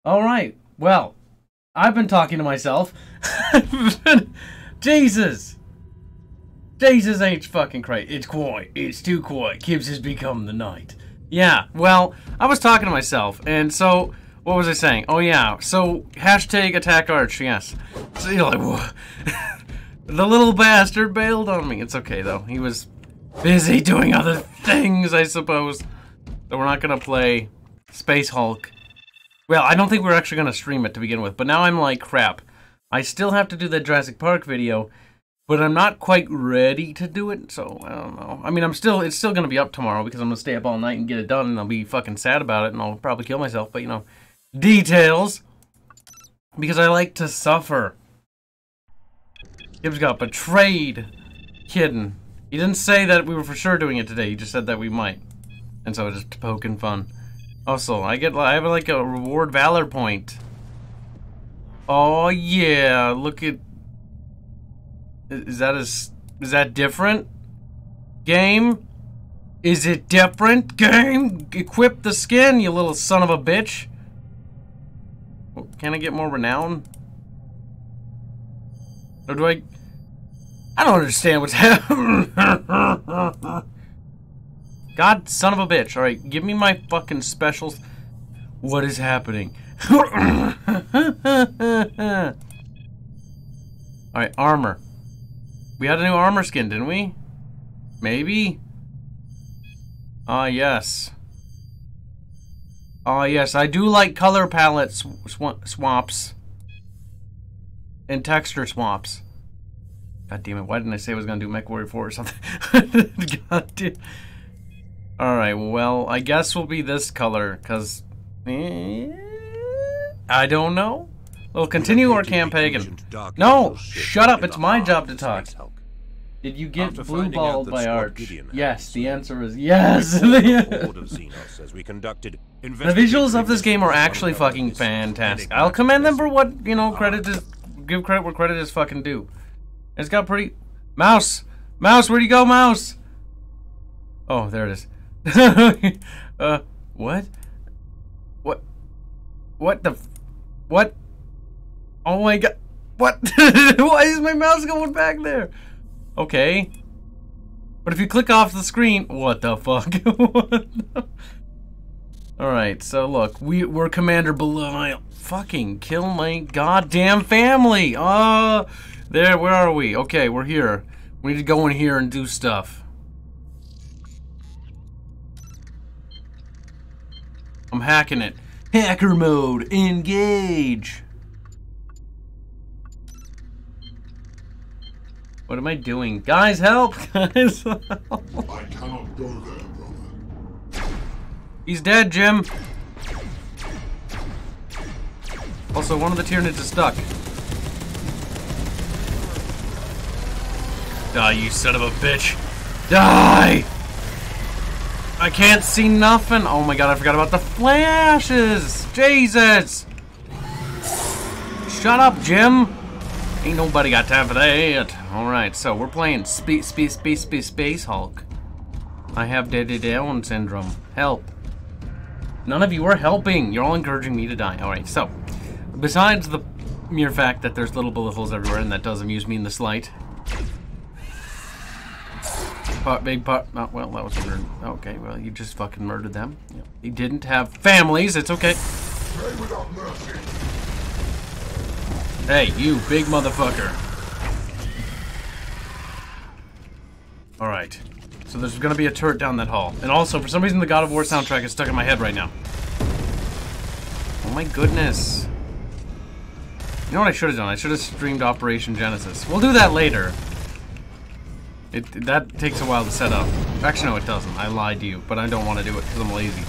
Alright, well, I've been talking to myself. Jesus! Jesus ain't fucking crazy. It's quiet. It's too quiet. Gibbs has become the night. Yeah, well, I was talking to myself, and so, what was I saying? Oh yeah, so, hashtag attack Arch, yes. So you're like, whoa. The little bastard bailed on me. It's okay though. He was busy doing other things, I suppose. So we're not gonna play Space Hulk. Well, I don't think we're actually gonna stream it to begin with, but now I'm like, crap. I still have to do the Jurassic Park video, but I'm not quite ready to do it, so I don't know. I mean, it's still gonna be up tomorrow because I'm gonna stay up all night and get it done, and I'll be fucking sad about it, and I'll probably kill myself, but you know, details. Because I like to suffer. Gibbs got betrayed. Kidding. He didn't say that we were for sure doing it today, he just said that we might. And so just poking fun. Also, I have like a reward valor point. Oh yeah, look at... Is that different? Game? Is it different? Game? Equip the skin, you little son of a bitch. Can I get more renown? Or do I don't understand what's happening. God, son of a bitch. Alright, give me my fucking specials. What is happening? Alright, armor. We had a new armor skin, didn't we? Maybe? Ah, yes. Ah, yes. I do like color palette swaps. And texture swaps. God damn it, why didn't I say I was gonna do MechWarrior 4 or something? God damn. Alright, well, I guess we'll be this color, because... I don't know. We'll continue our campaign. No! Shut up, it's my job to talk. Did you get blue balled by Arch? Yes, the answer is yes! The visuals of this game are actually fucking fantastic. I'll commend them for what, you know, credit is... Give credit where credit is fucking due. It's got pretty... Mouse! Mouse, where'd you go, Mouse? Oh, there it is. What? What? What the... What? Oh my god. What? Why is my mouse going back there? Okay. But if you click off the screen... What the fuck? Alright, so look. We're Commander Belial. Fucking kill my goddamn family! There, where are we? Okay, we're here. We need to go in here and do stuff. I'm hacking it. Hacker mode, engage! What am I doing? Guys, help! Guys, help! I cannot go there, brother. He's dead, Jim! Also, one of the Tyranids is stuck. Die, you son of a bitch! Die! I can't see nothing! Oh my god, I forgot about the flashes! Jesus! Shut up, Jim! Ain't nobody got time for that. Alright, so we're playing Space Hulk. I have Down syndrome. Help. None of you are helping. You're all encouraging me to die. Alright, so. Besides the mere fact that there's little bullet holes everywhere, and that does amuse me in the slight. Big part. Oh, well, that was weird. Okay, well, you just fucking murdered them. Yep. They didn't have families. It's okay. Hey, you big motherfucker. Alright. So there's gonna be a turret down that hall. And also, for some reason, the God of War soundtrack is stuck in my head right now. Oh my goodness. You know what I should have done? I should have streamed Operation Genesis. We'll do that later. That takes a while to set up. Actually, no, it doesn't. I lied to you, but I don't want to do it because I'm lazy.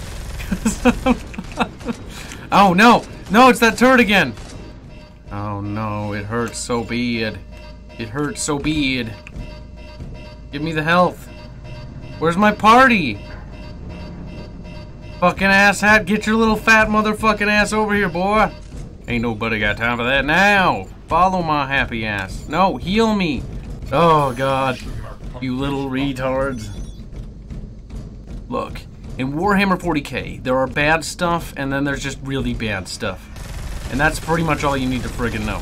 Oh, no! No, it's that turret again! Oh, no, it hurts so bad. It hurts so bad. Give me the health. Where's my party? Fucking asshat, get your little fat motherfucking ass over here, boy. Ain't nobody got time for that now. Follow my happy ass. No, heal me. Oh, God. You little retards. Look, in Warhammer 40k, there are bad stuff, and then there's just really bad stuff. And that's pretty much all you need to friggin' know.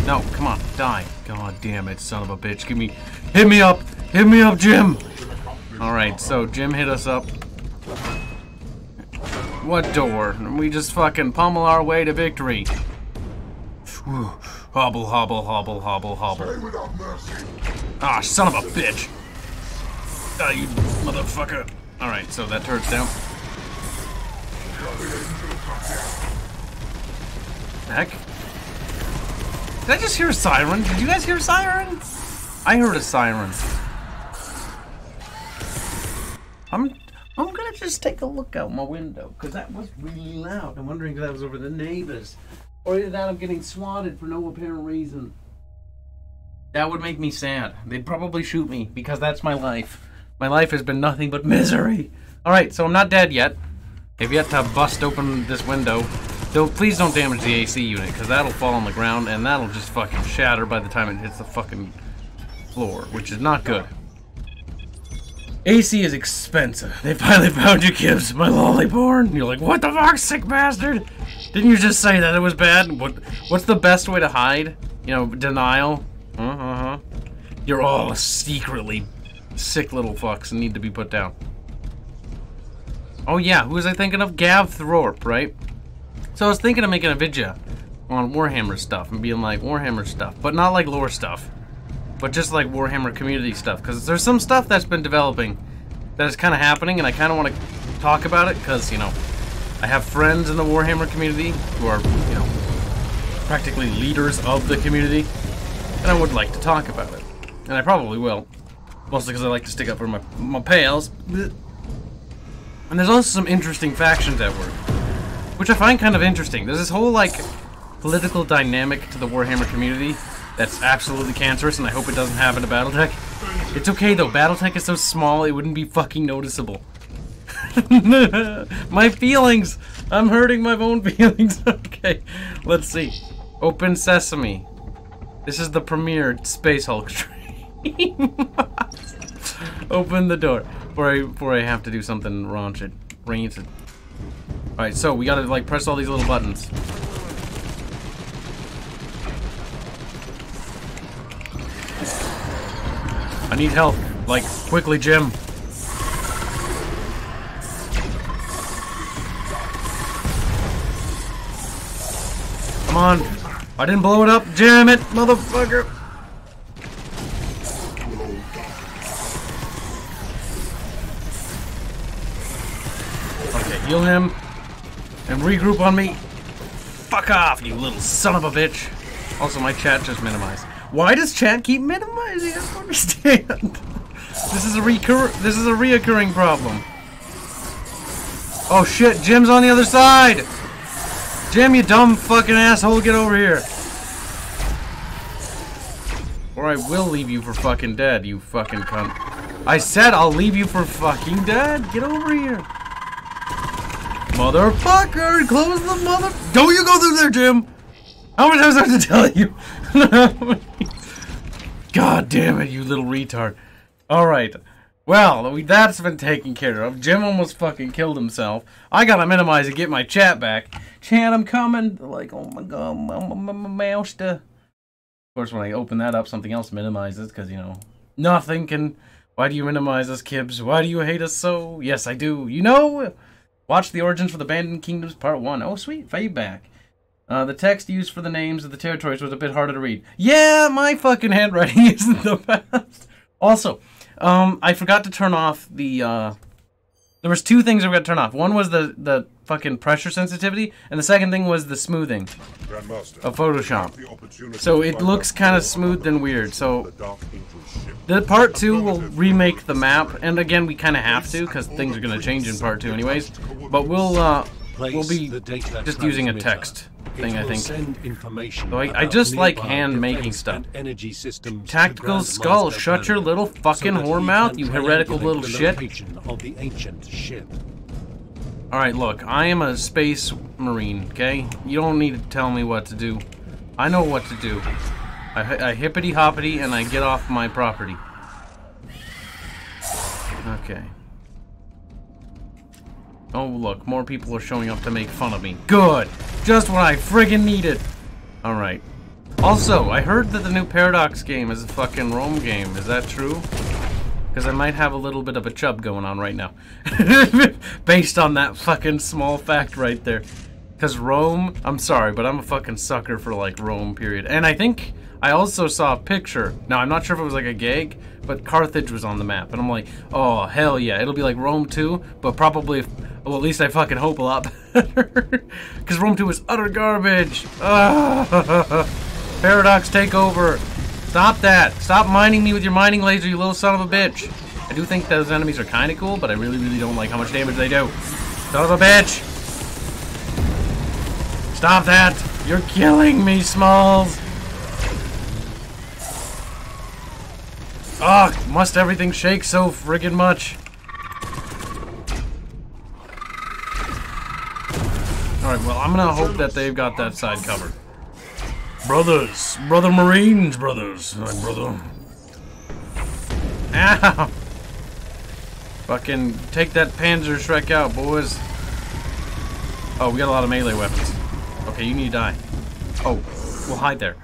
No, come on, die. God damn it, son of a bitch. Hit me up! Hit me up, Jim! Alright, so Jim hit us up. What door? We just fucking pummel our way to victory. Whew. Hobble, hobble, hobble, hobble, hobble. Ah, son of a bitch! Ah, you motherfucker. Alright, so that turret's down. Heck? Did I just hear a siren? Did you guys hear a siren? I heard a siren. I'm gonna just take a look out my window, because that was really loud. I'm wondering if that was over the neighbors. Or either that I'm getting swatted for no apparent reason. That would make me sad. They'd probably shoot me, because that's my life. My life has been nothing but misery. Alright, so I'm not dead yet. I've yet to bust open this window. Though, please don't damage the AC unit, because that'll fall on the ground, and that'll just fucking shatter by the time it hits the fucking floor, which is not good. AC is expensive. They finally found you, Kibbs, my lollyborn. You're like, what the fuck, sick bastard? Didn't you just say that it was bad? What's the best way to hide? You know, denial? You're all secretly sick little fucks and need to be put down. Oh yeah, who was I thinking of? Gav Thorpe, right? So I was thinking of making a video on Warhammer stuff and being like Warhammer stuff, but not like lore stuff, but just like Warhammer community stuff, because there's some stuff that's been developing that is kind of happening, and I kind of want to talk about it because, you know, I have friends in the Warhammer community who are, you know, practically leaders of the community, and I would like to talk about it, and I probably will, mostly because I like to stick up for my pals. And there's also some interesting factions at work, which I find kind of interesting. There's this whole, like, political dynamic to the Warhammer community that's absolutely cancerous, and I hope it doesn't happen to Battletech. It's okay, though. Battletech is so small, it wouldn't be fucking noticeable. My feelings! I'm hurting my own feelings. Okay, let's see. Open Sesame. This is the premiere Space Hulk stream. Open the door. Before I have to do something rancid. Alright, so we gotta, like, press all these little buttons. I need help. Like, quickly, Jim. Come on. I didn't blow it up. Jam it, motherfucker. Okay, heal him. And regroup on me. Fuck off, you little son of a bitch. Also, my chat just minimized. Why does chat keep minimizing? I don't understand. This is a reoccurring problem. Oh shit, Jim's on the other side! Jim, you dumb fucking asshole, get over here. Or I will leave you for fucking dead, you fucking cunt. I said I'll leave you for fucking dead. Get over here. Motherfucker, close the mother... Don't you go through there, Jim! How many times do I have to tell you? God damn it, you little retard. Alright. Well, that's been taken care of. Jim almost fucking killed himself. I gotta minimize and get my chat back. Chat, I'm coming. They're like, oh my god, my mouse. Of course, when I open that up, something else minimizes, because, you know, nothing can... Why do you minimize us, Kibbs? Why do you hate us so? Yes, I do. You know? Watch the Origins for the Abandoned Kingdoms Part 1. Oh, sweet. Feedback. The text used for the names of the territories was a bit harder to read. Yeah, my fucking handwriting isn't the best. Also, I forgot to turn off the, there was two things I forgot to turn off. One was the fucking pressure sensitivity, and the second thing was the smoothing of Photoshop. So it looks kind of smooth and weird. So the part 2 will remake the map, and again, we kind of have to, because things are going to change in part 2 anyways. But we'll be just using a text thing, I think. So I just like hand-making stuff. Tactical Skull, shut your little fucking whore mouth, you heretical little shit. Alright, look, I am a space marine, okay? You don't need to tell me what to do. I know what to do. I hippity-hoppity and I get off my property. Okay. Oh, look, more people are showing up to make fun of me. Good! Just what I friggin' needed! Alright. Also, I heard that the new Paradox game is a fucking Rome game. Is that true? Because I might have a little bit of a chub going on right now. Based on that fucking small fact right there. Because Rome, I'm sorry, but I'm a fucking sucker for, like, Rome, period. And I think I also saw a picture. Now, I'm not sure if it was like a gag, but Carthage was on the map. And I'm like, oh, hell yeah. It'll be like Rome 2, but probably, well, at least I fucking hope a lot better. Because Rome 2 is utter garbage. Paradox, take over. Stop that. Stop mining me with your mining laser, you little son of a bitch. I do think those enemies are kind of cool, but I really, really don't like how much damage they do. Son of a bitch. Stop that. You're killing me, Smalls. Ugh, must everything shake so friggin' much? Alright, well, I'm gonna hope that they've got that side covered. Brothers! Brother Marines, brothers! My brother. Ow! Fucking take that Panzer Shrek out, boys. Oh, we got a lot of melee weapons. Okay, you need to die. Oh, we'll hide there.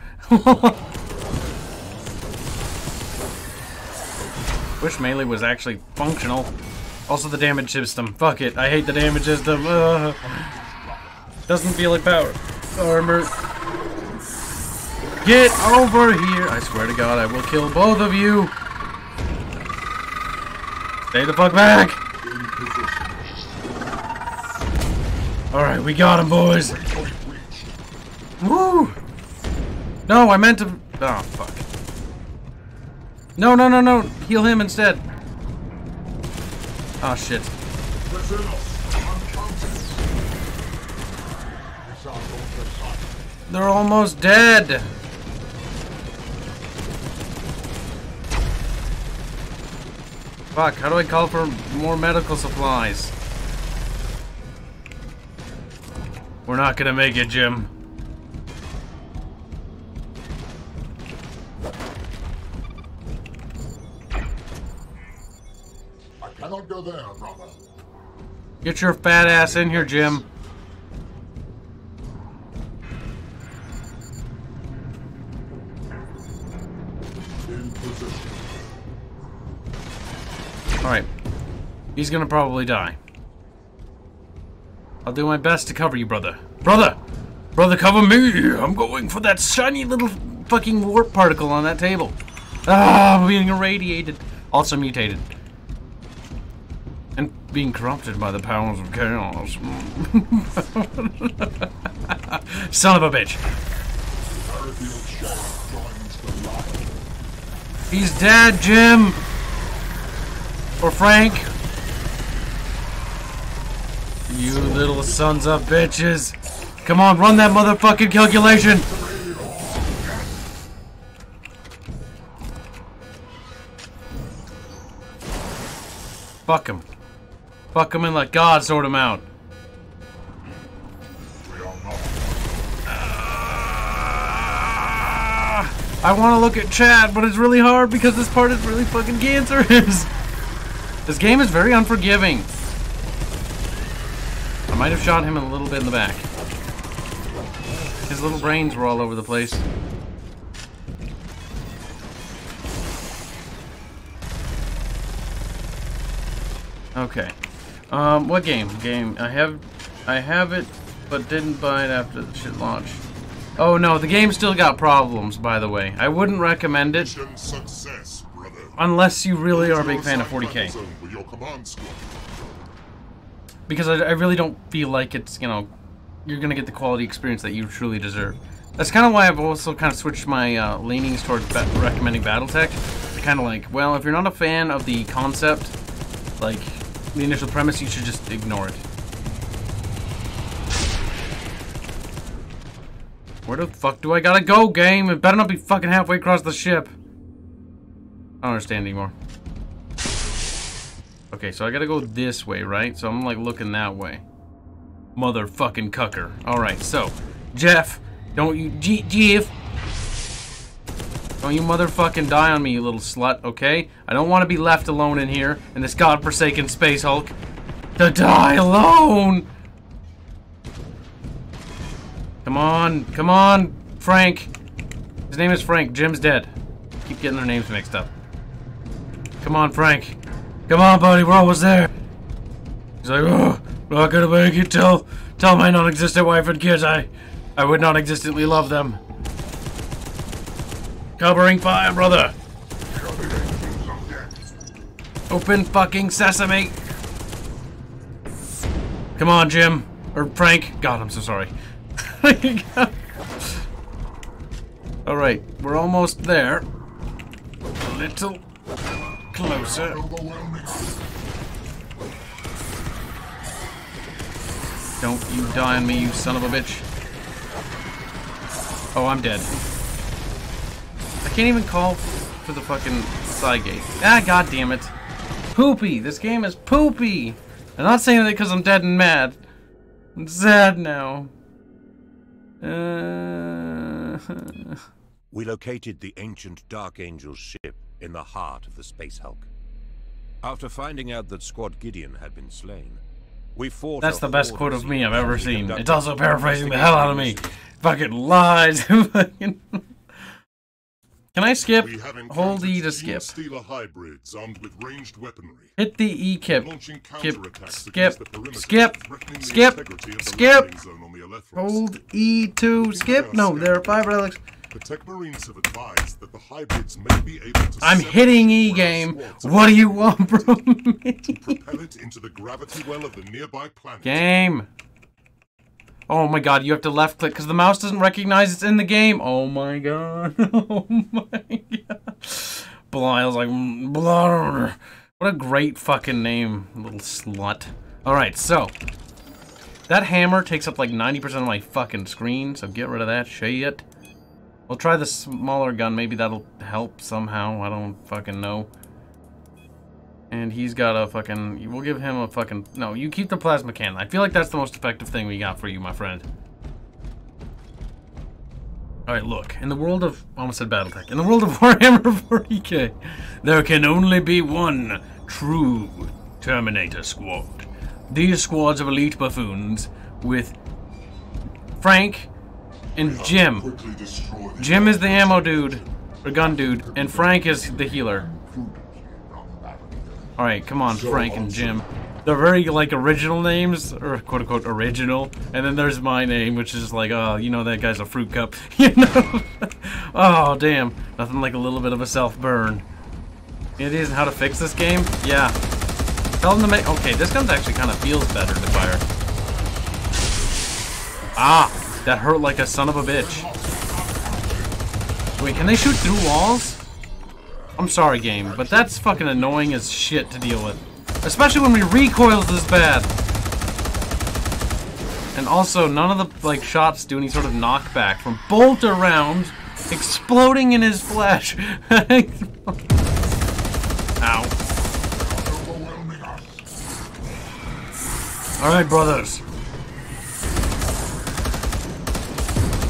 Wish melee was actually functional. Also the damage system. Fuck it. I hate the damage system. Doesn't feel like power. Armor. Get over here. I swear to God, I will kill both of you. Stay the fuck back. Alright, we got him, boys. Woo. No, I meant to... Oh, fuck. No, no, no, no. Heal him instead. Oh, shit. They're almost dead. Fuck, how do I call for more medical supplies? We're not gonna make it, Jim. Cannot go there, brother. Get your fat ass in here, Jim. In position. Alright. He's gonna probably die. I'll do my best to cover you, brother. Brother! Brother, cover me! I'm going for that shiny little fucking warp particle on that table. Ah, I'm being irradiated. Also mutated. And being corrupted by the powers of chaos. Son of a bitch. He's dead, Jim! Or Frank. You little sons of bitches. Come on, run that motherfucking calculation! Fuck him. Fuck him and let God sort him out. I want to look at chat, but it's really hard because this part is really fucking cancerous. This game is very unforgiving. I might have shot him a little bit in the back. His little brains were all over the place. Okay. What game? I have it, but didn't buy it after the shit launched. Oh no, the game still got problems, by the way. I wouldn't recommend it. Success, brother. Unless you really are a big fan of 40K. Because I really don't feel like it's, you know, you're gonna get the quality experience that you truly deserve. That's kind of why I've also kind of switched my leanings towards recommending Battletech. Kind of like, well, if you're not a fan of the concept, like the initial premise, you should just ignore it. Where the fuck do I gotta go, game? It better not be fucking halfway across the ship. I don't understand anymore. Okay, so I gotta go this way, right? So I'm like looking that way. Motherfucking cucker. Alright, so Jeff, don't you Jeff, don't you motherfucking die on me, you little slut, okay? I don't want to be left alone in here in this godforsaken space Hulk. To die alone! Come on, Frank. His name is Frank. Jim's dead. Keep getting their names mixed up. Come on, Frank. Come on, buddy. We're almost there. He's like, oh, not gonna make it. Tell my non-existent wife and kids I would non-existently love them. Covering fire, brother. Open fucking sesame. Come on, Jim. Or Frank. God, I'm so sorry. Alright, we're almost there. A little closer. Don't you die on me, you son of a bitch. Oh, I'm dead. I can't even call for the fucking side gate. Ah, god damn it. Poopy! This game is poopy! I'm not saying that because I'm dead and mad. I'm sad now. We located the ancient Dark Angel's ship in the heart of the Space Hulk. After finding out that Squad Gideon had been slain, we fought. That's the best quote of me I've ever seen. It's also paraphrasing the hell out of me. Fucking lies. Can I skip? Hold E to skip. Hybrids armed with ranged weaponry. Hit the E kip. Skip. Hold E to skip. No, there are 5 relics. The Tech Marines have advised that the hybrids may be able to. I'm hitting E game. What do you want from me? To propel it into the gravity well of the nearby planet. Game. Oh my god, you have to left click because the mouse doesn't recognize it's in the game. Oh my god. Oh my god. Blyle's like, blah. What a great fucking name, little slut. Alright, so. That hammer takes up like 90% of my fucking screen, so get rid of that shit. We'll try the smaller gun, maybe that'll help somehow. I don't fucking know. And he's got a fucking... We'll give him a fucking... No, you keep the plasma cannon. I feel like that's the most effective thing we got for you, my friend. Alright, look. In the world of... I almost said Battletech. In the world of Warhammer 40k, there can only be one true Terminator squad. These squads of elite buffoons with Frank and Jim. Jim is the ammo dude, or gun dude, and Frank is the healer. Alright, come on, Frank and Jim. They're very, like, original names, or quote-unquote original. And then there's my name, which is like, oh, you know that guy's a fruit cup. You know? Oh, damn. Nothing like a little bit of a self-burn. It isn't how to fix this game? Yeah. Tell them to make... Okay, this gun actually kind of feels better to fire. Ah! That hurt like a son of a bitch. Wait, can they shoot through walls? I'm sorry, game, but that's fucking annoying as shit to deal with. Especially when we recoil this bad. And also, none of the, like, shots do any sort of knockback from bolter rounds exploding in his flesh. Ow. Alright, brothers.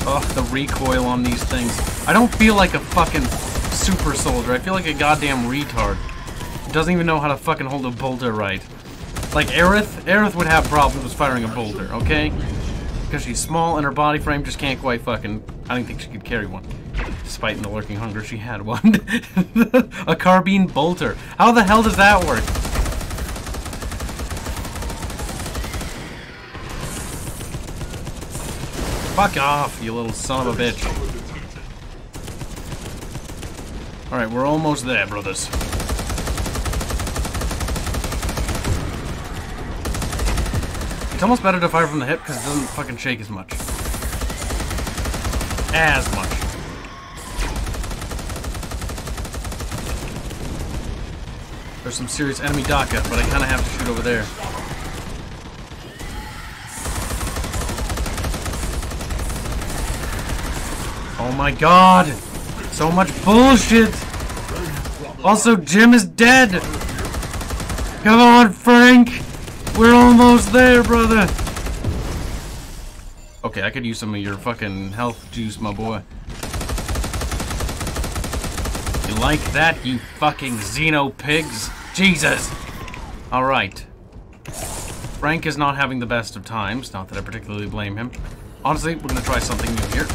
Ugh, the recoil on these things. I don't feel like a fucking super soldier. I feel like a goddamn retard. Who doesn't even know how to fucking hold a bolter right. Like Aerith? Aerith would have problems firing a bolter, okay? Because she's small and her body frame just can't quite fucking... I don't think she could carry one. Despite in the lurking hunger, she had one. A carbine bolter. How the hell does that work? Fuck off, you little son of a bitch. Alright, we're almost there, brothers. It's almost better to fire from the hip because it doesn't fucking shake as much. As much. There's some serious enemy DACA, but I kind of have to shoot over there. Oh my god! So much bullshit! Also, Jim is dead! Come on, Frank! We're almost there, brother! Okay, I could use some of your fucking health juice, my boy. You like that, you fucking Xeno pigs? Jesus! Alright. Frank is not having the best of times. Not that I particularly blame him. Honestly, we're gonna try something new here.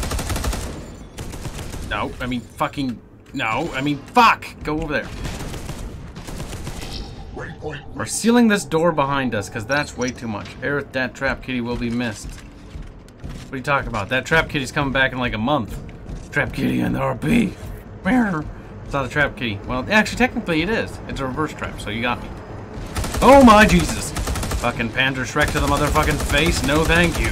No, I mean fucking... No, I mean fuck! Go over there. We're sealing this door behind us, because that's way too much. Aerith, that trap kitty will be missed. What are you talking about? That trap kitty's coming back in like a month. Trap kitty and the RP. It's not a trap kitty. Well, actually, technically it is. It's a reverse trap, so you got me. Oh my Jesus! Fucking Panzer Shrek to the motherfucking face. No thank you.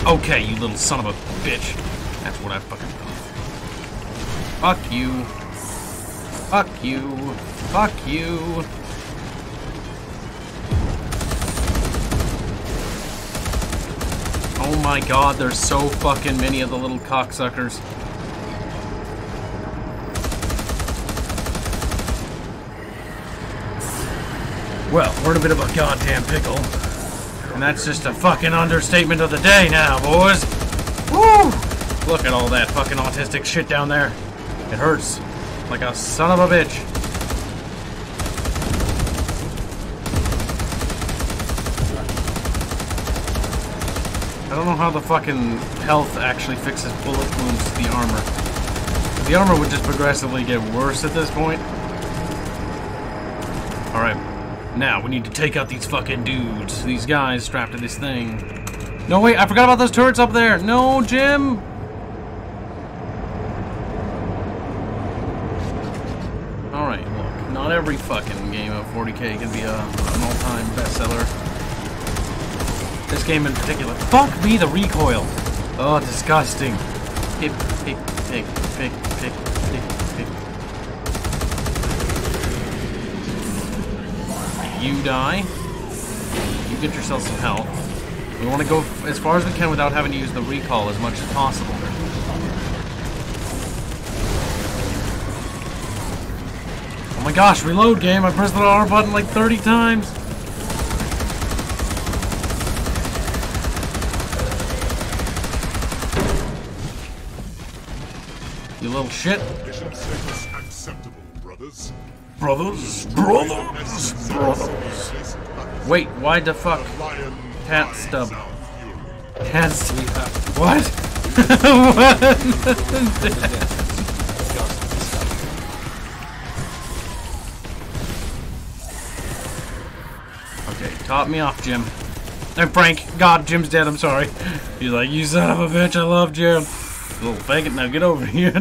Okay, you little son of a bitch. That's what I fucking thought. Fuck you. Fuck you. Fuck you. Oh my god, there's so fucking many of the little cocksuckers. Well, we're in a bit of a goddamn pickle. And that's just a fucking understatement of the day now, boys. Woo! Look at all that fucking autistic shit down there. It hurts. Like a son of a bitch. I don't know how the fucking health actually fixes bullet wounds to the armor. The armor would just progressively get worse at this point. Alright. Now, we need to take out these fucking dudes. These guys strapped to this thing. No, wait, I forgot about those turrets up there. No, Jim! Alright, look. Not every fucking game of 40k can be an all-time bestseller. This game in particular. Fuck me, the recoil! Oh, disgusting. Pick, pick, pick, pick, pick, pick, pick. You die. You get yourself some health. We want to go as far as we can without having to use the recall as much as possible. Oh my gosh, reload game. I pressed the R button like 30 times. You little shit. Mission status acceptable, brothers. Brothers. Wait, why the fuck? Cat stub. Cat stub. What? Okay, top me off, Jim. And Frank. God, Jim's dead, I'm sorry. He's like, you son of a bitch, I love Jim. Little faggot, now get over here.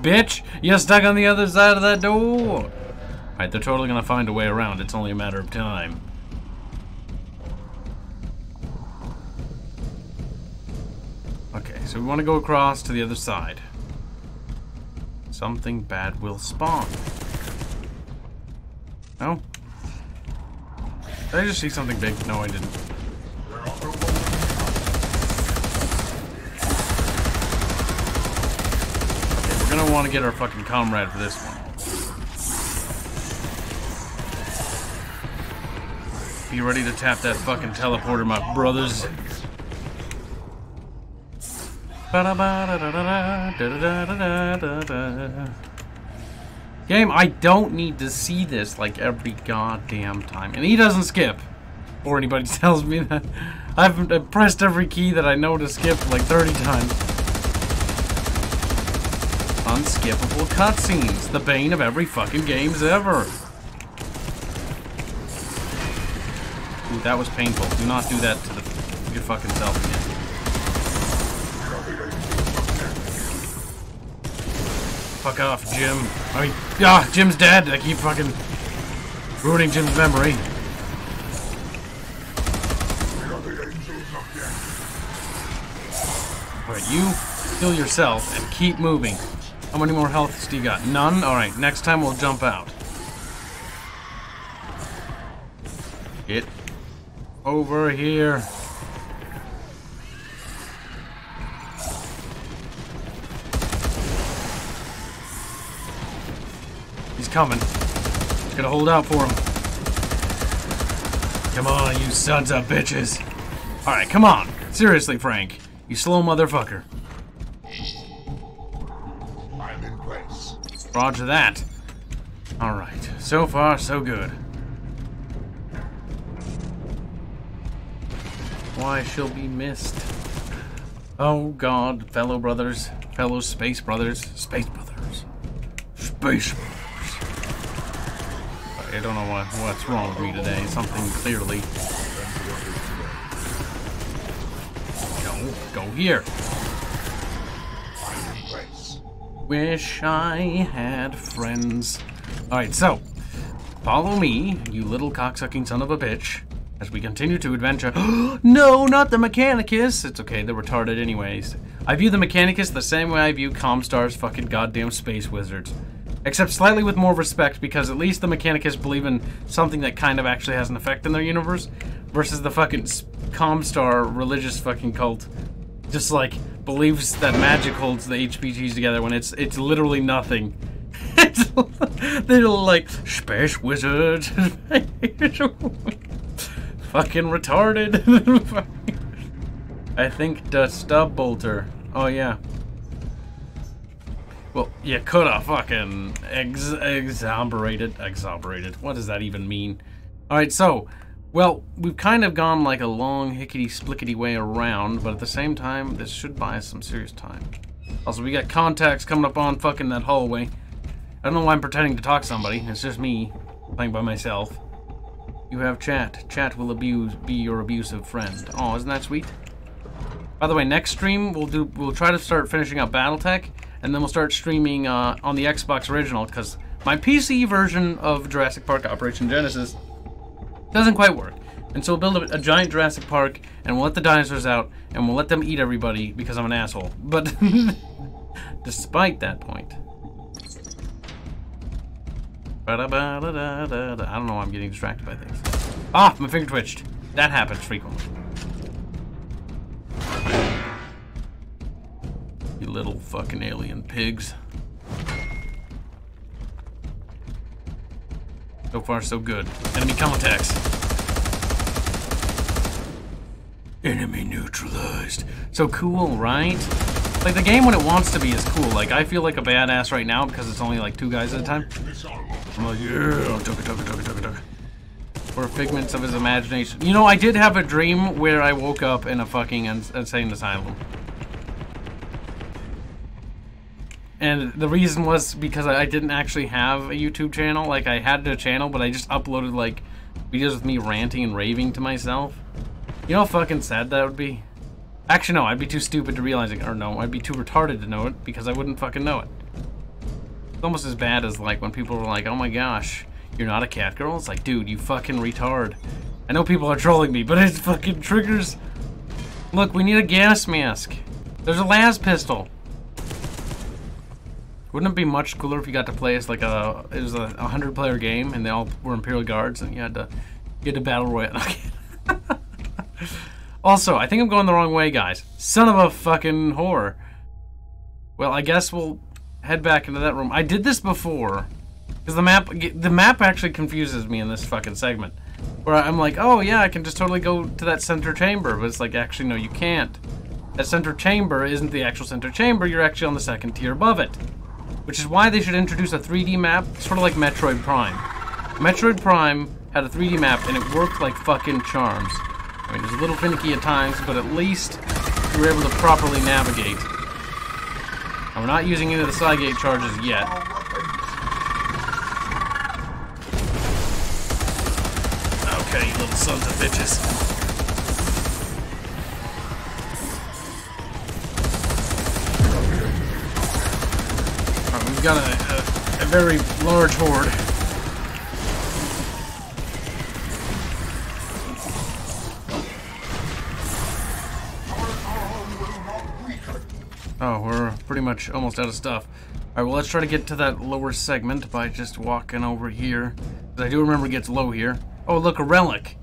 Bitch, you're stuck on the other side of that door. Alright, they're totally gonna find a way around. It's only a matter of time. Okay, so we want to go across to the other side. Something bad will spawn. No? Did I just see something big? No, I didn't. Okay, we're gonna want to get our fucking comrade for this one. Be ready to tap that fucking teleporter, my brothers. Game, I don't need to see this like every goddamn time. And he doesn't skip. Or anybody tells me that. I've pressed every key that I know to skip like 30 times. Unskippable cutscenes. The bane of every fucking games ever. Ooh, that was painful. Do not do that to your fucking self again. Fuck off, Jim. I mean, Jim's dead. I keep fucking ruining Jim's memory. Alright, you heal yourself and keep moving. How many more healths do you got? None? Alright, next time we'll jump out. Get over here. He's coming. Just gotta hold out for him. Come on, you sons of bitches. Alright, come on. Seriously, Frank. You slow motherfucker. Roger that. Alright, so far so good. Why she'll be missed. Oh god, fellow brothers, fellow space brothers, space brothers, space brothers. I don't know what's wrong with me today. Something clearly. Go here. Wish I had friends. Alright, so follow me, you little cocksucking son of a bitch, as we continue to adventure. No, not the Mechanicus! It's okay, they're retarded anyways. I view the Mechanicus the same way I view Comstar's fucking goddamn space wizards. Except slightly with more respect, because at least the Mechanicus believe in something that kind of actually has an effect in their universe, versus the fucking Comstar religious fucking cult. Just like, believes that magic holds the HPGs together when it's literally nothing. They're like, space wizards. Fucking retarded. I think the stub bolter. Oh yeah. Well, you coulda fucking exasperated. What does that even mean? Alright, so, well, we've kind of gone like a long hickety-splickety way around, but at the same time, this should buy us some serious time. Also, we got contacts coming up on fucking that hallway. I don't know why I'm pretending to talk to somebody. It's just me, playing by myself. You have chat. Chat will be your abusive friend. Oh, isn't that sweet? By the way, next stream, we'll try to start finishing up BattleTech, and then we'll start streaming on the Xbox original, because my PC version of Jurassic Park Operation Genesis doesn't quite work. And so we'll build a giant Jurassic Park, and we'll let the dinosaurs out, and we'll let them eat everybody, because I'm an asshole. But, despite that point... I don't know why I'm getting distracted by things. Ah, my finger twitched. That happens frequently. You little fucking alien pigs. So far, so good. Enemy contacts. Enemy neutralized. So cool, right? Like, the game when it wants to be is cool. Like, I feel like a badass right now because it's only like 2 guys at a time. I'm like, yeah, tugga. Or figments of his imagination. You know, I did have a dream where I woke up in a fucking insane asylum. And the reason was because I didn't actually have a YouTube channel. Like, I had a channel, but I just uploaded, like, videos with me ranting and raving to myself. You know how fucking sad that would be? Actually, no, I'd be too stupid to realize it. Or no, I'd be too retarded to know it because I wouldn't fucking know it. It's almost as bad as, like, when people were like, oh my gosh, you're not a cat girl? It's like, dude, you fucking retard. I know people are trolling me, but it fucking triggers. Look, we need a gas mask. There's a las pistol. Wouldn't it be much cooler if you got to play as like it was a 100-player game and they all were Imperial Guards and you had to battle royale. Also, I think I'm going the wrong way, guys. Son of a fucking whore. Well, I guess we'll head back into that room. I did this before because the map actually confuses me in this fucking segment. Where I'm like, oh yeah, I can just totally go to that center chamber, but it's like, actually no, you can't. That center chamber isn't the actual center chamber. You're actually on the second tier above it. Which is why they should introduce a 3D map, sort of like Metroid Prime. Metroid Prime had a 3D map, and it worked like fucking charms. I mean, it was a little finicky at times, but at least you were able to properly navigate. And we're not using any of the Cygate charges yet. Okay, you little sons of bitches. We've got a very large horde. Oh, we're pretty much almost out of stuff. Alright, well, let's try to get to that lower segment by just walking over here. Because I do remember it gets low here. Oh, look, a relic.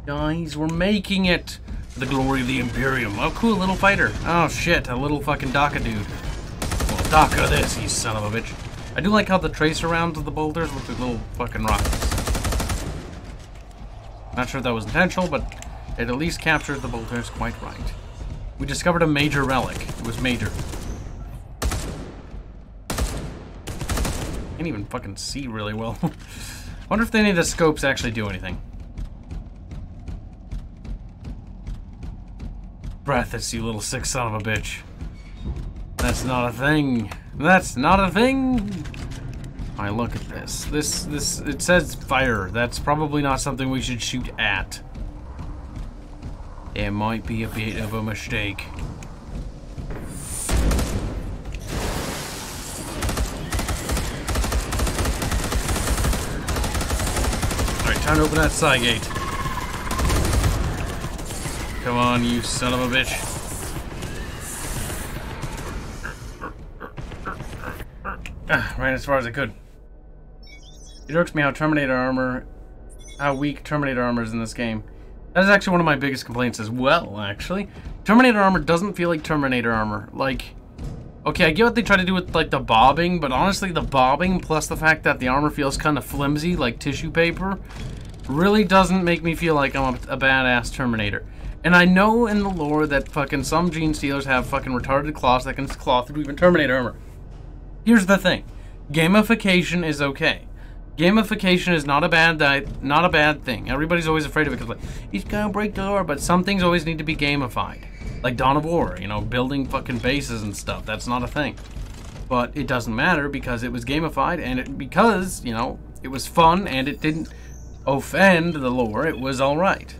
Guys, we're making it. For the glory of the Imperium. Oh, cool, little fighter. Oh, shit, a little fucking Daka dude. Daka this, you son of a bitch. I do like how the tracer rounds of the boulders look like little fucking rockets. Not sure if that was intentional, but it at least captures the boulders quite right. We discovered a major relic. It was major. Can't even fucking see really well. Wonder if any of the scopes actually do anything. Breathis, you little sick son of a bitch. That's not a thing. That's not a thing. Alright, look at this. This, it says fire. That's probably not something we should shoot at. It might be a bit of a mistake. Alright, time to open that side gate. Come on, you son of a bitch. Ran as far as I could. It irks me how weak Terminator armor is in this game. That is actually one of my biggest complaints as well, actually. Terminator armor doesn't feel like Terminator armor. Like, okay, I get what they try to do with, like, the bobbing, but honestly, the bobbing plus the fact that the armor feels kind of flimsy, like tissue paper, really doesn't make me feel like I'm a badass Terminator. And I know in the lore that fucking some gene stealers have fucking retarded claws that can claw through even Terminator armor. Here's the thing. Gamification is okay. Gamification is not a bad thing. Everybody's always afraid of it because, like, he's gonna break the door, but some things always need to be gamified. Like Dawn of War, you know, building fucking bases and stuff. That's not a thing. But it doesn't matter because it was gamified and because, you know, it was fun and it didn't offend the lore, it was alright.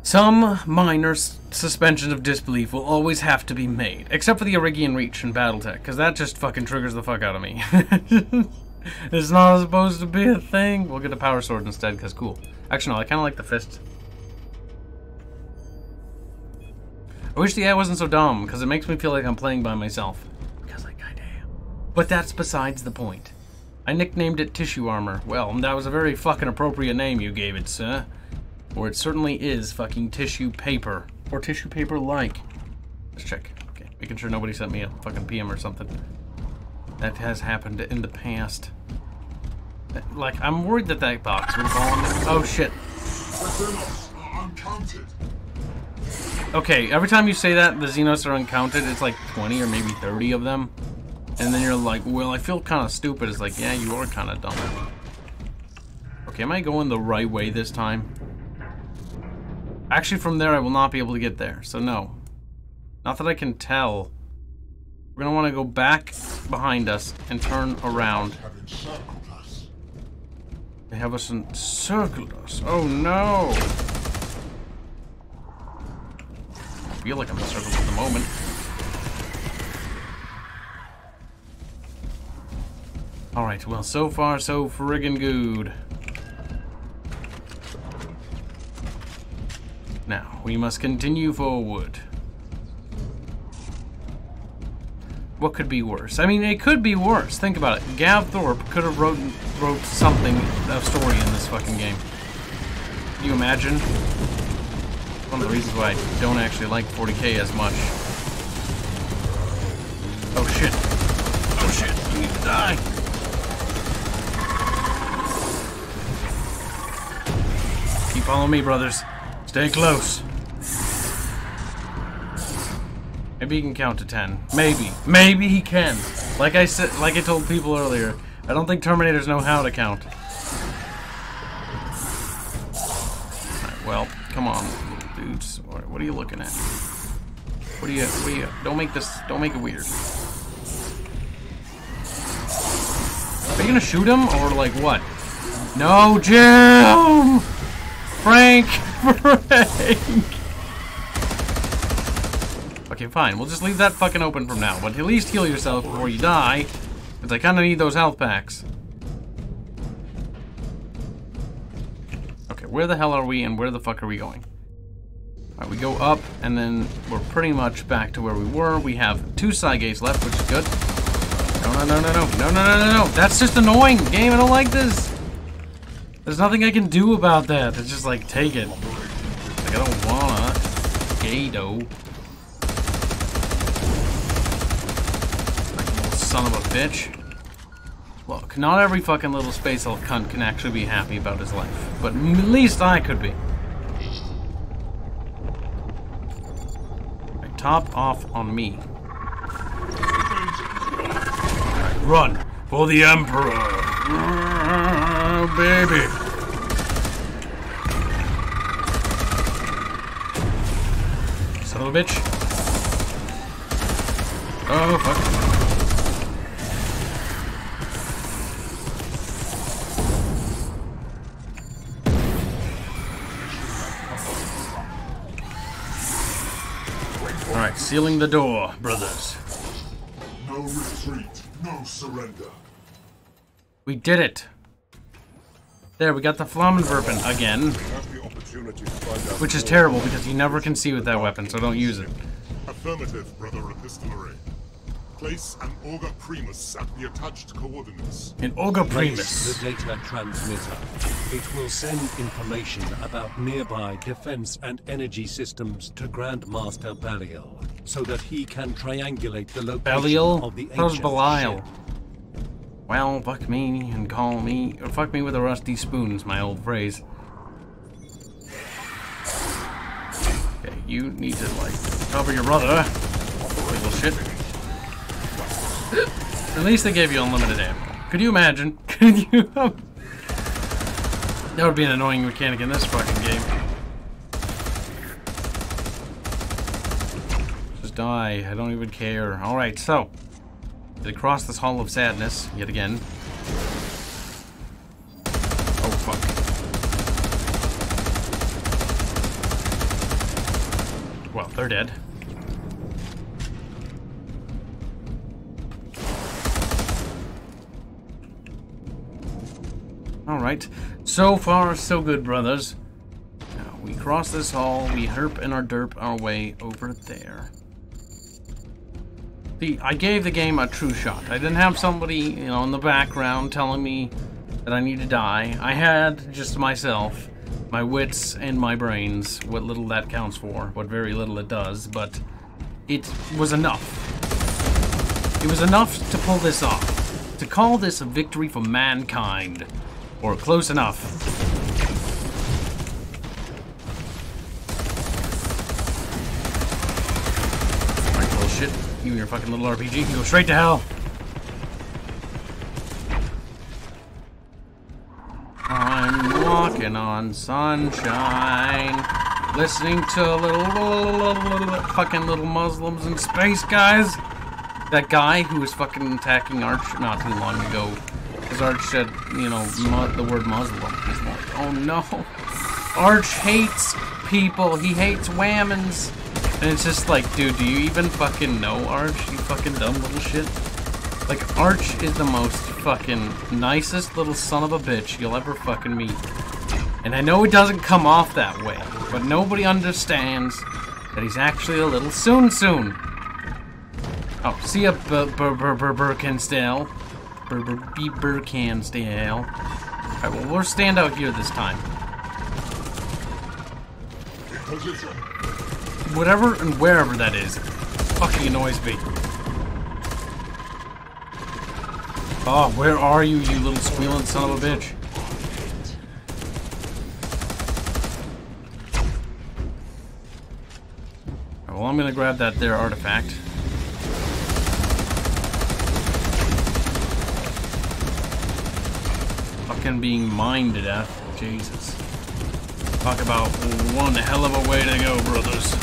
Some minor suspensions of disbelief will always have to be made, except for the Irigian Reach and Battletech, because that just fucking triggers the fuck out of me. It's not supposed to be a thing. We'll get a power sword instead, because cool. Actually, no, I kind of like the fist. I wish the AI wasn't so dumb, because it makes me feel like I'm playing by myself. Because I kinda am. But that's besides the point. I nicknamed it Tissue Armor. Well, that was a very fucking appropriate name you gave it, sir. Or it certainly is fucking tissue paper. Or tissue paper-like. Let's check. Okay, making sure nobody sent me a fucking PM or something. That has happened in the past. Like, I'm worried that that box would fall on there. Oh, shit. Uncounted. Okay, every time you say that, the Xenos are uncounted. It's like 20 or maybe 30 of them. And then you're like, well, I feel kind of stupid. It's like, yeah, you are kind of dumb. Okay, am I going the right way this time? Actually, from there, I will not be able to get there, so no. Not that I can tell. We're gonna want to go back behind us and turn around. They have us encircled us. Oh no! I feel like I'm encircled at the moment. Alright, well, so far, so friggin' good. Now, we must continue forward. What could be worse? I mean, it could be worse. Think about it. Gav Thorpe could have wrote something, a story in this fucking game. Can you imagine? One of the reasons why I don't actually like 40K as much. Oh shit. Oh shit, you need to die. Keep following me, brothers. Stay close. Maybe he can count to 10. Maybe. Maybe he can. Like I said, like I told people earlier, I don't think Terminators know how to count. Alright, well, come on, dudes. What are you looking at? What are you, don't make it weird. Are you gonna shoot him, or like what? No, Jim! Frank! Okay, fine. We'll just leave that fucking open from now. But at least heal yourself before you die. Because I kind of need those health packs. Okay, where the hell are we and where the fuck are we going? Alright, we go up and then we're pretty much back to where we were. We have 2 side gates left, which is good. No. That's just annoying. Game, I don't like this. There's nothing I can do about that. It's just like, take it. Like, I don't wanna. Gato. Son of a bitch. Look, not every fucking little space elf cunt can actually be happy about his life. But at least I could be. Right, top off on me. Alright, Run for the Emperor. Oh, baby. Son of a bitch. Oh, fuck. Alright, sealing the door, brothers. No retreat, no surrender. We did it. There, we got the Flammenwerfen again. Which is terrible because you never can see with that weapon, so don't use it. Affirmative, Brother Epistolary. Place an Auger Primus at the attached coordinates. An Auger Primus. The data transmitter. It will send information about nearby defense and energy systems to Grandmaster Belial, so that he can triangulate the location Belial? of the How's ancient Belial? ship. Well, fuck me and call me, or fuck me with a rusty spoon is my old phrase. Okay, you need to, like, cover your brother. Little shit. At least they gave you unlimited ammo. Could you imagine? Could you? That would be an annoying mechanic in this fucking game. Just die. I don't even care. Alright, so. They cross this hall of sadness yet again. Oh, fuck. Well, they're dead. Alright, so far so good, brothers. Now we cross this hall, we herp and our derp our way over there. See, I gave the game a true shot. I didn't have somebody, you know, in the background telling me that I need to die. I had just myself, my wits and my brains, what little that counts for, what very little it does, but it was enough. It was enough to pull this off. To call this a victory for mankind. Or close enough. Alright, bullshit. You and your fucking little RPG can go straight to hell. I'm walking on sunshine. Listening to little fucking little Muslims in space, guys. That guy who was fucking attacking Arch not too long ago. Because Arch said, you know, the word Muslim. He's like, oh no. Arch hates people. He hates whammons. And it's just like, dude, do you even fucking know Arch? You fucking dumb little shit. Like, Arch is the most fucking nicest little son of a bitch you'll ever fucking meet. And I know it doesn't come off that way. But nobody understands that he's actually a little soon. Oh, see ya, Birkenstale. Birkenstale. Alright, well, we'll stand out here this time. Whatever and wherever that is, fucking annoys me. Oh, where are you, you little squealing son of a bitch? Right, well, I'm gonna grab that there artifact. Fucking being mined to death. Jesus. Talk about one hell of a way to go, brothers.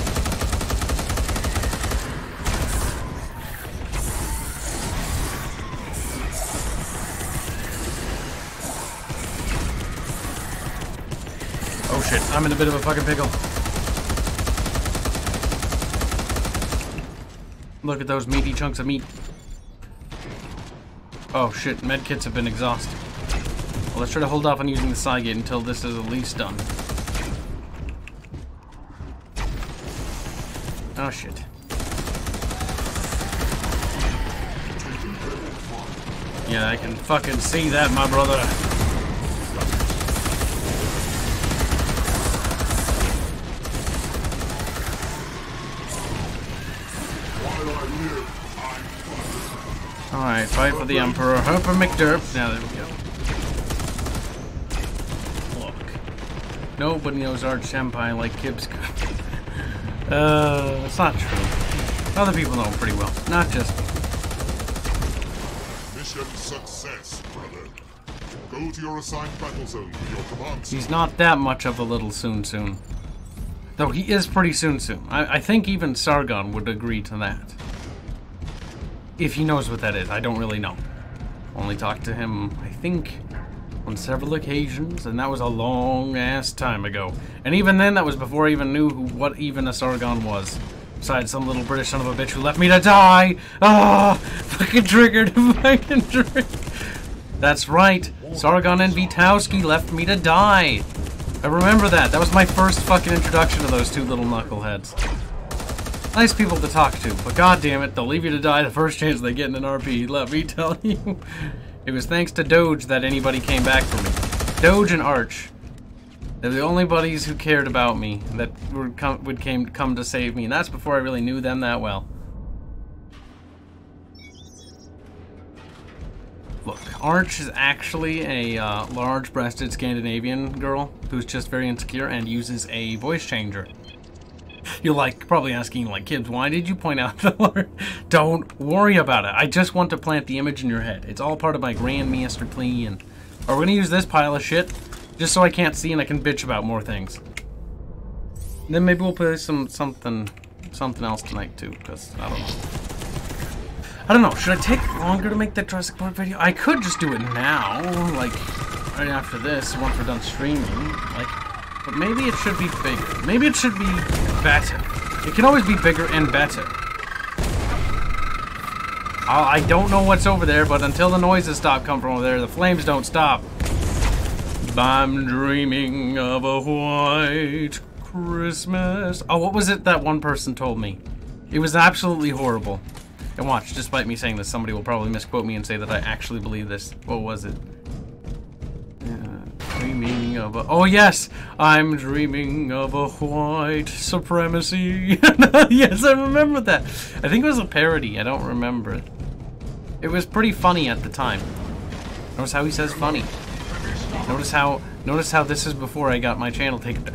Oh shit, I'm in a bit of a fucking pickle. Look at those meaty chunks of meat. Oh shit, medkits have been exhausted. Well, let's try to hold off on using the side gate until this is at least done. Oh shit. Yeah, I can fucking see that, my brother. Alright, fight for the Emperor. Herper McDerp. Now, there we go. Look. Nobody knows Arch Senpai like Kibbs. It's not true. Other people know him pretty well. Not just me. success, brother. Go to your assigned battle zone with your command. He's not that much of a little soon. Though he is pretty soon. I think even Sargon would agree to that. If he knows what that is. I don't really know. Only talked to him, I think, on several occasions, and that was a long-ass time ago. And even then, that was before I even knew what even a Sargon was. Besides some little British son of a bitch who left me to die! Ah! Fucking triggered! Fucking triggered! That's right! Sargon and Vitowski left me to die! I remember that. That was my first fucking introduction to those two little knuckleheads. Nice people to talk to, but goddammit, they'll leave you to die the first chance they get in an RP, let me tell you. It was thanks to Doge that anybody came back for me. Doge and Arch. They're the only buddies who cared about me that would come to save me, and that's before I really knew them that well. Look, Arch is actually a large-breasted Scandinavian girl who's just very insecure and uses a voice changer. You're like probably asking like, kids, why did you point out the Don't worry about it. I just want to plant the image in your head. It's all part of my grand master plan. Are we gonna use this pile of shit just so I can't see and I can bitch about more things? And then maybe we'll play something else tonight too, because I don't know. Should I take longer to make that Jurassic Park video? I could just do it now, like right after this, once we're done streaming. Like, but maybe it should be bigger. Maybe it should be better. It can always be bigger and better. I don't know what's over there, but until the noises stop coming from over there, the flames don't stop. I'm dreaming of a white Christmas. Oh, what was it that one person told me? It was absolutely horrible. And watch, despite me saying this, somebody will probably misquote me and say that I actually believe this. What was it? Dreaming of a... Oh, yes! I'm dreaming of a white supremacy. Yes, I remember that. I think it was a parody. I don't remember it. It was pretty funny at the time. Notice how he says funny. Notice how this is before I got my channel taken down.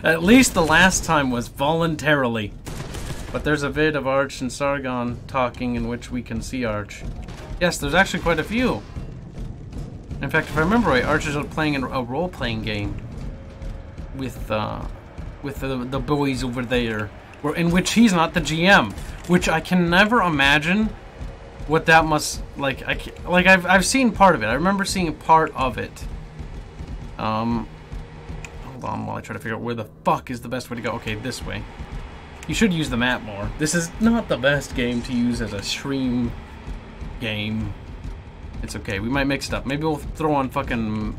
At least the last time was voluntarily. But there's a vid of Arch and Sargon talking in which we can see Arch. Yes, there's actually quite a few. In fact, if I remember right, Arch is playing a role-playing game with the boys over there, in which he's not the GM, which I can never imagine what that must like. I've seen part of it. I remember seeing part of it. Hold on while I try to figure out where the fuck is the best way to go. Okay, this way. You should use the map more. This is not the best game to use as a stream game. It's okay. We might mix it up. Maybe we'll throw on fucking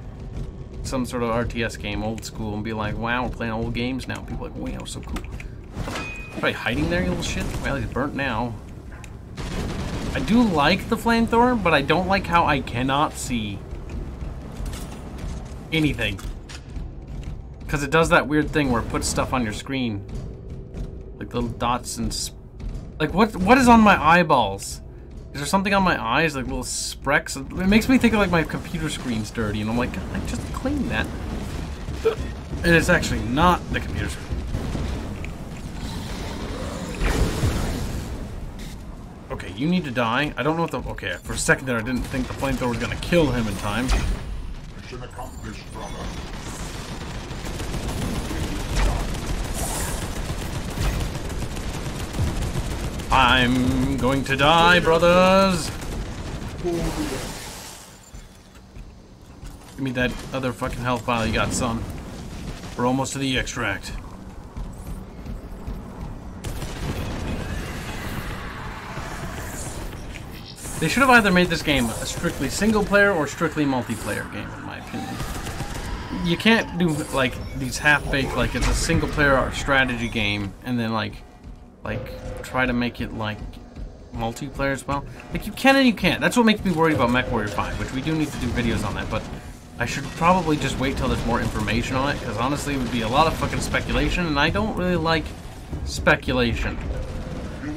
some sort of RTS game, old school, and be like, wow, we're playing old games now. People are like, wow, so cool. Probably hiding there, you little shit. Well, he's burnt now. I do like the flamethrower, but I don't like how I cannot see anything. Because it does that weird thing where it puts stuff on your screen. Like little dots and... Like, what is on my eyeballs? Is there something on my eyes, like little sprecks? It makes me think of like my computer screen's dirty, and I'm like, I just cleaned that. And it's actually not the computer screen. Okay, you need to die. I don't know what the... Okay, for a second there I didn't think the flamethrower was gonna kill him in time. Mission accomplished, brother. I'm going to die, brothers! Give me that other fucking health vial you got, son. We're almost to the extract. They should have either made this game a strictly single player or strictly multiplayer game, in my opinion. You can't do like these half-baked, like it's a single player or strategy game, and then like try to make it like multiplayer as well. Like you can and you can't. That's what makes me worried about MechWarrior 5, which we do need to do videos on that, but I should probably just wait till there's more information on it, because honestly it would be a lot of fucking speculation, and I don't really like speculation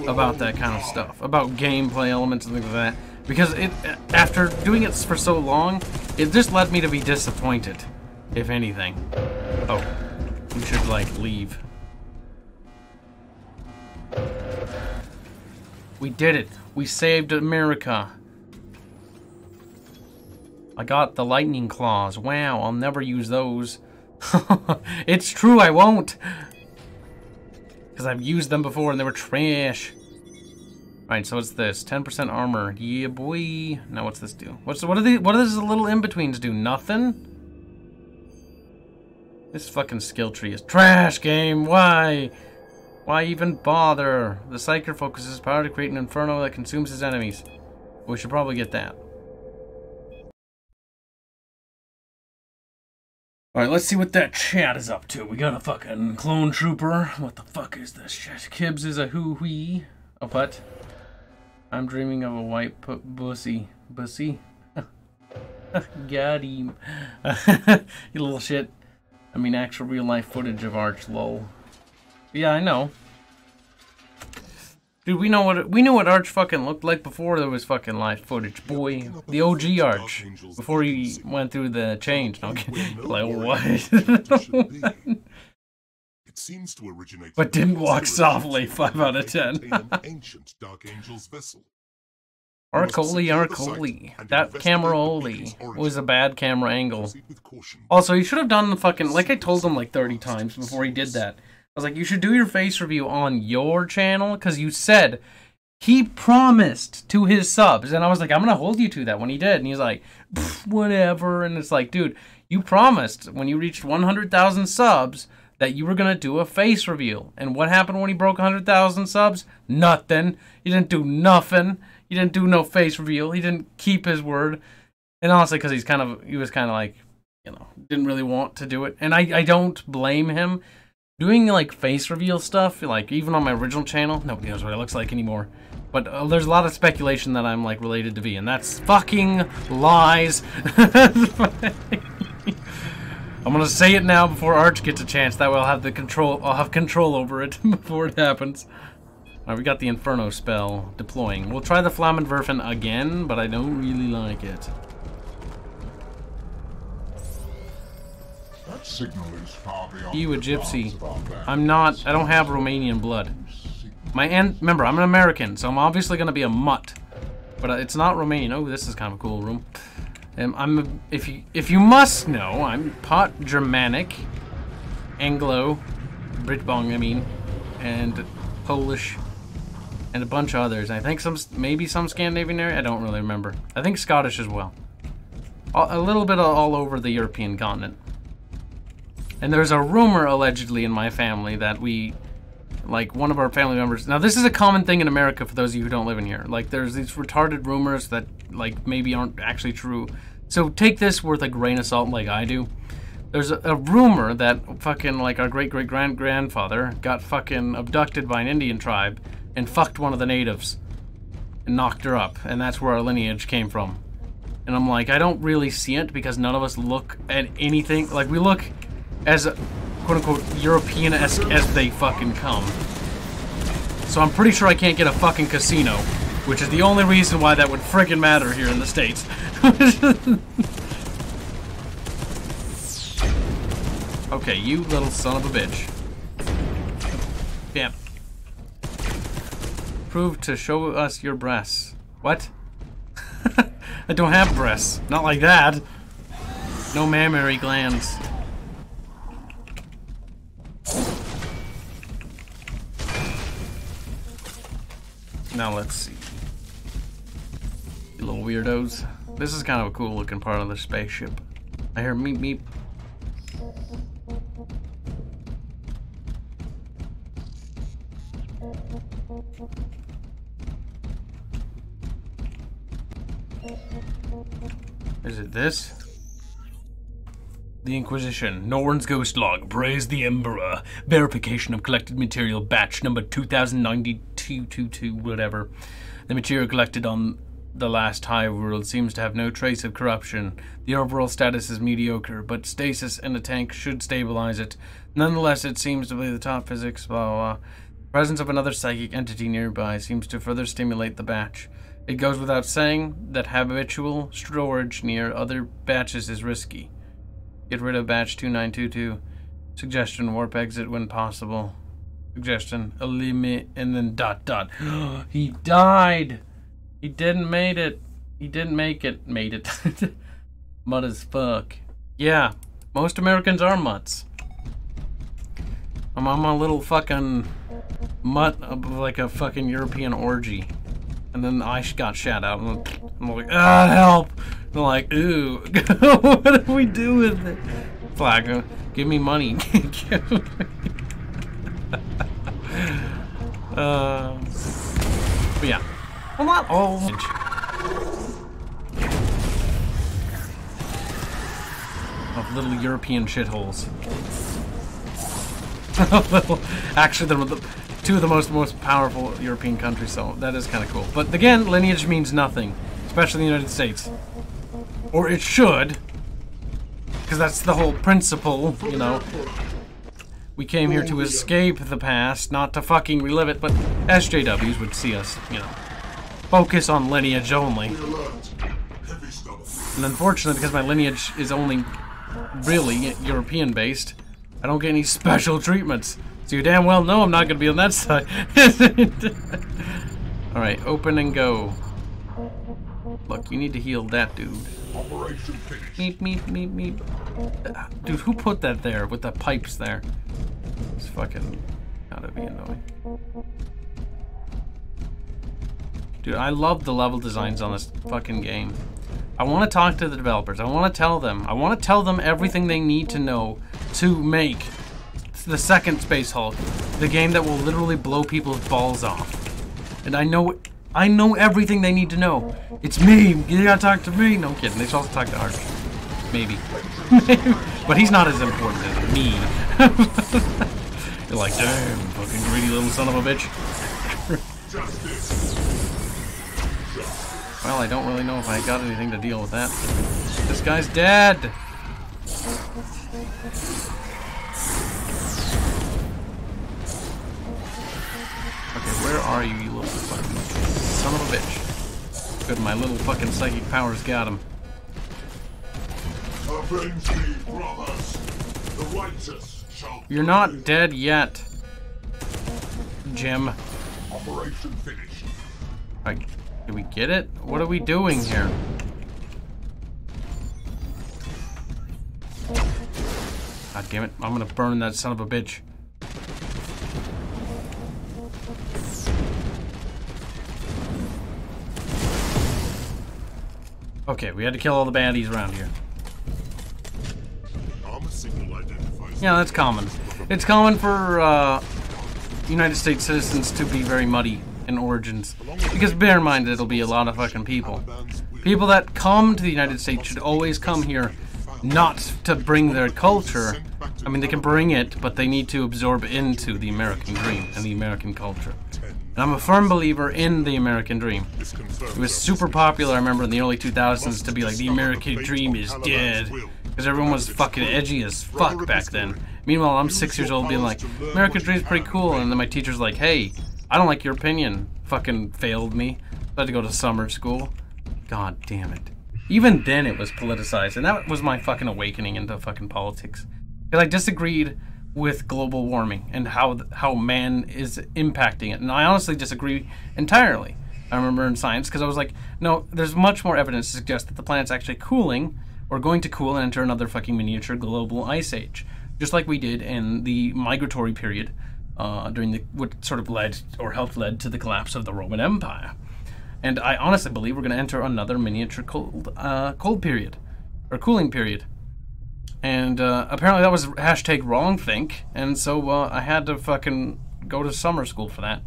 about that kind of stuff, about gameplay elements and things like that, because it, after doing it for so long, it just led me to be disappointed, if anything. Oh, we should like leave. We did it. We saved America. I got the lightning claws. Wow, I'll never use those. It's true, I won't. Because I've used them before and they were trash. Alright, so what's this? 10% armor. Yeah, boy. Now what's this do? What do these little in-betweens do? Nothing? This fucking skill tree is trash, game. Why? Why even bother? The Psyker focuses power to create an inferno that consumes his enemies. We should probably get that. Alright, let's see what that chat is up to. We got a fucking clone trooper. What the fuck is this shit? Kibbs is a hoo-wee. A what? I'm dreaming of a white bussy. Bussy? Got him. You little shit. I mean, actual real-life footage of Arch, lol. Yeah, I know. Dude, we knew what Arch fucking looked like before there was fucking live footage, boy. The OG Arch, before he went through the change. No, like what? It seems to originate But didn't walk softly. 5 out of 10. an ancient Dark Angel's vessel. Arcoli. That camera only was a bad camera angle. Proceed with caution. Also, he should have done the fucking, like I told him like 30 times before he did that. I was like, you should do your face review on your channel, because you said he promised to his subs. And I was like, I'm going to hold you to that when he did. And he's like, whatever. And it's like, dude, you promised when you reached 100,000 subs that you were going to do a face reveal. And what happened when he broke 100,000 subs? Nothing. He didn't do nothing. He didn't do no face reveal. He didn't keep his word. And honestly, because he was kind of like, you know, didn't really want to do it. And I don't blame him. Doing, like, face reveal stuff, like, even on my original channel, nobody knows what it looks like anymore. But there's a lot of speculation that I'm, like, related to V, and that's fucking lies. I'm gonna say it now before Arch gets a chance. That way I'll have control over it before it happens. Alright, we got the Inferno spell deploying. We'll try the Flammenwerfen again, but I don't really like it. That signal is far beyond You a the gypsy. bounds of our plan. I'm not. I don't have Romanian blood. Remember, I'm an American, so I'm obviously gonna be a mutt. But it's not Romanian. Oh, this is kind of a cool room. If you must know, I'm part Germanic, Anglo, Britbong, I mean, and Polish, and a bunch of others. I think maybe some Scandinavian area. I don't really remember. I think Scottish as well. A little bit all over the European continent. And there's a rumor, allegedly, in my family that one of our family members... Now, this is a common thing in America for those of you who don't live in here. Like, there's these retarded rumors that, like, maybe aren't actually true. So take this with a grain of salt like I do. There's a rumor that fucking, like, our great-great-grandfather got fucking abducted by an Indian tribe and fucked one of the natives and knocked her up. And that's where our lineage came from. And I'm like, I don't really see it because none of us look at anything... Like, we look... as quote-unquote European-esque as they fucking come. So I'm pretty sure I can't get a fucking casino, which is the only reason why that would frickin' matter here in the States. Okay, you little son of a bitch. Yep. Prove to show us your breasts. What? I don't have breasts. Not like that. No mammary glands. Now let's see. You little weirdos. This is kind of a cool looking part of the spaceship. I hear meep meep. Is it this? The Inquisition. Norn's Ghost Log. Praise the Emperor. Verification of collected material. Batch number 209222, whatever. The material collected on the last Hive world seems to have no trace of corruption. The overall status is mediocre, but stasis in a tank should stabilize it. Nonetheless, it seems to be the top physics, blah, blah, blah. The presence of another psychic entity nearby seems to further stimulate the batch. It goes without saying that habitual storage near other batches is risky. Get rid of batch 2922. Suggestion, warp exit when possible. Suggestion, eliminate, and then ... He died! He didn't make it. He didn't make it. Made it. Mutt as fuck. Yeah, most Americans are mutts. I'm a little fucking mutt of like a fucking European orgy. And then I got shat out. And I'm like, ah, help! And they're like, ooh, what do we do with it? Flag, give me money. But yeah, well, not all. Of little European shitholes. Actually, they're two of the most powerful European countries, so that is kind of cool. But again, lineage means nothing, especially in the United States. Or it should, because that's the whole principle, you know. We came here to escape the past, not to fucking relive it, but SJWs would see us, you know, focus on lineage only. And unfortunately, because my lineage is only really European-based, I don't get any special treatments. So you damn well know I'm not going to be on that side. Alright, open and go. Look, you need to heal that dude. Meep, meep, meep, meep. Dude, who put that there with the pipes there? It's fucking gotta be annoying. Dude, I love the level designs on this fucking game. I want to talk to the developers. I want to tell them. I want to tell them everything they need to know to make the second Space Hulk, the game that will literally blow people's balls off. And I know everything they need to know. It's me. You gotta talk to me. No kidding. They should also talk to Arch. Maybe. But he's not as important as me. You're like, damn, fucking greedy little son of a bitch. Well, I don't really know if I got anything to deal with that. This guy's dead! Okay, where are you, you little fucking son of a bitch? Good, my little fucking psychic powers got him. Avenge me, brothers. The righteous shall. You're not dead yet, Jim. Operation finished. Alright, did we get it? What are we doing here? God damn it, I'm gonna burn that son of a bitch. Okay, we had to kill all the baddies around here. Yeah, that's common. It's common for United States citizens to be very muddy in origins. Because bear in mind, it'll be a lot of fucking people. People that come to the United States should always come here not to bring their culture. I mean, they can bring it, but they need to absorb into the American dream and the American culture. And I'm a firm believer in the American dream. It was super popular, I remember, in the early 2000s to be like, the American dream is dead. Because everyone was fucking edgy as fuck back then. Meanwhile, I'm 6 years old being like, American dream's pretty cool. And then my teacher's like, hey, I don't like your opinion. Fucking failed me. I had to go to summer school. God damn it. Even then it was politicized. And that was my fucking awakening into fucking politics. Because I disagreed with global warming and how man is impacting it. And I honestly disagree entirely. I remember in science, because I was like, no, there's much more evidence to suggest that the planet's actually cooling, or going to cool and enter another fucking miniature global ice age. Just like we did in the migratory period, during what sort of led, or helped lead to the collapse of the Roman Empire. And I honestly believe we're going to enter another miniature cold period, or cooling period. And apparently that was hashtag wrongthink, and so I had to fucking go to summer school for that.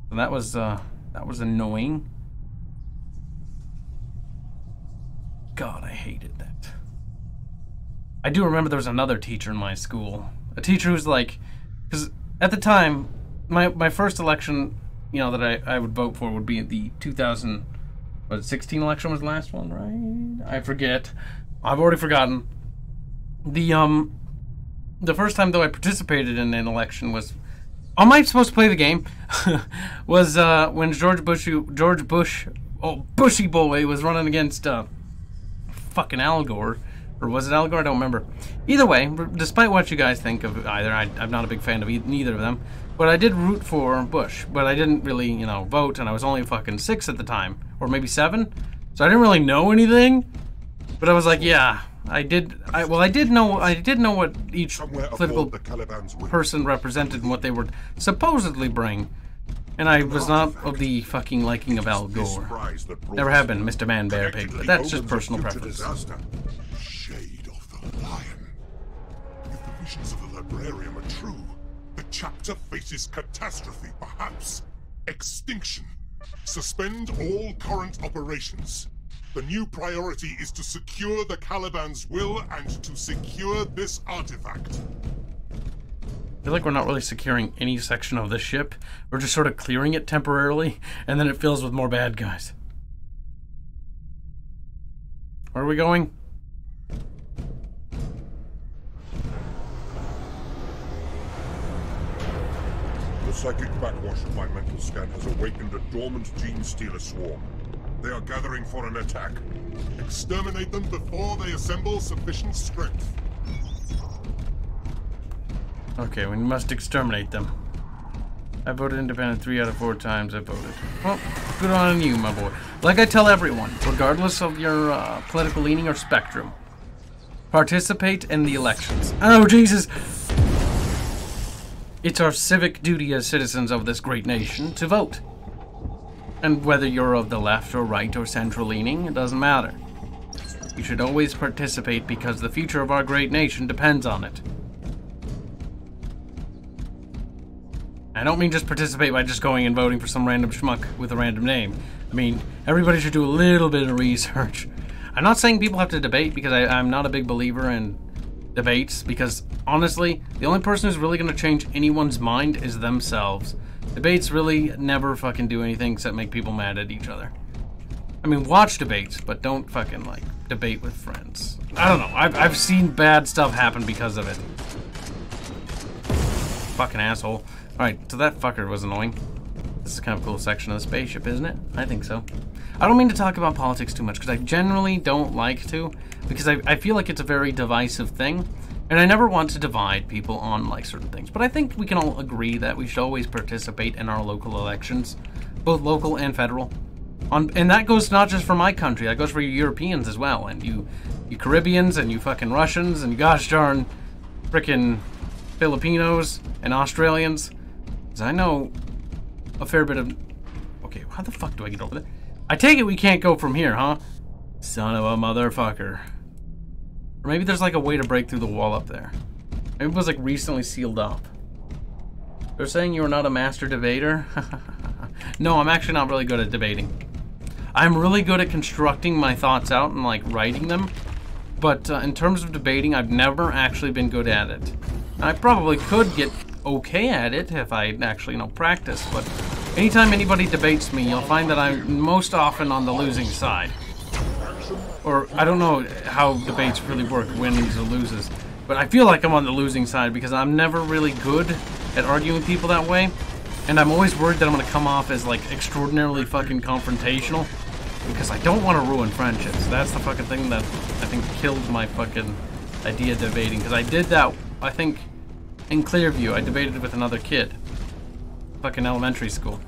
And that was annoying. God, I hated that. I do remember there was another teacher in my school. A teacher who's like, because at the time, my first election, you know, that I would vote for would be the 2016 election was the last one, right? I forget. I've already forgotten. The first time though I participated in an election was, am I supposed to play the game? was when George Bush, oh Bushy boy, was running against fucking Al Gore. Or was it Al Gore? I don't remember. Either way, despite what you guys think of either, I'm not a big fan of neither of them. But I did root for Bush. But I didn't really, you know, vote, and I was only fucking 6 at the time. Or maybe 7? So I didn't really know anything, but I was like, yeah, I did know what each political person represented and what they would supposedly bring. And I was not of the fucking liking of Al Gore. Never have been, Mr. Man Bear Pig, but that's just personal preference. Shade of the lion. If the visions of the librarian are true, the chapter faces catastrophe, perhaps extinction. Suspend all current operations. The new priority is to secure the Caliban's will and to secure this artifact. I feel like we're not really securing any section of the ship. We're just sort of clearing it temporarily, and then it fills with more bad guys. Where are we going? The psychic backwash of my mental scan has awakened a dormant gene stealer swarm. They are gathering for an attack. Exterminate them before they assemble sufficient strength. Okay, we must exterminate them. I voted independent 3 out of 4 times I voted. Well, good on you, my boy. Like I tell everyone, regardless of your political leaning or spectrum, participate in the elections. Oh, Jesus! It's our civic duty as citizens of this great nation to vote. And whether you're of the left or right or central leaning, it doesn't matter. You should always participate because the future of our great nation depends on it. I don't mean just participate by just going and voting for some random schmuck with a random name. I mean, everybody should do a little bit of research. I'm not saying people have to debate because I'm not a big believer in debates because, honestly, the only person who's really going to change anyone's mind is themselves. Debates really never fucking do anything except make people mad at each other. I mean, watch debates, but don't fucking, like, debate with friends. I don't know. I've seen bad stuff happen because of it. Fucking asshole. Alright, so that fucker was annoying. This is kind of a cool section of the spaceship, isn't it? I think so. I don't mean to talk about politics too much, because I generally don't like to, because I feel like it's a very divisive thing, and I never want to divide people on, like, certain things. But I think we can all agree that we should always participate in our local elections, both local and federal. And that goes not just for my country, that goes for you Europeans as well, and you Caribbeans, and you fucking Russians, and you gosh darn frickin' Filipinos, and Australians. Because I know a fair bit of... Okay, how the fuck do I get over there? I take it we can't go from here, huh? Son of a motherfucker. Or maybe there's like a way to break through the wall up there. Maybe it was like recently sealed up. They're saying you're not a master debater? No, I'm actually not really good at debating. I'm really good at constructing my thoughts out and like writing them. But in terms of debating, I've never actually been good at it. I probably could get okay at it if I actually, practice, but anytime anybody debates me, you'll find that I'm most often on the losing side. Or, I don't know how debates really work, wins or loses, but I feel like I'm on the losing side because I'm never really good at arguing with people that way, and I'm always worried that I'm going to come off as, like, extraordinarily fucking confrontational, because I don't want to ruin friendships. That's the fucking thing that I think killed my fucking idea of debating, because I did that, I think, in Clearview. I debated with another kid. Fucking elementary school.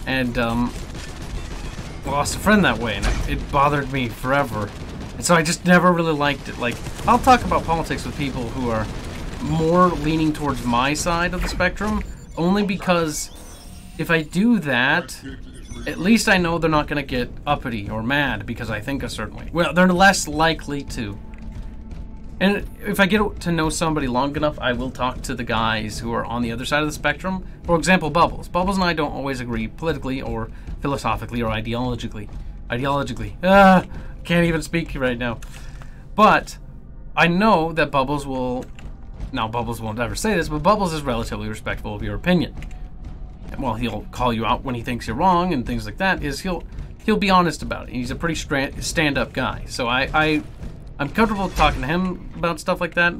And, lost a friend that way, and it bothered me forever. And so I just never really liked it. Like, I'll talk about politics with people who are more leaning towards my side of the spectrum, only because if I do that, at least I know they're not going to get uppity or mad because I think a certain way. Well, they're less likely to. And if I get to know somebody long enough, I will talk to the guys who are on the other side of the spectrum. For example, Bubbles. Bubbles and I don't always agree politically or philosophically or ideologically. Can't even speak right now. But I know that Bubbles will... Now, Bubbles won't ever say this, but Bubbles is relatively respectful of your opinion. Well, he'll call you out when he thinks you're wrong and things like that. He'll be honest about it. He's a pretty stand-up guy. So I'm comfortable talking to him about stuff like that.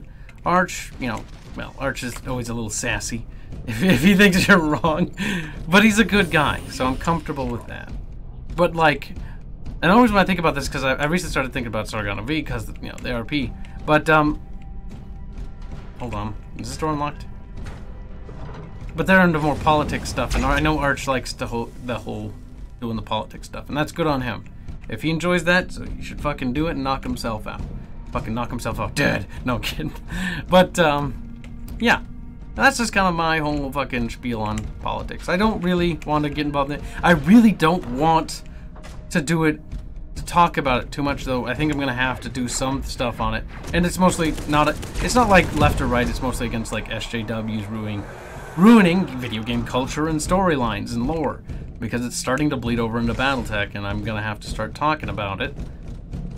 Arch, well, Arch is always a little sassy if he thinks you're wrong. But he's a good guy, so I'm comfortable with that. But, like, and always when I think about this, because I recently started thinking about Sargano V, because, the RP. But, hold on. Is this door unlocked? But they're into more politics stuff, and I know Arch likes the whole doing the politics stuff, and that's good on him. If he enjoys that, so he should fucking do it and knock himself out. Fucking knock himself out dead. No, I'm kidding. But, yeah. That's just kind of my whole fucking spiel on politics. I don't really want to get involved in it. I really don't want to do it, to talk about it too much, though. I think I'm going to have to do some stuff on it. And it's mostly not, it's not like left or right, it's mostly against like SJWs ruining video game culture and storylines and lore. Because it's starting to bleed over into Battletech, and I'm going to have to start talking about it.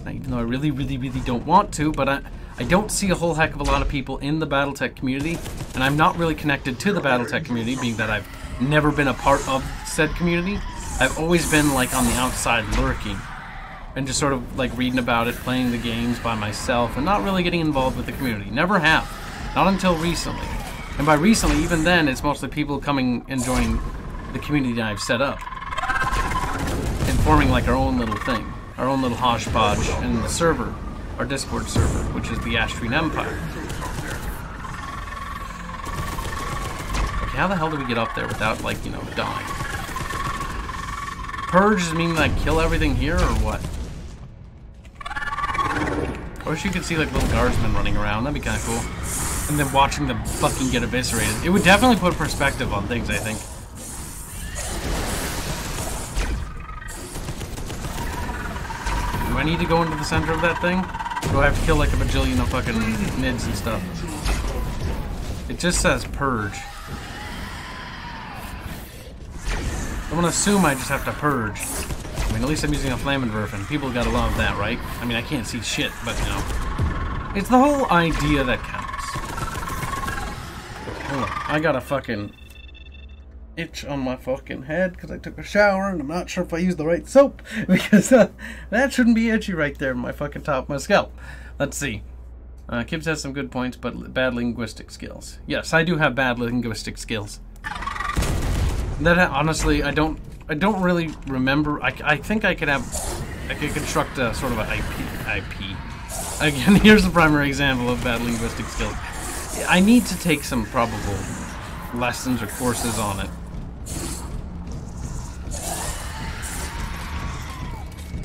Even though I really, really, really don't want to, but I don't see a whole heck of a lot of people in the Battletech community, and I'm not really connected to the Battletech community, being that I've never been a part of said community. I've always been like on the outside lurking, and just sort of like reading about it, playing the games by myself, and not really getting involved with the community. Never have. Not until recently. And by recently, even then, it's mostly people coming and joining the community that I've set up. And forming like our own little thing. Our own little hodgepodge in the server. Our Discord server, which is the Ashtreen Empire. Okay, how the hell do we get up there without, like, you know, dying? Purge does mean, like, kill everything here, or what? I wish you could see, like, little guardsmen running around. That'd be kind of cool. And then watching them fucking get eviscerated. It would definitely put perspective on things, I think. Do I need to go into the center of that thing? Do I have to kill like a bajillion of fucking mids and stuff? It just says purge. I'm gonna assume I just have to purge. I mean, at least I'm using a Flammenwerfen. People gotta love that, right? I mean, I can't see shit, but you know. It's the whole idea that counts. Hold on. I got a fucking itch on my fucking head because I took a shower and I'm not sure if I used the right soap because that shouldn't be itchy right there in my fucking top of my scalp. Let's see. Kibbs has some good points, but bad linguistic skills. Yes, I do have bad linguistic skills. That honestly, I don't really remember. I think I could construct a sort of an IP. Again, here's a primary example of bad linguistic skills. I need to take some probable lessons or courses on it.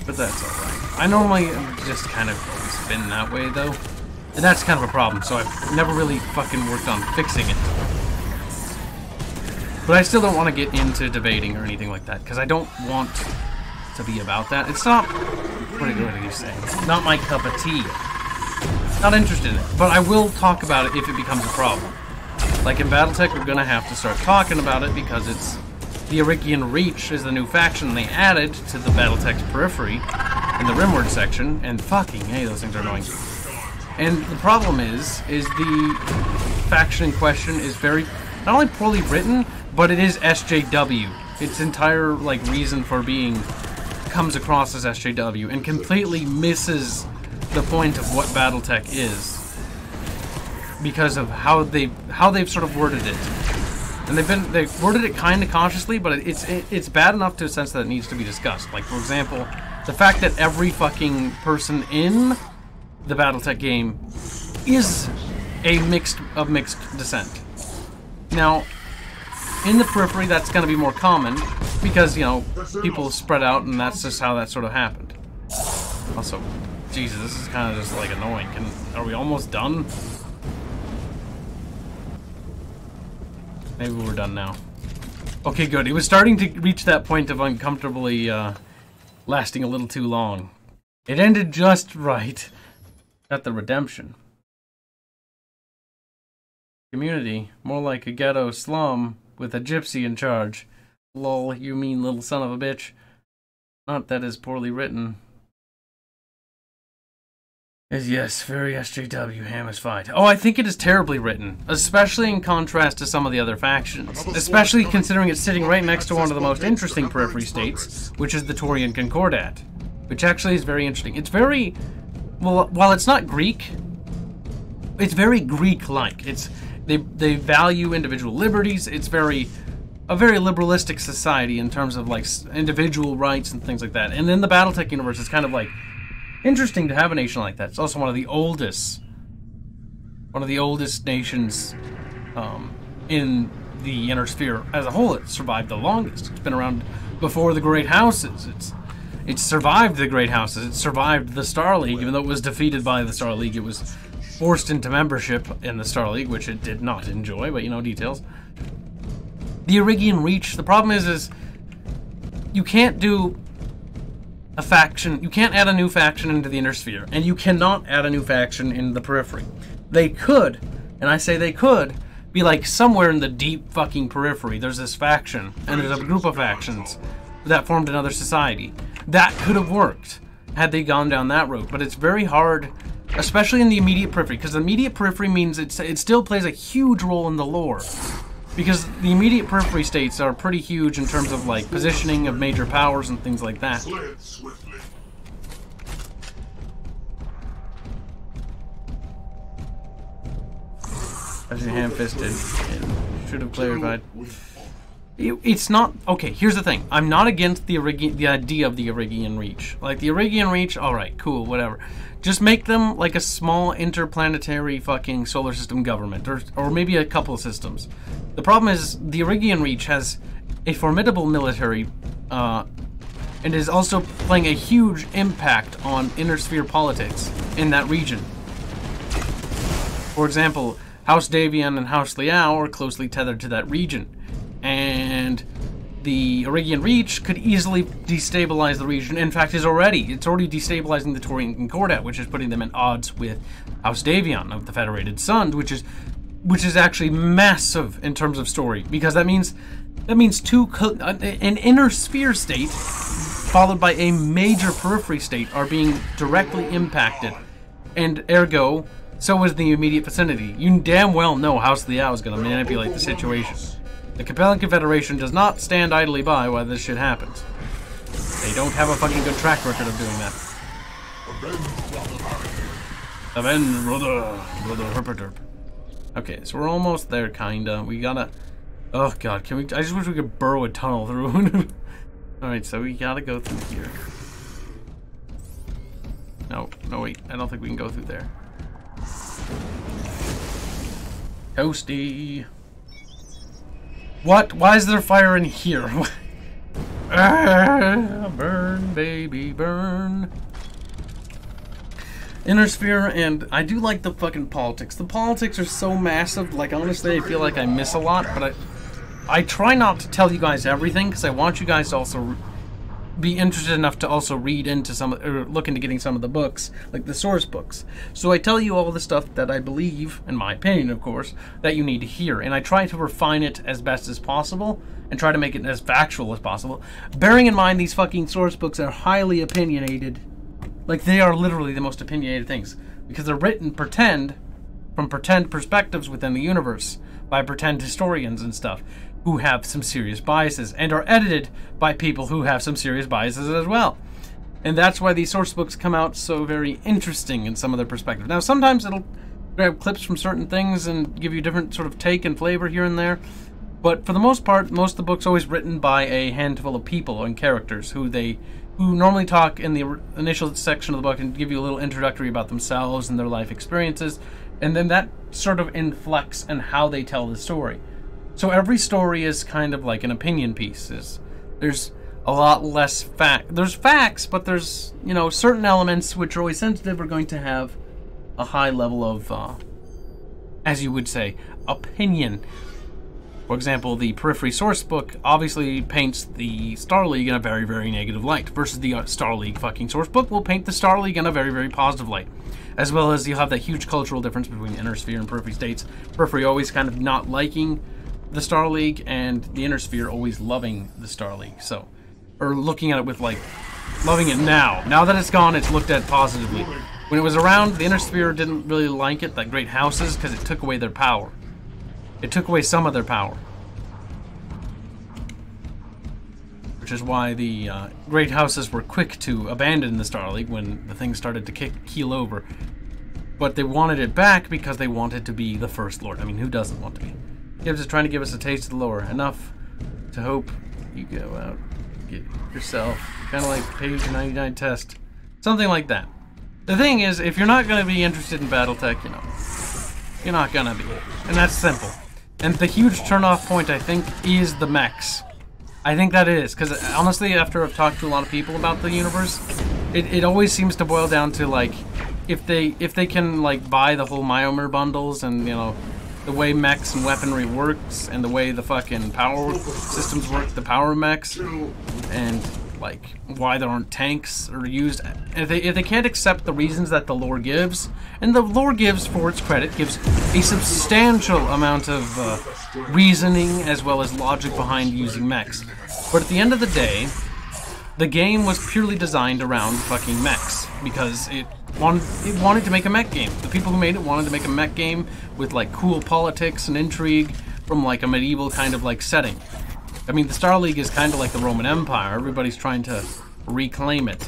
But that's alright. I normally just kind of always been that way, though. And that's kind of a problem, so I've never really fucking worked on fixing it. But I still don't want to get into debating or anything like that, because I don't want to be about that. It's not... What are you saying? It's not my cup of tea. Not interested in it. But I will talk about it if it becomes a problem. Like in Battletech, we're gonna have to start talking about it because it's... The Arikian Reach is the new faction they added to the Battletech's periphery in the Rimward section, and fucking hey, those things are annoying. And the problem is the faction in question is very, not only poorly written, but it is SJW. Its entire, like, reason for being comes across as SJW and completely misses the point of what Battletech is because of how they've sort of worded it. And they've worded it kind of consciously, but it's bad enough to a sense that it needs to be discussed. Like, for example, the fact that every fucking person in the Battletech game is a mixed descent. Now, in the periphery, that's going to be more common because, you know, people spread out, and that's just how that sort of happened. Also, Jesus, this is kind of just like annoying. Are we almost done? Maybe we're done now. Okay, good. It was starting to reach that point of uncomfortably lasting a little too long. It ended just right at the redemption. Community, more like a ghetto slum with a gypsy in charge. Lol, you mean little son of a bitch. Not that is poorly written. Yes, very SJW, ham is fight. Oh, I think it is terribly written, especially in contrast to some of the other factions. Especially considering it's sitting right next to one of the most interesting periphery states, which is the Taurian Concordat. Which actually is very interesting. It's very... Well, while it's not Greek, it's very Greek-like. They value individual liberties. It's a very liberalistic society in terms of, like, individual rights and things like that. And in the Battletech universe, it's kind of like... interesting to have a nation like that. It's also one of the oldest nations in the Inner Sphere as a whole. It survived the longest. It's been around before the Great Houses. It survived the Great Houses. It survived the Star League, even though it was defeated by the Star League. It was forced into membership in the Star League, which it did not enjoy, but you know, details. The Irigian Reach, the problem is you can't do a faction, you can't add a new faction into the Inner Sphere, and you cannot add a new faction in the Periphery. They could, and I say they could, be like somewhere in the deep fucking Periphery. There's this faction, and there's a group of factions that formed another society. That could have worked had they gone down that route, but it's very hard, especially in the immediate Periphery, because the immediate Periphery means it still plays a huge role in the lore. Because the immediate Periphery states are pretty huge in terms of like positioning of major powers and things like that. As you ham-fisted and should have clarified. It's not okay. Here's the thing: I'm not against the idea of the Irigian Reach. Like the Irigian Reach, all right, cool, whatever. Just make them like a small interplanetary fucking solar system government, or maybe a couple of systems. The problem is the Irigian Reach has a formidable military, and is also playing a huge impact on inner sphere politics in that region. For example, House Davian and House Liao are closely tethered to that region, and the Irigian Reach could easily destabilize the region. In fact, it's already destabilizing the Taurian Concordat, which is putting them in odds with House Davian of the Federated Suns, which is actually massive in terms of story, because that means an inner sphere state followed by a major periphery state are being directly impacted, and ergo, so is the immediate vicinity. You damn well know House Liao is going to manipulate the situation. The Capellan Confederation does not stand idly by while this shit happens. They don't have a fucking good track record of doing that. Avenge, brother herpaderp. Okay, so we're almost there, kinda. We gotta... Oh god, can we... I just wish we could burrow a tunnel through. Alright, so we gotta go through here. No, wait. I don't think we can go through there. Toasty. What? Why is there fire in here? Burn, baby, burn. Inner sphere, and I do like the fucking politics. The politics are so massive, like honestly I feel like I miss a lot, but I try not to tell you guys everything, because I want you guys to also be interested enough to also read into some, or look into getting some of the books, like the source books. So I tell you all the stuff that I believe, in my opinion of course, that you need to hear, and I try to refine it as best as possible, and try to make it as factual as possible, bearing in mind these fucking source books are highly opinionated. Like, they are literally the most opinionated things, because they're written from pretend perspectives within the universe, by pretend historians and stuff, who have some serious biases, and are edited by people who have some serious biases as well. And that's why these source books come out so very interesting in some of their perspective. Now, sometimes it'll grab clips from certain things and give you different sort of take and flavor here and there, but for the most part, most of the book's always written by a handful of people and characters who normally talk in the initial section of the book and give you a little introductory about themselves and their life experiences, and then that sort of inflects in how they tell the story. So every story is kind of like an opinion piece. There's a lot less there's facts, but there's, you know, certain elements which are always sensitive are going to have a high level of, as you would say, opinion. For example, the Periphery source book obviously paints the Star League in a very, very negative light, versus the Star League fucking source book will paint the Star League in a very, very positive light. As well as you'll have that huge cultural difference between Inner Sphere and Periphery states. Periphery always kind of not liking the Star League, and the Inner Sphere always loving the Star League. So, or looking at it with like, loving it now. Now that it's gone, it's looked at positively. When it was around, the Inner Sphere didn't really like it, like Great Houses, because it took away their power. It took away some of their power. Which is why the Great Houses were quick to abandon the Star League when the thing started to keel over. But they wanted it back because they wanted to be the First Lord. I mean, who doesn't want to be? Gibbs is trying to give us a taste of the lore. Enough to hope you go out and get yourself. Kind of like page 99 test. Something like that. The thing is, if you're not going to be interested in Battletech, you know, you're not going to be. And that's simple. And the huge turn-off point, I think, is the mechs. I think that is, because honestly, after I've talked to a lot of people about the universe, it always seems to boil down to, like, if they can, like, buy the whole Myomer bundles and, you know, the way mechs and weaponry works and the way the fucking power systems work, the power mechs, and, like, why there aren't tanks or used. If they can't accept the reasons that the lore gives, and the lore gives, for its credit, gives a substantial amount of reasoning as well as logic behind using mechs. But at the end of the day, the game was purely designed around fucking mechs because it wanted to make a mech game. The people who made it wanted to make a mech game with, like, cool politics and intrigue from, like, a medieval kind of, like, setting. I mean, the Star League is kind of like the Roman Empire. Everybody's trying to reclaim it.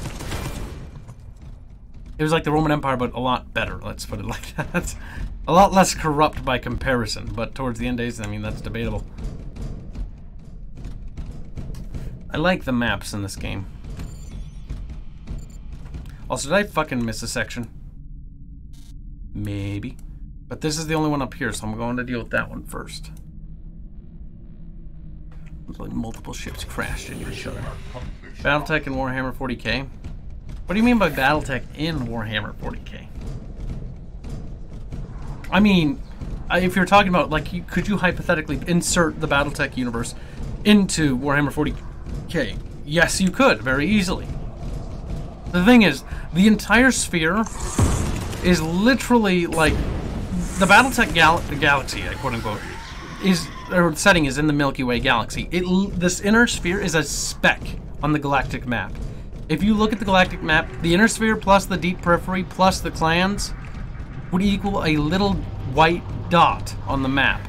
It was like the Roman Empire, but a lot better, let's put it like that. A lot less corrupt by comparison, but towards the end days, I mean, that's debatable. I like the maps in this game. Also, did I fucking miss a section? Maybe. But this is the only one up here, so I'm going to deal with that one first. Like multiple ships crashed into each other. Battletech in Warhammer 40k? What do you mean by Battletech in Warhammer 40k? I mean, if you're talking about, like, could you hypothetically insert the Battletech universe into Warhammer 40k? Yes, you could, very easily. The thing is, the entire sphere is literally, like, the Battletech galaxy, quote unquote, or setting is in the Milky Way galaxy. This inner sphere is a speck on the galactic map. If you look at the galactic map, the inner sphere plus the deep periphery plus the clans would equal a little white dot on the map.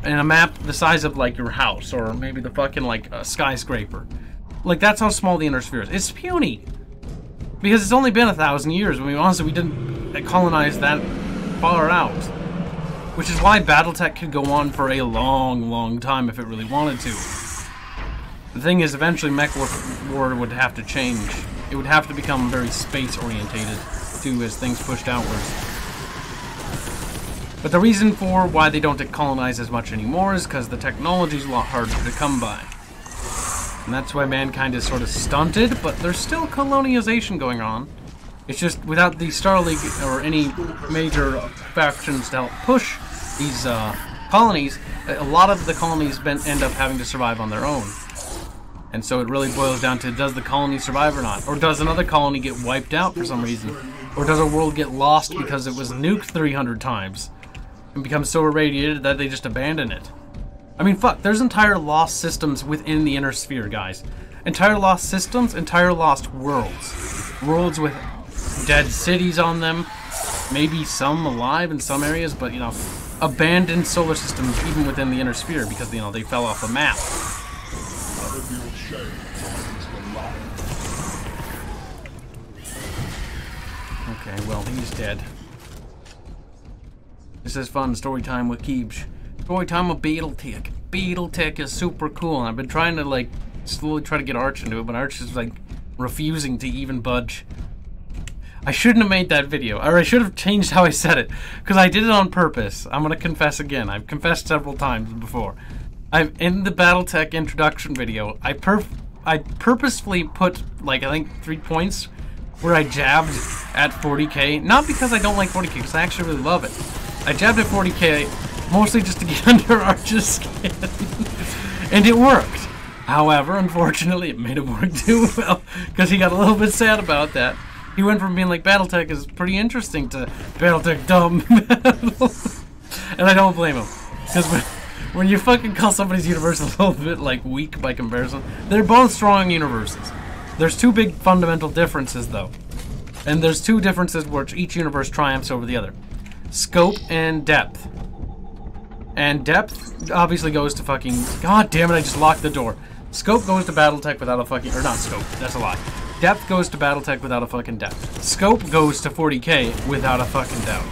And a map the size of, like, your house, or maybe the fucking, like, a skyscraper. Like, that's how small the inner sphere is. It's puny. Because it's only been 1,000 years. I mean, honestly, we didn't colonize that far out. Which is why Battletech could go on for a long, long time if it really wanted to. The thing is, eventually Mech War would have to change. It would have to become very space-orientated, too, as things pushed outwards. But the reason for why they don't colonize as much anymore is because the technology's a lot harder to come by. And that's why mankind is sort of stunted, but there's still colonization going on. It's just without the Star League or any major factions to help push these colonies, a lot of the colonies end up having to survive on their own. And so it really boils down to, does the colony survive or not? Or does another colony get wiped out for some reason? Or does a world get lost because it was nuked 300 times and become so irradiated that they just abandon it? I mean, fuck, there's entire lost systems within the inner sphere, guys. Entire lost systems, entire lost worlds. Worlds with dead cities on them, maybe some alive in some areas, but, you know, abandoned solar systems even within the inner sphere because, you know, they fell off the map. Okay, well, he's dead. This is fun story time with Keebs. Story time with Battletech. Battletech is super cool, and I've been trying to, like, slowly try to get Arch into it, but Arch is, like, refusing to even budge. I shouldn't have made that video, or I should have changed how I said it, because I did it on purpose. I'm gonna confess again. I've confessed several times before. In the Battletech introduction video, I purposefully put, like, I think 3 points where I jabbed at 40k, not because I don't like 40k, because I actually really love it. I jabbed at 40k mostly just to get under Arch's skin, and it worked. However, unfortunately, it made him work too well, because he got a little bit sad about that. He went from being like, Battletech is pretty interesting to Battletech dumb. And I don't blame him. Because when you fucking call somebody's universe a little bit, like, weak by comparison, they're both strong universes. There's two big fundamental differences, though. And there's two differences which each universe triumphs over the other. Scope and depth. And depth obviously goes to fucking... God damn it, I just locked the door. Scope goes to Battletech without a fucking... Or not scope, that's a lie. Depth goes to Battletech without a fucking depth. Scope goes to 40k without a fucking doubt.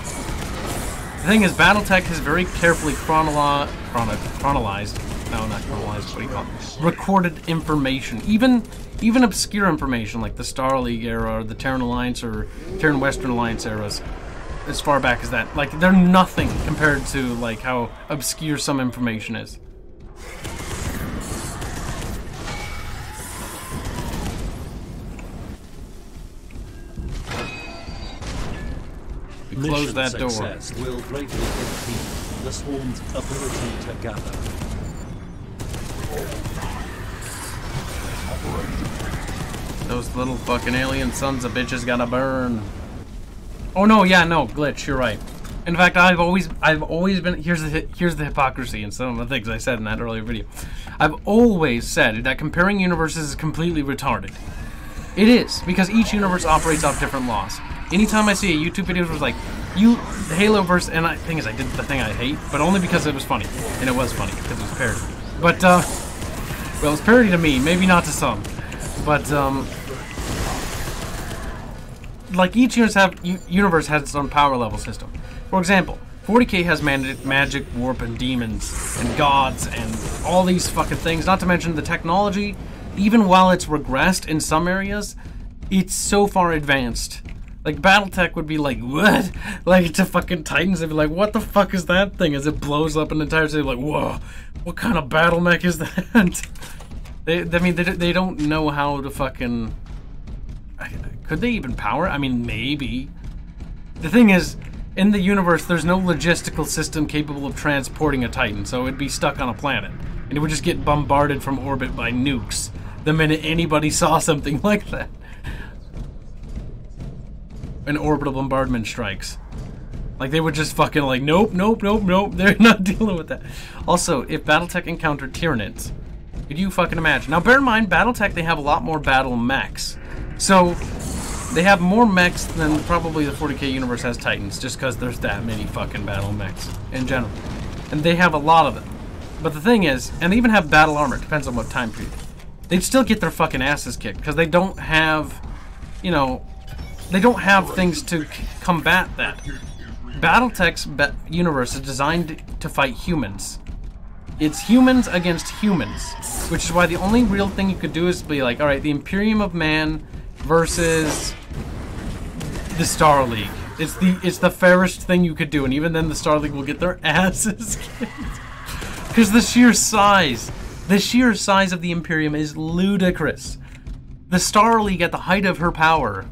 The thing is, Battletech is very carefully chronologized. No, not chronologized, what do you call it? Recorded information. Even obscure information, like the Star League era, or the Terran Alliance, or Terran Western Alliance eras. As far back as that. Like, they're nothing compared to, like, how obscure some information is. close that door. Success will greatly impede the swarm's ability to gather. Those little fucking alien sons of bitches gotta burn. Oh no, yeah, no, glitch, you're right. In fact, I've always been, here's the hypocrisy in some of the things I said in that earlier video. I've always said that comparing universes is completely retarded. It is, because each universe operates off different laws. Anytime I see a YouTube video where it's like, the Halo verse, and I did the thing I hate, but only because it was funny. And it was funny, because it was parody. But, well, it's parody to me, maybe not to some. But, like, each universe has its own power level system. For example, 40K has magic, warp, and demons, and gods, and all these fucking things. Not to mention the technology, even while it's regressed in some areas, it's so far advanced. Like, Battletech would be like, what? Like, to fucking Titans, they'd be like, what the fuck is that thing? As it blows up an entire city, like, whoa, what kind of battle mech is that? They don't know how to fucking... Could they even power it? I mean, maybe. The thing is, in the universe, there's no logistical system capable of transporting a Titan, so it'd be stuck on a planet. And it would just get bombarded from orbit by nukes the minute anybody saw something like that. An orbital bombardment strikes. Like, they would just fucking like, nope, nope, nope, nope, they're not dealing with that. Also, if Battletech encountered Tyranids, could you fucking imagine? Now, bear in mind, Battletech, they have a lot more battle mechs. So, they have more mechs than probably the 40K universe has Titans, just because there's that many fucking battle mechs in general. And they have a lot of them. But the thing is, and they even have battle armor, it depends on what time period. They'd still get their fucking asses kicked, because they don't have, you know, they don't have things to combat that. Battletech's universe is designed to fight humans. It's humans against humans, which is why the only real thing you could do is be like, alright, the Imperium of Man versus the Star League. It's the fairest thing you could do, and even then the Star League will get their asses kicked. Because the sheer size of the Imperium is ludicrous. The Star League at the height of her power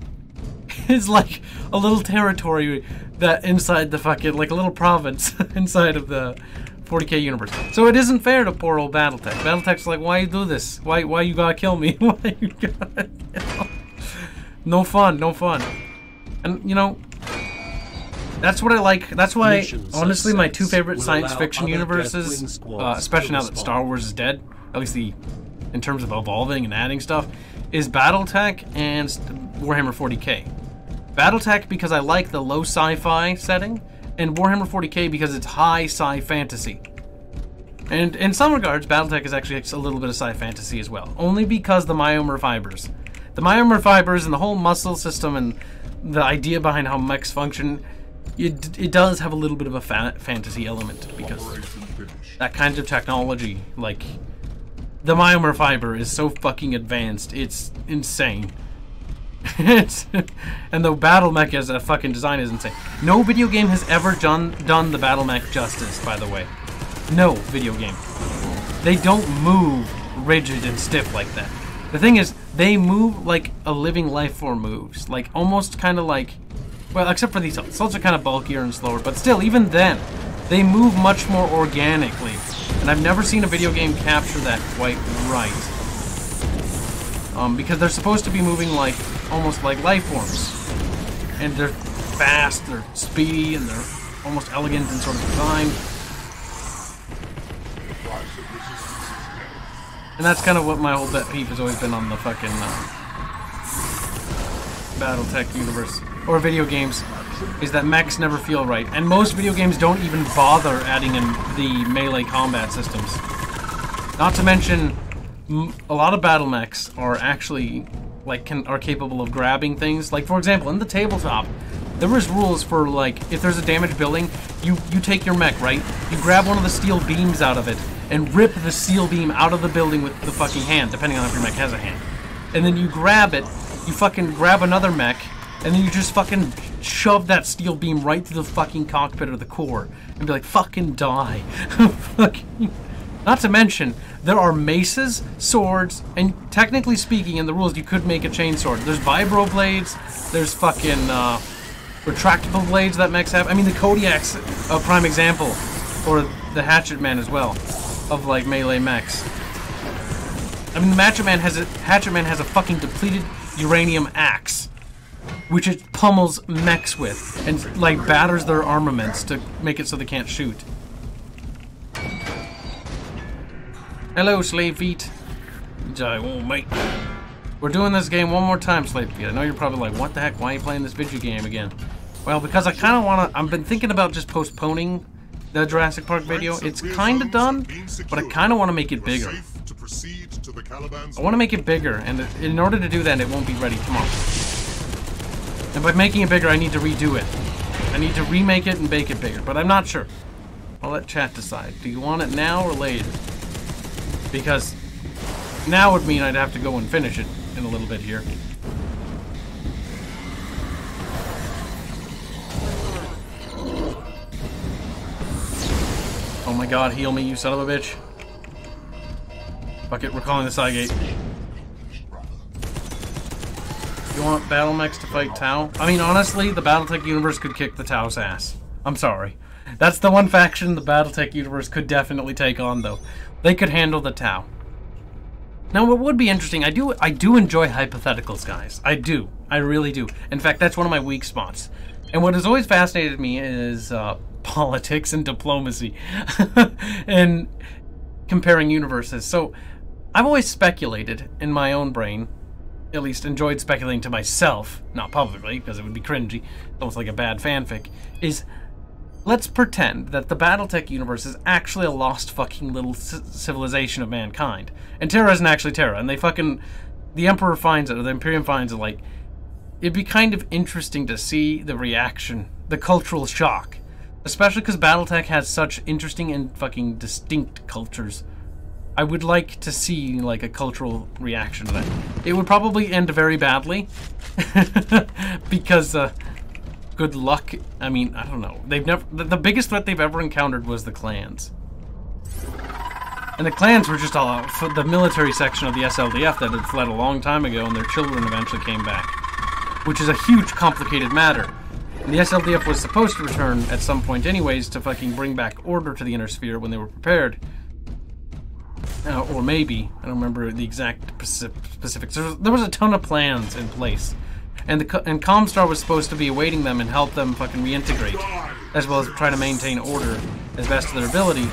is like a little territory that inside the fucking, like a little province inside of the 40K universe. So it isn't fair to poor old Battletech. Battletech's like, why you do this? Why you gotta kill me? Why you gotta kill? No fun, no fun. And, you know, that's what I like. That's why, honestly, my two favorite science fiction universes, especially now that Star Wars is dead, at least in terms of evolving and adding stuff, is Battletech and Warhammer 40K. Battletech because I like the low sci-fi setting, and Warhammer 40K because it's high sci fantasy. And in some regards, Battletech is actually a little bit of sci fantasy as well, only because the myomer fibers. The myomer fibers and the whole muscle system and the idea behind how mechs function, it does have a little bit of a fantasy element, because that kind of technology, like the myomer fiber, is so fucking advanced, it's insane. And the battle mech as a fucking design is insane. No video game has ever done the battle mech justice, by the way. No video game. They don't move rigid and stiff like that. The thing is, they move like a living life form moves. Like, almost kind of like... Well, except for these assaults are kind of bulkier and slower, but still, even then, they move much more organically. And I've never seen a video game capture that quite right. Because they're supposed to be moving like, almost like life forms. And they're fast, they're speedy, and they're almost elegant in sort of design. And that's kind of what my whole pet peeve has always been on the fucking Battletech universe, or video games, is that mechs never feel right. And most video games don't even bother adding in the melee combat systems. Not to mention, a lot of battle mechs are actually, like, are capable of grabbing things. Like, for example, in the tabletop, there was rules for, like, if there's a damaged building, you take your mech, right? You grab one of the steel beams out of it, and rip the steel beam out of the building with the fucking hand, depending on if your mech has a hand. And then you grab it, you fucking grab another mech, and then you just fucking shove that steel beam right through the fucking cockpit or the core, and be like, fucking die. Fucking... Not to mention, there are maces, swords, and technically speaking, in the rules, you could make a chainsword. There's vibro blades, there's fucking, retractable blades that mechs have. I mean, the Kodiak's a prime example, or the Hatchet Man as well, of like melee mechs. I mean, the Hatchet Man has a fucking depleted uranium axe, which it pummels mechs with, and like batters their armaments to make it so they can't shoot. Hello, Slave Feet. Oh, mate. We're doing this game one more time, Slave Feet. I know you're probably like, what the heck? Why are you playing this video game again? Well, because I kind of want to... I've been thinking about just postponing the Jurassic Park video. It's kind of done, but I kind of want to make it bigger. I want to make it bigger, and in order to do that, it won't be ready tomorrow. And by making it bigger, I need to redo it. I need to remake it and make it bigger, but I'm not sure. I'll let chat decide. Do you want it now or later? Because now would mean I'd have to go and finish it in a little bit here. Oh my god, heal me, you son of a bitch. Fuck it, we're calling the Cygate. You want battle mechs to fight Tau? I mean, honestly, the Battletech universe could kick the Tau's ass. I'm sorry. That's the one faction the Battletech universe could definitely take on, though. They could handle the Tau. Now, what would be interesting, I do enjoy hypotheticals, guys. I do. I really do. In fact, that's one of my weak spots. And what has always fascinated me is politics and diplomacy. And comparing universes. So, I've always speculated in my own brain, at least enjoyed speculating to myself, not publicly, because it would be cringy, almost like a bad fanfic, is... Let's pretend that the Battletech universe is actually a lost fucking little civilization of mankind. And Terra isn't actually Terra, and the Emperor finds it, or the Imperium finds it, like, it'd be kind of interesting to see the reaction, the cultural shock. Especially because Battletech has such interesting and fucking distinct cultures. I would like to see, like, a cultural reaction to that. It would probably end very badly. Because, good luck. I mean, I don't know. They've never... The biggest threat they've ever encountered was the clans. And the clans were just all the military section of the SLDF that had fled a long time ago, and their children eventually came back. Which is a huge, complicated matter. And the SLDF was supposed to return at some point anyways to fucking bring back order to the Inner Sphere when they were prepared. Or maybe. I don't remember the exact specifics. There was a ton of plans in place. And Comstar was supposed to be awaiting them and help them fucking reintegrate, as well as try to maintain order as best of their ability,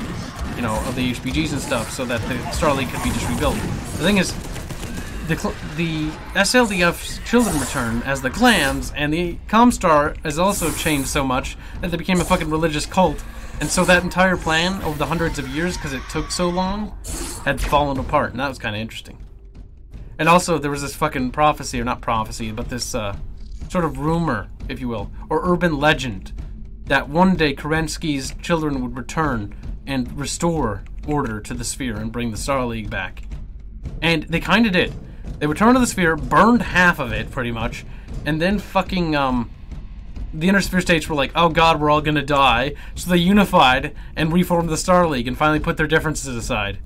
you know, of the HPGs and stuff, so that the Starleague could be just rebuilt. The thing is, the SLDF's children return as the clans, and the Comstar has also changed so much that they became a fucking religious cult, and so that entire plan over the hundreds of years, because it took so long, had fallen apart, and that was kind of interesting. And also, there was this fucking prophecy, or not prophecy, but this sort of rumor, if you will, or urban legend, that one day Kerensky's children would return and restore order to the sphere and bring the Starleague back. And they kind of did. They returned to the sphere, burned half of it, pretty much, and then fucking, the Inner Sphere states were like, oh god, we're all gonna die, so they unified and reformed the Starleague and finally put their differences aside.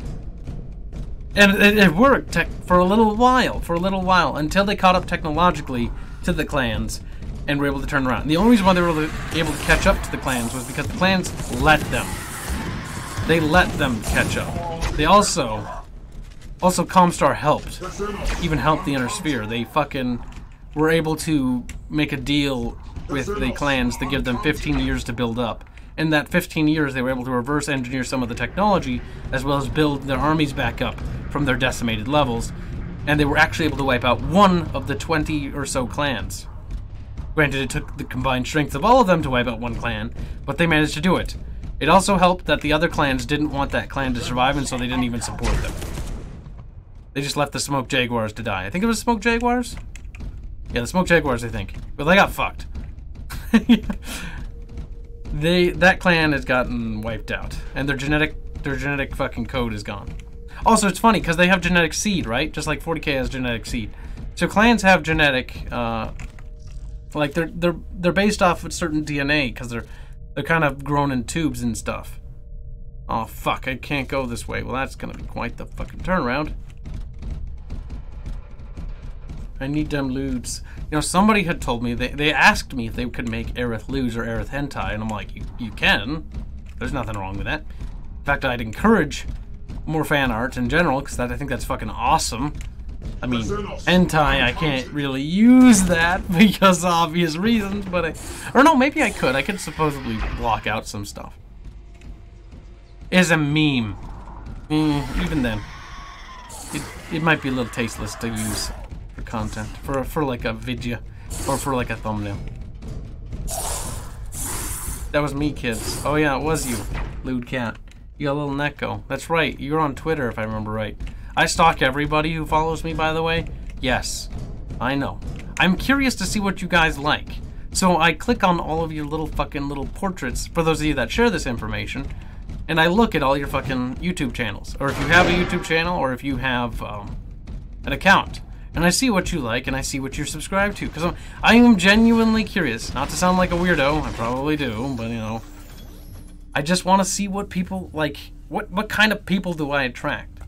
And it worked for a little while, until they caught up technologically to the clans and were able to turn around. And the only reason why they were able to catch up to the clans was because the clans let them. They let them catch up. They also Comstar helped, even helped the Inner Sphere. They fucking were able to make a deal with the clans to give them 15 years to build up. In that 15 years, they were able to reverse engineer some of the technology, as well as build their armies back up from their decimated levels, and they were actually able to wipe out one of the 20 or so clans. Granted, it took the combined strength of all of them to wipe out one clan, but they managed to do it. It also helped that the other clans didn't want that clan to survive, and so they didn't even support them. They just left the Smoke Jaguars to die. I think it was Smoke Jaguars? Yeah, the Smoke Jaguars, I think. But they got fucked. That clan has gotten wiped out, and their genetic fucking code is gone. Also, it's funny because they have genetic seed, right? Just like 40k has genetic seed. So clans have genetic, like they're based off of certain DNA because they're kind of grown in tubes and stuff. Oh fuck! I can't go this way. Well, that's gonna be quite the fucking turnaround. I need them lewds. You know, somebody had told me, they asked me if they could make Aerith lewds or Aerith hentai, and I'm like, you can. There's nothing wrong with that. In fact, I'd encourage more fan art in general, because I think that's fucking awesome. I mean, hentai, I can't really use that because of obvious reasons, but or no, maybe I could. I could supposedly block out some stuff. As a meme. Even then. It might be a little tasteless to use for content. For like a video. Or for like a thumbnail. That was me, kids. Oh yeah, it was you. Lewd cat. You got a little Neko. That's right, you're on Twitter if I remember right. I stalk everybody who follows me, by the way. Yes, I know. I'm curious to see what you guys like. So I click on all of your little fucking little portraits, for those of you that share this information, and I look at all your fucking YouTube channels. Or if you have a YouTube channel, or if you have an account. And I see what you like, and I see what you're subscribed to. Because I am genuinely curious. Not to sound like a weirdo, I probably do, but you know. I just want to see what people, like, what kind of people do I attract?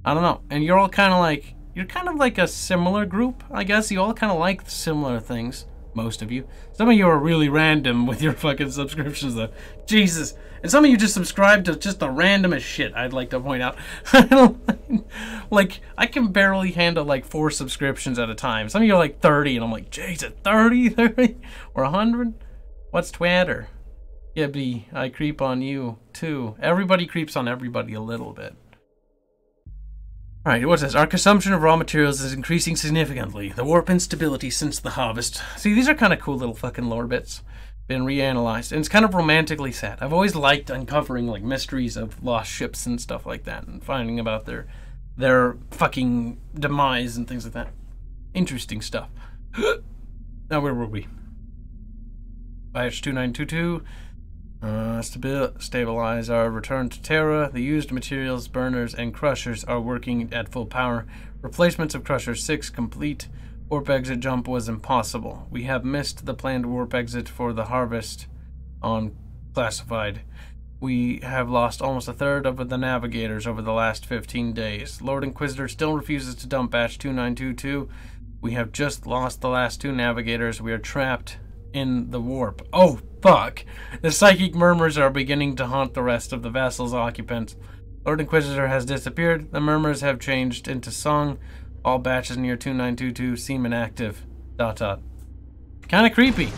I don't know. And you're all kind of like, you're kind of like a similar group, I guess. You all kind of like similar things. Most of you. Some of you are really random with your fucking subscriptions, though. Jesus. And some of you just subscribe to just the randomest shit, I'd like to point out. Like, I can barely handle like 4 subscriptions at a time. Some of you are like 30, and I'm like, Jesus, 30? Or 100? What's Twitter? Yeah, B, I creep on you, too. Everybody creeps on everybody a little bit. Alright, what's this? Our consumption of raw materials is increasing significantly. The warp instability since the harvest. See, these are kind of cool little fucking lore bits. Been reanalyzed. And it's kind of romantically sad. I've always liked uncovering like mysteries of lost ships and stuff like that. And finding about their fucking demise and things like that. Interesting stuff. Now, where were we? IH2922. Stabilize our return to Terra. The used materials, burners, and crushers are working at full power. Replacements of Crusher 6 complete. Warp exit jump was impossible. We have missed the planned warp exit for the harvest on classified. We have lost almost a third of the navigators over the last 15 days. Lord Inquisitor still refuses to dump batch 2922. We have just lost the last 2 navigators. We are trapped in the warp. Oh, fuck. The psychic murmurs are beginning to haunt the rest of the vessel's occupants. Lord Inquisitor has disappeared. The murmurs have changed into song. All batches near 2922 seem inactive. ... Kind of creepy.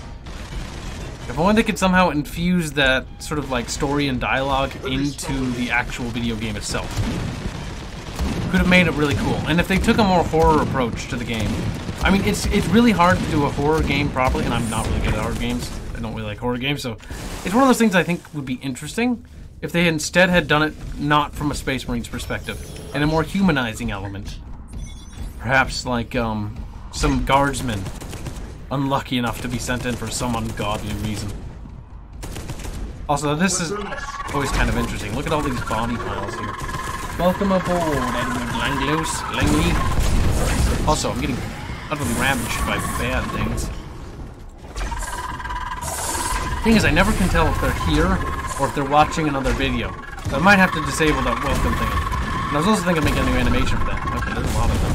If only they could somehow infuse that sort of like story and dialogue into the actual video game itself. Could have made it really cool. And if they took a more horror approach to the game. I mean, it's really hard to do a horror game properly, and I'm not really good at horror games. I don't really like horror games, so it's one of those things I think would be interesting if they instead had done it not from a Space Marine's perspective, and a more humanizing element. Perhaps like some guardsmen unlucky enough to be sent in for some ungodly reason. Also, this is always kind of interesting. Look at all these body piles here. Welcome aboard, Edward Langley. Also, I'm getting utterly ravaged by bad things. Thing is, I never can tell if they're here or if they're watching another video. So I might have to disable that welcome thing. And I was also thinking of making a new animation for that. Okay, there's a lot of them.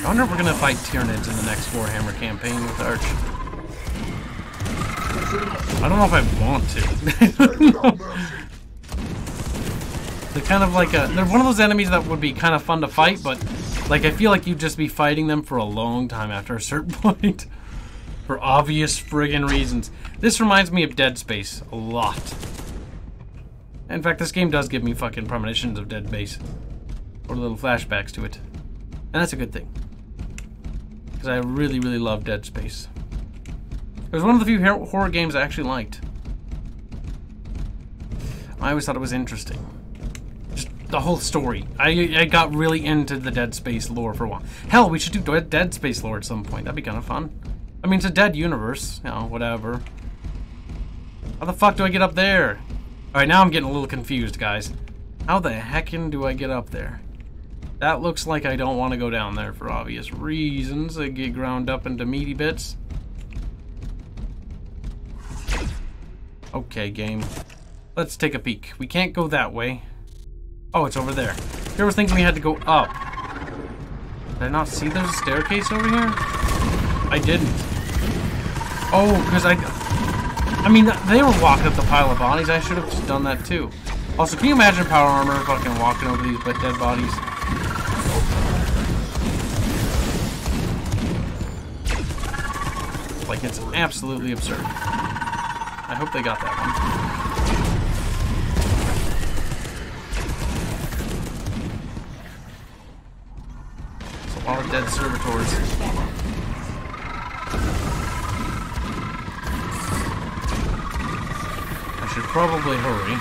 I wonder if we're gonna fight Tyranids in the next Warhammer campaign with Arch. I don't know if I want to. They're kind of like they're one of those enemies that would be kind of fun to fight, but like I feel like you'd just be fighting them for a long time after a certain point. For obvious friggin' reasons. This reminds me of Dead Space a lot. In fact, this game does give me fucking premonitions of Dead Space. Or little flashbacks to it. And that's a good thing. Because I really, really love Dead Space. It was one of the few horror games I actually liked. I always thought it was interesting. Just the whole story. I got really into the Dead Space lore for a while. Hell, we should do Dead Space lore at some point. That'd be kind of fun. I mean, it's a dead universe. You know, whatever. How the fuck do I get up there? Alright, now I'm getting a little confused, guys. How the heckin' do I get up there? That looks like I don't want to go down there for obvious reasons. I get ground up into meaty bits. Okay, game. Let's take a peek. We can't go that way. Oh, it's over there. I was thinking we had to go up. Did I not see there's a staircase over here? I didn't. Oh, because I mean, they were walking up the pile of bodies. I should have just done that too. Also, can you imagine power armor fucking walking over these dead bodies? Like, it's absolutely absurd. I hope they got that one. There's a lot of dead servitors. I should probably hurry.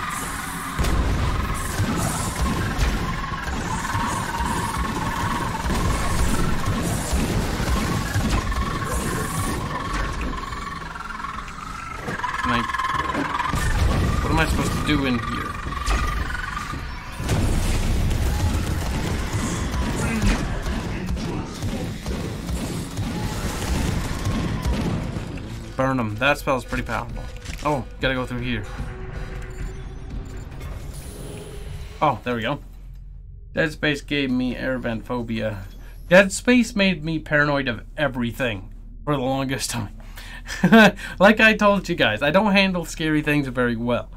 What am I supposed to do in here? Burn them. That spell's pretty powerful. Oh, gotta go through here. Oh, there we go. Dead Space gave me airbend phobia. Dead Space made me paranoid of everything for the longest time. Like I told you guys, I don't handle scary things very well.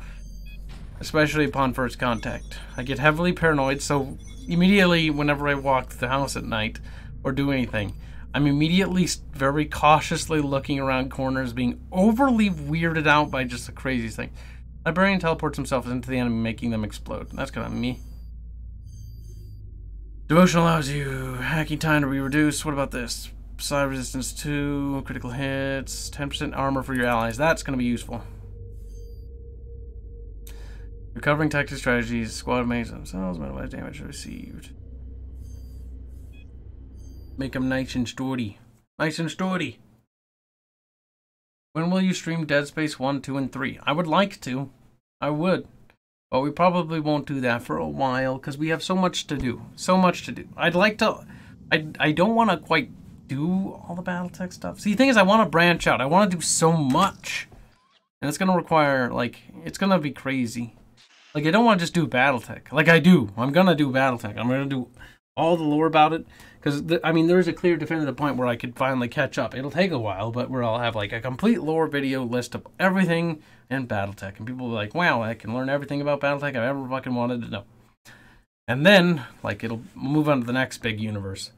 Especially upon first contact. I get heavily paranoid, so immediately whenever I walk the house at night or do anything, I'm immediately very cautiously looking around corners, being overly weirded out by just the craziest thing. Librarian teleports himself into the enemy, making them explode. That's gonna be me. Devotion allows you hacking time to be reduced. What about this? Side resistance 2, critical hits, 10% armor for your allies. That's gonna be useful. Recovering tactic strategies, squad mates themselves, minimize damage received. Make them nice and sturdy. Nice and sturdy. When will you stream Dead Space 1, 2, and 3? I would like to. I would. But we probably won't do that for a while because we have so much to do. So much to do. I'd like to... I don't want to quite do all the Battletech stuff. See, the thing is, I want to branch out. I want to do so much. And it's going to require, like... It's going to be crazy. Like, I don't want to just do Battletech. Like, I do. I'm going to do Battletech. I'm going to do all the lore about it. Because, I mean, there's a clear definitive point where I could finally catch up. It'll take a while, but where I'll have, like, a complete lore video list of everything in Battletech. And people will be like, wow, I can learn everything about Battletech I've ever fucking wanted to know. And then, like, it'll move on to the next big universe.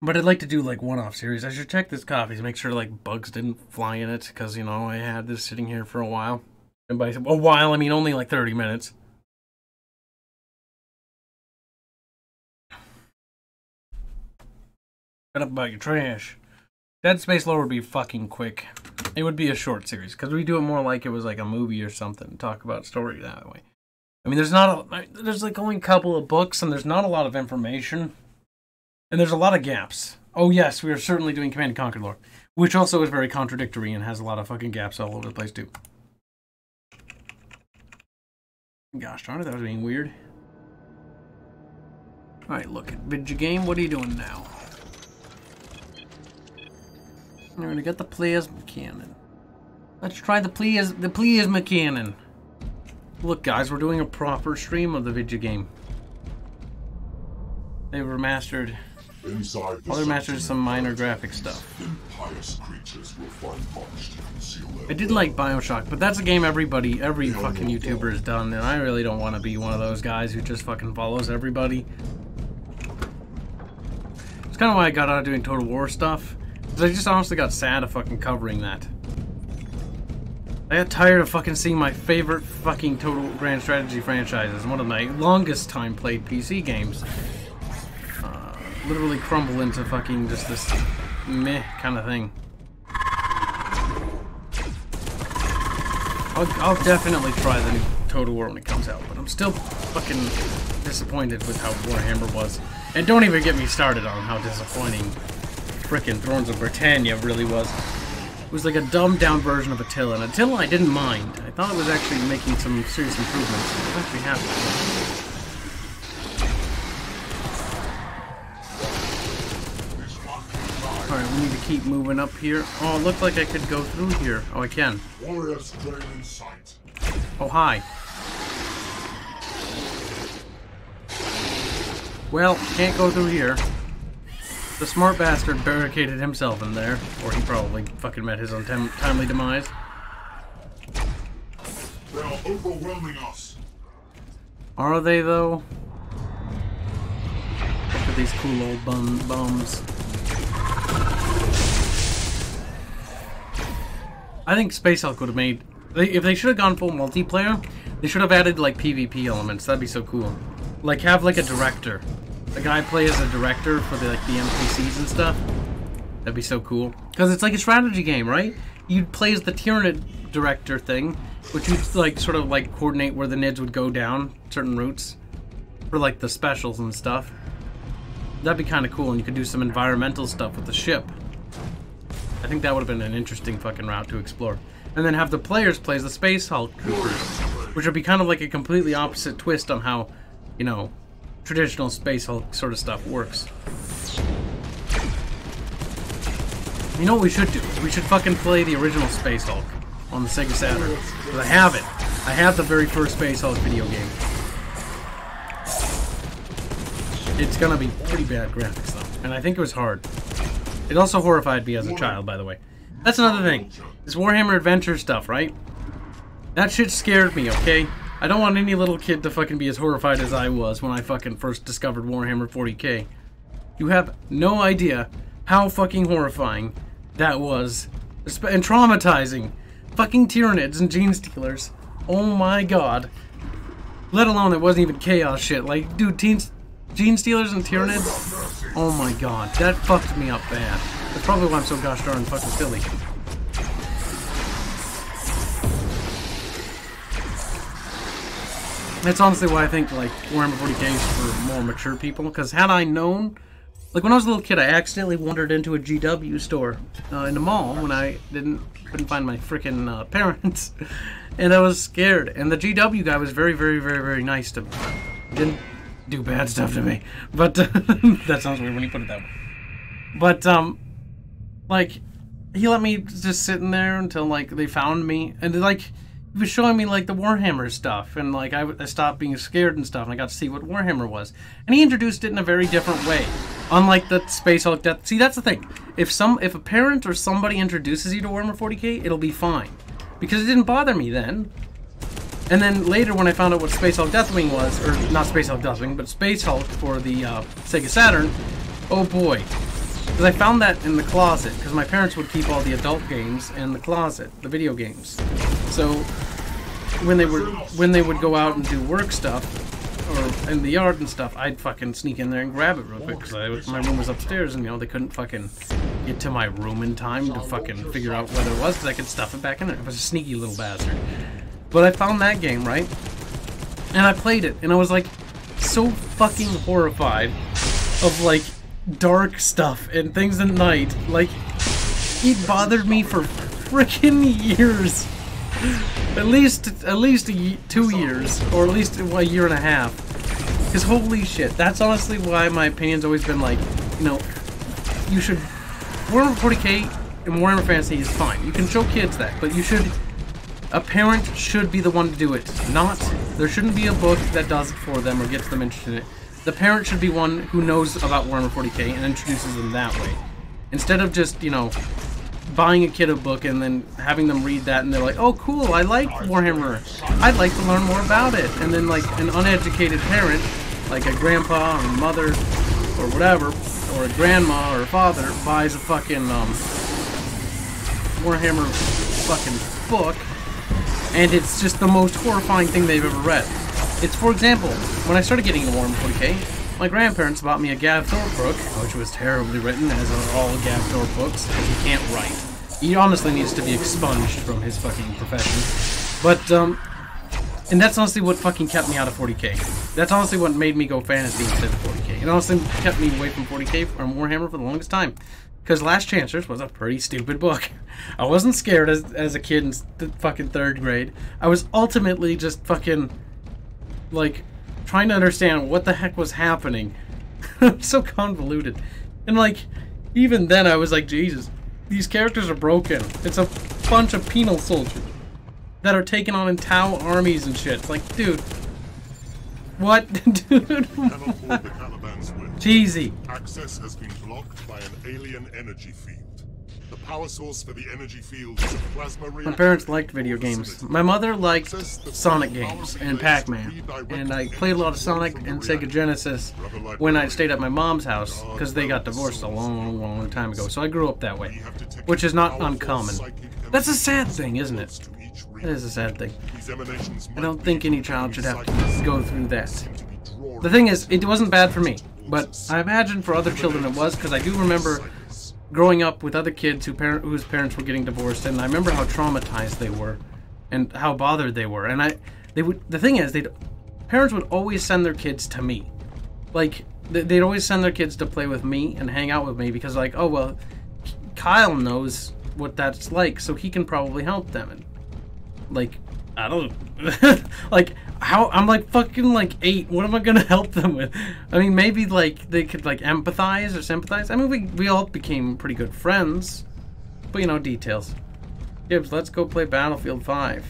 But I'd like to do, like, one-off series. I should check this coffee to make sure, like, bugs didn't fly in it. Because, you know, I had this sitting here for a while. And by a while, I mean only, like, 30 minutes. Shut up about your trash. Dead Space lore would be fucking quick. It would be a short series because we do it more like it was like a movie or something. Talk about story that way. I mean, there's like only a couple of books and there's not a lot of information, and there's a lot of gaps. Oh yes, we are certainly doing Command & Conquer lore, which also is very contradictory and has a lot of fucking gaps all over the place too. Gosh darn it, that was being weird. All right, look at video game. What are you doing now? We're gonna get the plasma cannon. Let's try the plasma cannon. Look, guys, we're doing a proper stream of the video game. They remastered. Inside the remastered some minor graphic stuff. Impious creatures will find much to conceal their I did like BioShock, but that's a game every fucking YouTuber has done, and I really don't want to be one of those guys who just fucking follows everybody. It's kind of why I got out of doing Total War stuff. I just honestly got sad of fucking covering that. I got tired of fucking seeing my favorite fucking Total Grand Strategy franchises, one of my longest time played PC games, literally crumble into fucking just this meh kind of thing. I'll definitely try the new Total War when it comes out, but I'm still fucking disappointed with how Warhammer was. And don't even get me started on how disappointing frickin' Thrones of Britannia really was. It was like a dumbed down version of Attila, and Attila I didn't mind. I thought it was actually making some serious improvements. It was actually happening. Alright, we need to keep moving up here. Oh, it looked like I could go through here. Oh, I can. warriors trail in sight. Oh, hi. Well, can't go through here. The smart bastard barricaded himself in there, or he probably fucking met his own timely demise. They are overwhelming us. Are they, though? Look at these cool old bums. I think Space Hulk would have made... if they should have gone full multiplayer, they should have added, like, PvP elements. That'd be so cool. Like, have, like, a director. A guy play as a director for, the NPCs and stuff. That'd be so cool. Because it's like a strategy game, right? You'd play as the Tyranid director thing, which you'd, like, sort of, like, coordinate where the Nids would go down certain routes. For, like, the specials and stuff. That'd be kind of cool, and you could do some environmental stuff with the ship. I think that would have been an interesting fucking route to explore. And then have the players play as the Space Hulk troopers, which would be kind of like a completely opposite twist on how, you know, traditional Space Hulk sort of stuff works. You know what we should do? We should fucking play the original Space Hulk on the Sega Saturn. Because I have it. I have the very first Space Hulk video game. It's gonna be pretty bad graphics though, and I think it was hard. It also horrified me as a child, by the way. That's another thing. This Warhammer Adventure stuff, right? That shit scared me, okay? I don't want any little kid to fucking be as horrified as I was when I fucking first discovered Warhammer 40k. You have no idea how fucking horrifying that was. And traumatizing. Fucking Tyranids and Gene Stealers. Oh my god. Let alone it wasn't even chaos shit. Like, dude, Gene Stealers and Tyranids? Oh my god. That fucked me up bad. That's probably why I'm so gosh darn fucking silly. That's honestly why I think, like, Warhammer 40k is for more mature people, because had I known... Like, when I was a little kid, I accidentally wandered into a GW store in the mall when I couldn't find my freaking parents, and I was scared. And the GW guy was very, very, very, very nice to me. Didn't do bad stuff to me, but that sounds weird when you put it that way. But, like, he let me just sit in there until, like, they found me, and, like... He was showing me, like, the Warhammer stuff, and, like, I stopped being scared and stuff, and I got to see what Warhammer was. And he introduced it in a very different way. Unlike the Space Hulk Death... See, that's the thing. If a parent or somebody introduces you to Warhammer 40k, it'll be fine. Because it didn't bother me then. And then later, when I found out what Space Hulk Deathwing was, or not Space Hulk Deathwing, but Space Hulk for the Sega Saturn, oh boy. Because I found that in the closet, because my parents would keep all the adult games in the closet, the video games. So when they would go out and do work stuff, or in the yard and stuff, I'd fucking sneak in there and grab it real quick, because my room was upstairs, and, you know, they couldn't fucking get to my room in time to fucking figure out what it was, because I could stuff it back in there. I was a sneaky little bastard. But I found that game, right? And I played it, and I was, like, so fucking horrified of, like, dark stuff and things at night. Like, it bothered me for freaking years. At least 2 years, or at least a year and a half. Because holy shit, that's honestly why my opinion's always been like, you know, you should... Warhammer 40k and Warhammer Fantasy is fine. You can show kids that, but you should... A parent should be the one to do it. There shouldn't be a book that does it for them or gets them interested in it. The parent should be one who knows about Warhammer 40k and introduces them that way. Instead of just, you know, buying a kid a book and then having them read that and they're like, oh cool, I like Warhammer. I'd like to learn more about it. And then, like, an uneducated parent, like a grandpa or mother or whatever, or a grandma or a father, buys a fucking Warhammer fucking book, and it's just the most horrifying thing they've ever read. It's, for example, when I started getting into Warhammer 40k, my grandparents bought me a Gav Thorpe book, which was terribly written, as are all Gav Thorpe books, because he can't write. He honestly needs to be expunged from his fucking profession. But, and that's honestly what fucking kept me out of 40k. That's honestly what made me go fantasy instead of 40k. It honestly kept me away from 40k from Warhammer for the longest time. Because Last Chancers was a pretty stupid book. I wasn't scared as a kid in the fucking 3rd grade. I was ultimately just fucking... like, trying to understand what the heck was happening. It's so convoluted. And, like, even then I was like, Jesus, these characters are broken. It's a bunch of penal soldiers that are taking on Tau armies and shit. It's like, dude, What? Dude. Cannot hold the Caliban's will. Cheesy. Access has been blocked by an alien energy field. The power source for the energy field is a plasma reactor. My parents liked video games. My mother liked Sonic games and Pac-Man. And I played a lot of Sonic and Sega Genesis when I stayed at my mom's house because they got divorced a long time ago. So I grew up that way, which is not uncommon. That's a sad thing, isn't it? It is a sad thing. I don't think any child should have to go through that. The thing is, it wasn't bad for me, but I imagine for other children it was, because I do remember growing up with other kids whose parents were getting divorced, and I remember how traumatized they were, and how bothered they were. And the thing is, parents would always send their kids to me, like they'd always send their kids to play with me and hang out with me because, like, oh well, Kyle knows what that's like, so he can probably help them. And like, I don't like how I'm like fucking like 8. What am I gonna help them with? I mean, maybe like they could like empathize or sympathize. I mean, we all became pretty good friends, but you know, details. Gibbs, let's go play Battlefield 5.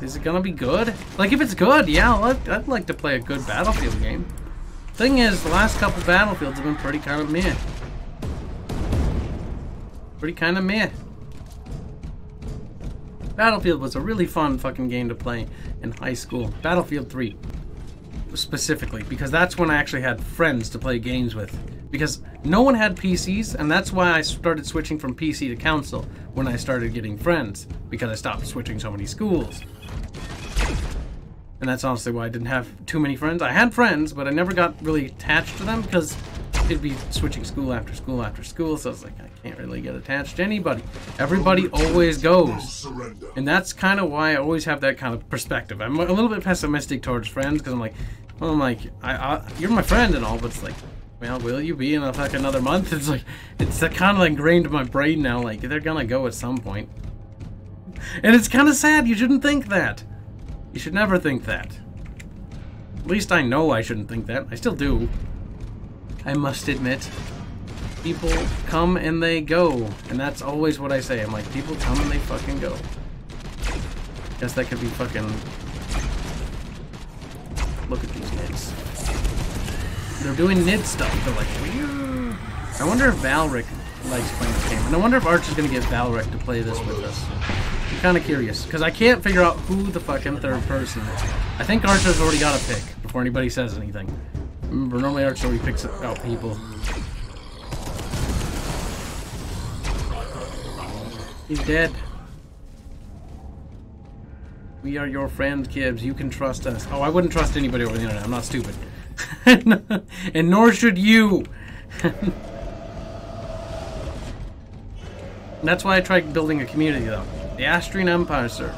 Is it gonna be good? Like, if it's good, yeah, I'd like to play a good Battlefield game. Thing is, the last couple Battlefields have been pretty kind of meh. Battlefield was a really fun fucking game to play in high school. Battlefield 3, specifically, because that's when I actually had friends to play games with. Because no one had PCs, and that's why I started switching from PC to console when I started getting friends, because I stopped switching so many schools. And that's honestly why I didn't have too many friends. I had friends, but I never got really attached to them, because it'd be switching school after school after school, so I was like, I can't really get attached to anybody. Everybody always goes. And that's kind of why I always have that kind of perspective. I'm a little bit pessimistic towards friends, because I'm like, you're my friend and all, but it's like, well, will you be in like another month? It's like, it's kind of like ingrained in my brain now, like, they're gonna go at some point. And it's kind of sad. You shouldn't think that. You should never think that. At least I know I shouldn't think that. I still do. I must admit, people come and they go, and that's always what I say. I'm like, people come and they fucking go. Guess that could be fucking... Look at these nids. They're doing nid stuff. They're like, weird. I wonder if Valric likes playing this game, and I wonder if Arch is gonna get Valric to play this with us. I'm kind of curious, because I can't figure out who the fucking third person is. I think Arch has already got a pick before anybody says anything. Remember, normally Arch already picks out people. He's dead. We are your friends, Kibbs. You can trust us. Oh, I wouldn't trust anybody over the internet. I'm not stupid. And nor should you. That's why I tried building a community, though. The Astrian Empire server.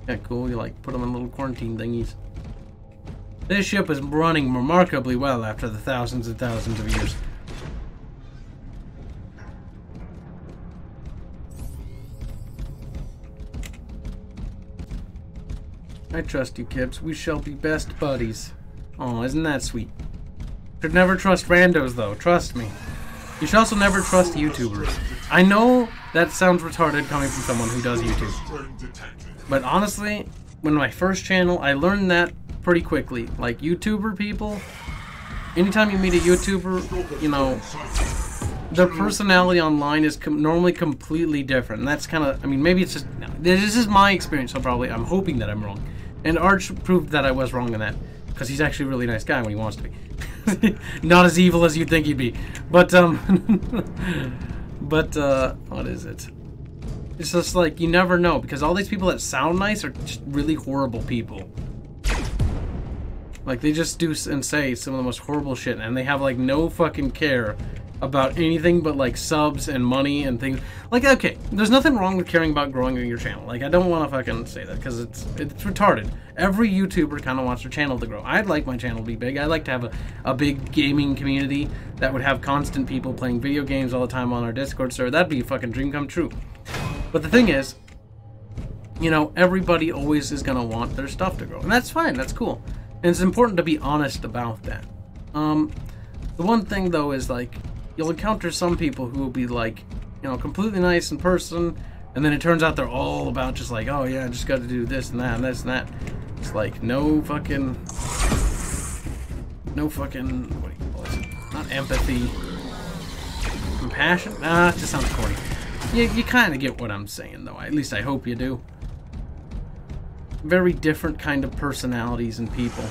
Yeah, cool. You like put them in little quarantine thingies. This ship is running remarkably well after the thousands and thousands of years. I trust you, Kibbs. We shall be best buddies. Oh, isn't that sweet? Should never trust randos, though. Trust me. You should also never trust YouTubers. I know that sounds retarded coming from someone who does YouTube. But honestly, when my first channel, I learned that pretty quickly. Like, YouTuber people, anytime you meet a YouTuber, you know, their personality online is normally completely different. And that's kind of, I mean, maybe it's just, this is my experience, so probably, I'm hoping that I'm wrong. And Arch proved that I was wrong in that, because he's actually a really nice guy when he wants to be. Not as evil as you'd think he'd be. But, what is it? It's just like, you never know, because all these people that sound nice are just really horrible people. Like, they just do and say some of the most horrible shit, and they have, like, no fucking care about anything but, like, subs and money and things. Like, okay, there's nothing wrong with caring about growing your channel. Like, I don't want to fucking say that, because it's retarded. Every YouTuber kind of wants their channel to grow. I'd like my channel to be big. I'd like to have a big gaming community that would have constant people playing video games all the time on our Discord server. That'd be a fucking dream come true. But the thing is, you know, everybody always is going to want their stuff to grow. And that's fine. That's cool. And it's important to be honest about that. The one thing, though, is, like, you'll encounter some people who will be, like, you know, completely nice in person, and then it turns out they're all about just like, oh, yeah, I just got to do this and that and this and that. It's like no fucking, what do you call it? Not empathy, compassion. It just sounds corny. You kind of get what I'm saying, though. At least I hope you do. Very different kind of personalities and people,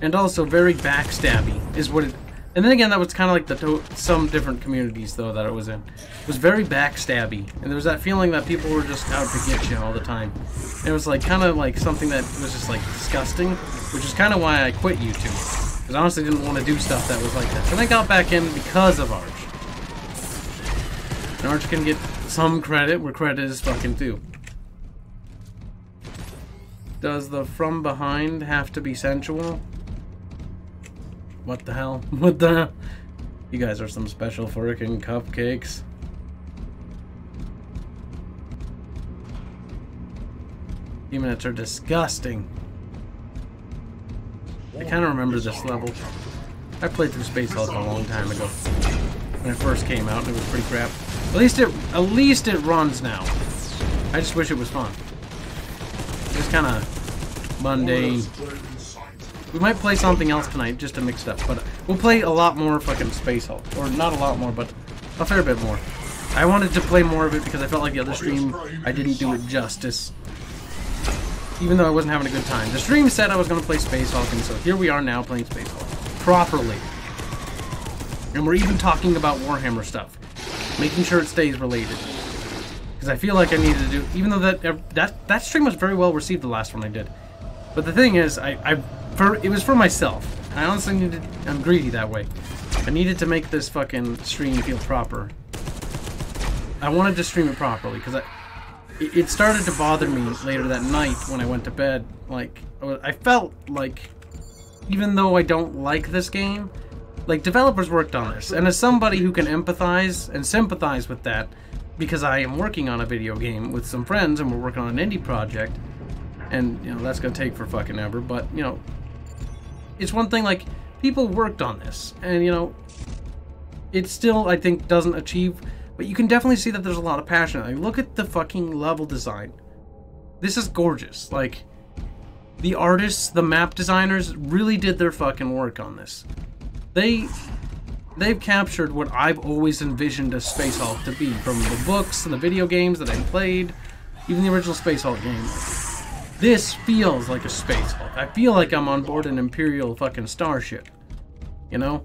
and also very backstabby is what it. And then again, that was kind of like some different communities though that I was in. It was very backstabby, and there was that feeling that people were just out to get you all the time. And it was like kind of like something that was just like disgusting, which is kind of why I quit YouTube, because I honestly didn't want to do stuff that was like that. And I got back in because of Arch. And Arch can get some credit where credit is fucking due. Does the from behind have to be sensual? What the hell? What the hell? You guys are some special frickin' cupcakes. Minutes are disgusting. I kind of remember this level. I played through Space Hulk a long time ago when it first came out, and it was pretty crap. At least it runs now. I just wish it was fun. Just kind of mundane. We might play something else tonight just to mix it up, but we'll play a lot more fucking Space Hulk. Or not a lot more, but a fair bit more. I wanted to play more of it because I felt like the other stream, I didn't do it justice. Even though I wasn't having a good time. The stream said I was going to play Space Hulk, and so here we are now playing Space Hulk. Properly. And we're even talking about Warhammer stuff. Making sure it stays related. Because I feel like I needed to do... Even though that stream was very well received, the last one I did. But the thing is, it was for myself. I honestly needed... I'm greedy that way. I needed to make this fucking stream feel proper. I wanted to stream it properly, because it started to bother me later that night when I went to bed. Like, I felt like, even though I don't like this game, like, developers worked on this. And as somebody who can empathize and sympathize with that, because I am working on a video game with some friends and we're working on an indie project, and, you know, that's gonna take for fucking ever, but, you know, it's one thing, like, people worked on this, and, you know, it still, I think, doesn't achieve, but you can definitely see that there's a lot of passion. Like, look at the fucking level design. This is gorgeous. Like, the artists, the map designers really did their fucking work on this. They've captured what I've always envisioned a Space Hulk to be, from the books and the video games that I played, even the original Space Hulk game. This feels like a Space Hulk. I feel like I'm on board an Imperial fucking starship, you know?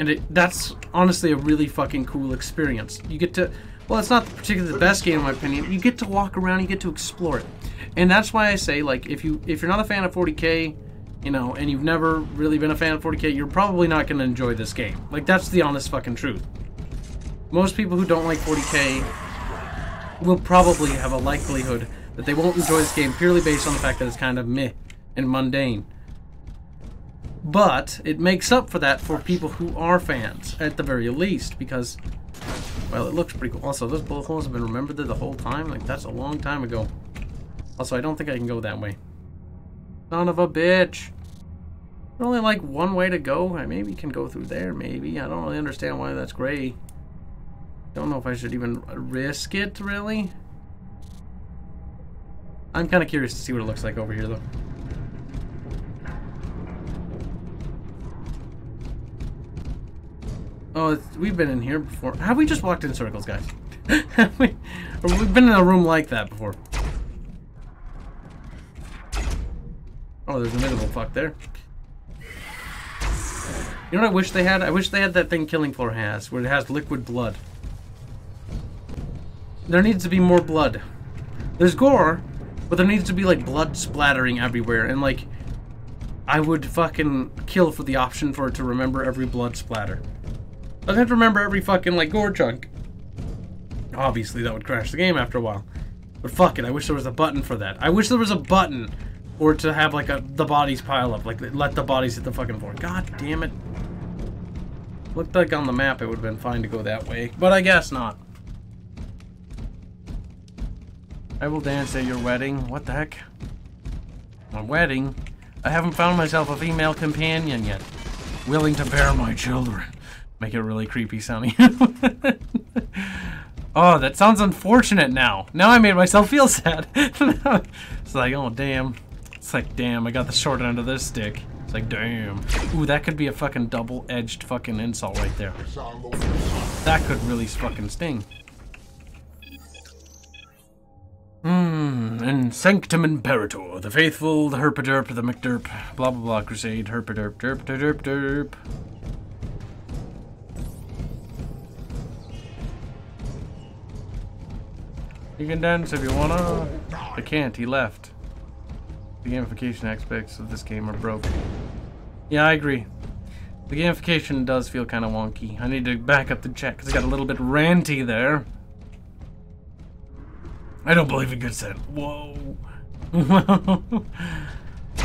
And that's honestly a really fucking cool experience. You get to, well, it's not particularly the best game in my opinion. You get to walk around, you get to explore it. And that's why I say, like, if you're not a fan of 40K, you know, and you've never really been a fan of 40K, you're probably not going to enjoy this game. Like, that's the honest fucking truth. Most people who don't like 40K will probably have a likelihood that they won't enjoy this game purely based on the fact that it's kind of meh and mundane. But it makes up for that for people who are fans, at the very least, because, well, it looks pretty cool. Also, those bullet holes have been remembered there the whole time. Like, that's a long time ago. Also, I don't think I can go that way. Son of a bitch. There's only, like, one way to go. Maybe you can go through there, maybe. I don't really understand why that's gray. Don't know if I should even risk it, really. I'm kind of curious to see what it looks like over here, though. Oh, we've been in here before. Have we just walked in circles, guys? We've been in a room like that before. Oh, there's an invisible fuck there. You know what I wish they had? I wish they had that thing Killing Floor has, where it has liquid blood. There needs to be more blood. There's gore, but there needs to be, like, blood splattering everywhere, and, like, I would fucking kill for the option for it to remember every blood splatter. I'd have to remember every fucking, like, gore chunk. Obviously, that would crash the game after a while. But fuck it, I wish there was a button for that. I wish there was a button, or to have, like, the bodies pile up. Like, let the bodies hit the fucking floor. God damn it. Looked like on the map it would have been fine to go that way, but I guess not. I will dance at your wedding. What the heck? My wedding? I haven't found myself a female companion yet. Willing to bear my children. Make it really creepy sounding. Oh, that sounds unfortunate now. Now I made myself feel sad. It's like, oh damn. It's like, damn, I got the short end of this stick. It's like, damn. Ooh, that could be a fucking double-edged fucking insult right there. That could really fucking sting. And Sanctum Imperator, the faithful, the herpaderp, the McDerp, blah blah blah, crusade, herpaderp, derp, derp, derp. You can dance if you wanna. I can't, he left. The gamification aspects of this game are broken. Yeah, I agree. The gamification does feel kind of wonky. I need to back up the chat because I got a little bit ranty there. I don't believe in good set. Whoa. I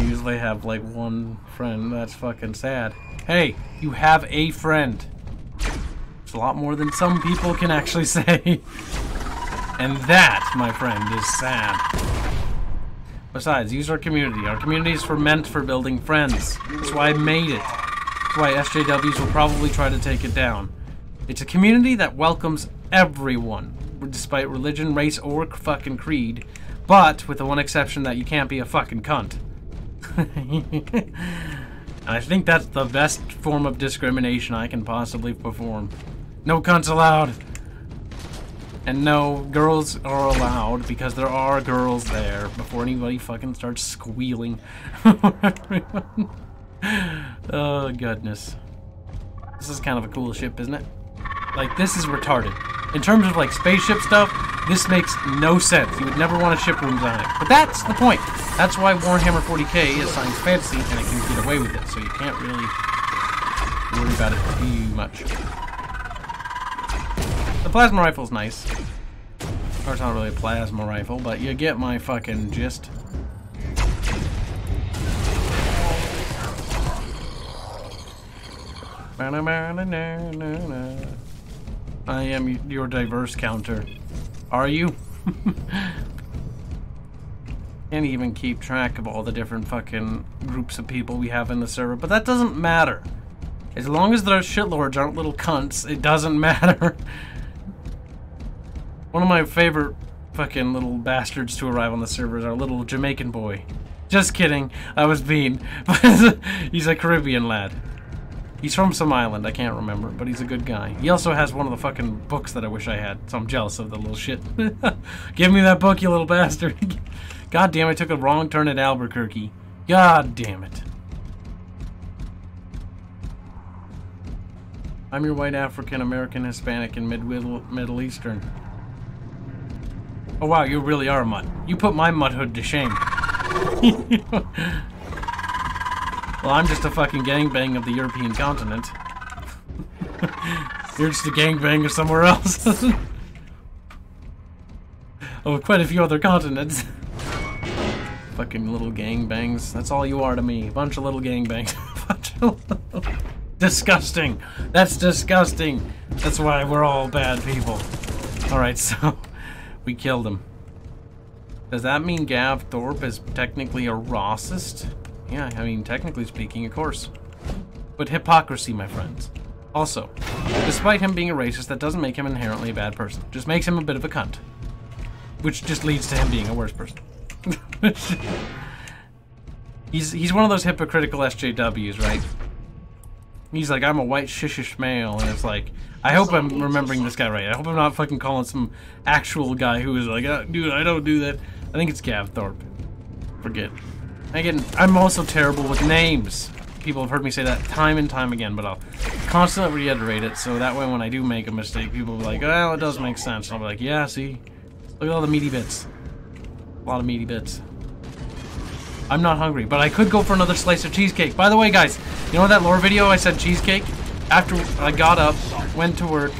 usually have like one friend. That's fucking sad. Hey, you have a friend. It's a lot more than some people can actually say. And that, my friend, is sad. Besides, use our community. Our community is meant for building friends. That's why I made it. That's why SJWs will probably try to take it down. It's a community that welcomes everyone, despite religion, race, or fucking creed, but with the one exception that you can't be a fucking cunt. And I think that's the best form of discrimination I can possibly perform. No cunts allowed. And no, girls are allowed, because there are girls there, before anybody fucking starts squealing. Oh, goodness. This is kind of a cool ship, isn't it? Like, this is retarded. In terms of, like, spaceship stuff, this makes no sense. You would never want to ship rooms on it. But that's the point. That's why Warhammer 40k is science fantasy, and it can get away with it, so you can't really worry about it too much. The plasma rifle's nice. Or it's not really a plasma rifle, but you get my fucking gist. I am your diverse counter. Are you? Can't even keep track of all the different fucking groups of people we have in the server, but that doesn't matter. As long as their shitlords aren't little cunts, it doesn't matter. One of my favorite fucking little bastards to arrive on the server is our little Jamaican boy. Just kidding, I was being. He's a Caribbean lad. He's from some island, I can't remember, but he's a good guy. He also has one of the fucking books that I wish I had, so I'm jealous of the little shit. Give me that book, you little bastard. God damn, I took a wrong turn at Albuquerque. God damn it. I'm your white African American, Hispanic, and Middle Eastern. Oh wow, you really are a mutt. You put my mutthood to shame. Well, I'm just a fucking gangbang of the European continent. You're just a gangbang of somewhere else. Oh, quite a few other continents. Fucking little gangbangs. That's all you are to me. Bunch of little gangbangs. Disgusting. That's disgusting. That's why we're all bad people. Alright, so we killed him. Does that mean Gav Thorpe is technically a Rossist? Yeah, I mean, technically speaking, of course. But hypocrisy, my friends. Also, despite him being a racist, that doesn't make him inherently a bad person. Just makes him a bit of a cunt. Which just leads to him being a worse person. He's one of those hypocritical SJWs, right? He's like, I'm a white shishish male, and it's like, I hope I'm remembering this guy right. I hope I'm not fucking calling some actual guy who is like, dude, I don't do that. I think it's Gav Thorpe. Forget. Again, I'm also terrible with names. People have heard me say that time and time again, but I'll constantly reiterate it, so that way when I do make a mistake, people will be like, well, it does make sense. And I'll be like, yeah, see? Look at all the meaty bits. A lot of meaty bits. I'm not hungry, but I could go for another slice of cheesecake. By the way, guys, you know that lore video I said cheesecake? After I got up, went to work,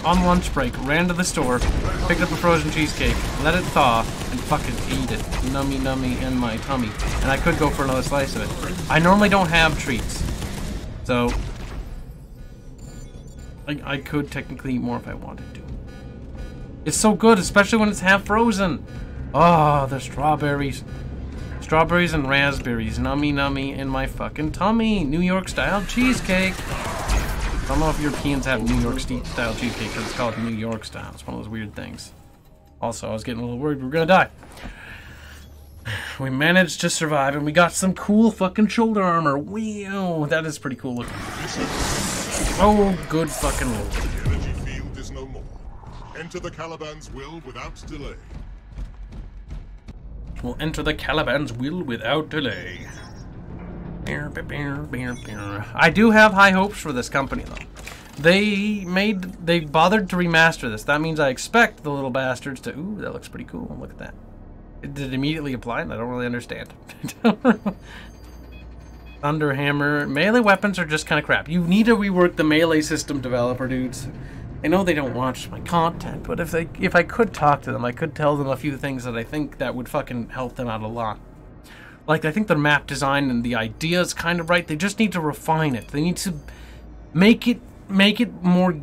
on lunch break, ran to the store, picked up a frozen cheesecake, let it thaw, and fucking ate it. Nummy nummy in my tummy. And I could go for another slice of it. I normally don't have treats. So, I could technically eat more if I wanted to. It's so good, especially when it's half frozen. Oh, the strawberries. Strawberries and raspberries. Nummy nummy in my fucking tummy. New York style cheesecake. I don't know if Europeans have New York style cheesecake because it's called New York style. It's one of those weird things. Also, I was getting a little worried we were gonna die. We managed to survive, and we got some cool fucking shoulder armor. Wow, that is pretty cool looking. Oh, good fucking lord. The energy field is no more. Enter the Caliban's will without delay. We'll enter the Caliban's will without delay. I do have high hopes for this company, though. They bothered to remaster this. That means I expect the little bastards to... Ooh, that looks pretty cool. Look at that. Did it immediately apply? I don't really understand. Thunderhammer. Melee weapons are just kind of crap. You need to rework the melee system, developer dudes. I know they don't watch my content, but if I could talk to them, I could tell them a few things that I think that would fucking help them out a lot. Like, I think their map design and the idea is kind of right. They just need to refine it. They need to make it more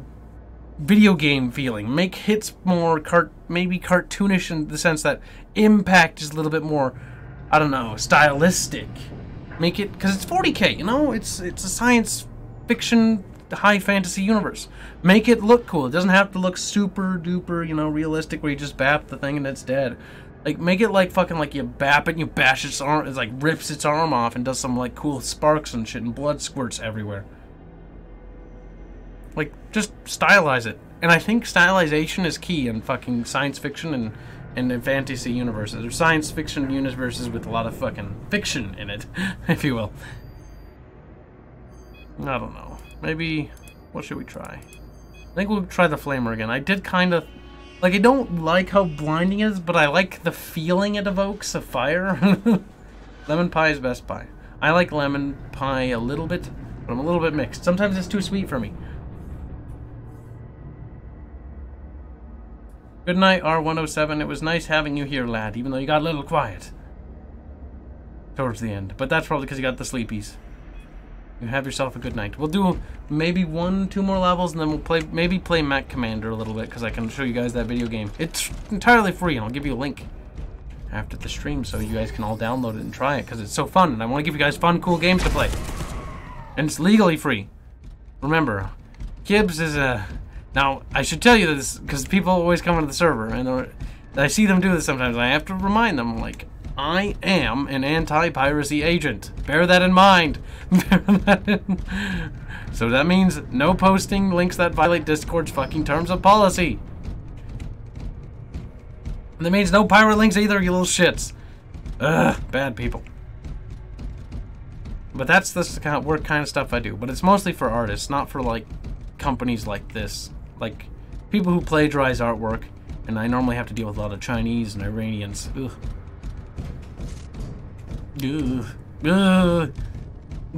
video game feeling. Make hits more maybe cartoonish in the sense that impact is a little bit more, I don't know, stylistic. Make it, because it's 40K, you know? It's a science fiction high fantasy universe. Make it look cool. It doesn't have to look super duper, you know, realistic where you just bap the thing and it's dead. Like, make it like fucking like you bap it and you bash its arm, it like rips its arm off and does some like cool sparks and shit and blood squirts everywhere. Like, just stylize it. And I think stylization is key in fucking science fiction and in fantasy universes. Or science fiction universes with a lot of fucking fiction in it, if you will. I don't know. Maybe, what should we try? I think we'll try the flamer again. I did kind of, like, I don't like how blinding it is, but I like the feeling it evokes of fire. Lemon pie is best pie. I like lemon pie a little bit, but I'm a little bit mixed. Sometimes it's too sweet for me. Good night, R107. It was nice having you here, lad, even though you got a little quiet towards the end. But that's probably because you got the sleepies. You have yourself a good night. We'll do maybe 1-2 more levels, and then we'll maybe play Mech Commander a little bit, because I can show you guys that video game. It's entirely free, and I'll give you a link after the stream so you guys can all download it and try it, because it's so fun, and I want to give you guys fun, cool games to play. And it's legally free. Remember, Kibbs is a... Now, I should tell you this, because people always come into the server, and I see them do this sometimes. I have to remind them, like, I am an anti-piracy agent. Bear that in mind. So that means no posting links that violate Discord's fucking terms of policy. And that means no pirate links either, you little shits. Ugh, bad people. But that's the kind of stuff I do. But it's mostly for artists, not for, like, companies like this. Like, people who plagiarize artwork, and I normally have to deal with a lot of Chinese and Iranians. Ugh. Ugh. Ugh.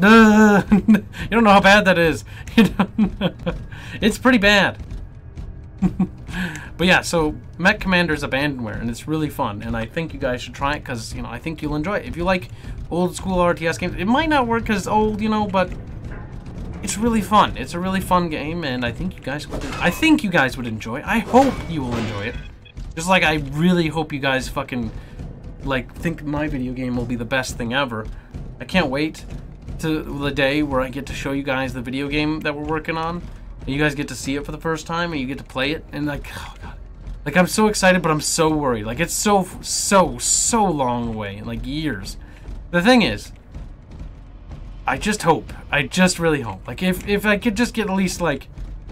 Ugh. You don't know how bad that is. It's pretty bad. But yeah, so Mech Commander is Abandonware, and it's really fun, and I think you guys should try it, because, you know, I think you'll enjoy it. If you like old school RTS games, it might not work because it's old, you know, but it's really fun. It's a really fun game, and I think you guys would enjoy it. I hope you will enjoy it. Just like I really hope you guys fucking, like, think my video game will be the best thing ever. I can't wait to the day where I get to show you guys the video game that we're working on. And you guys get to see it for the first time, and you get to play it, and like, oh god. Like, I'm so excited, but I'm so worried. Like, it's so long away, like years. The thing is, I just hope. I just really hope. Like, if I could just get at least, like,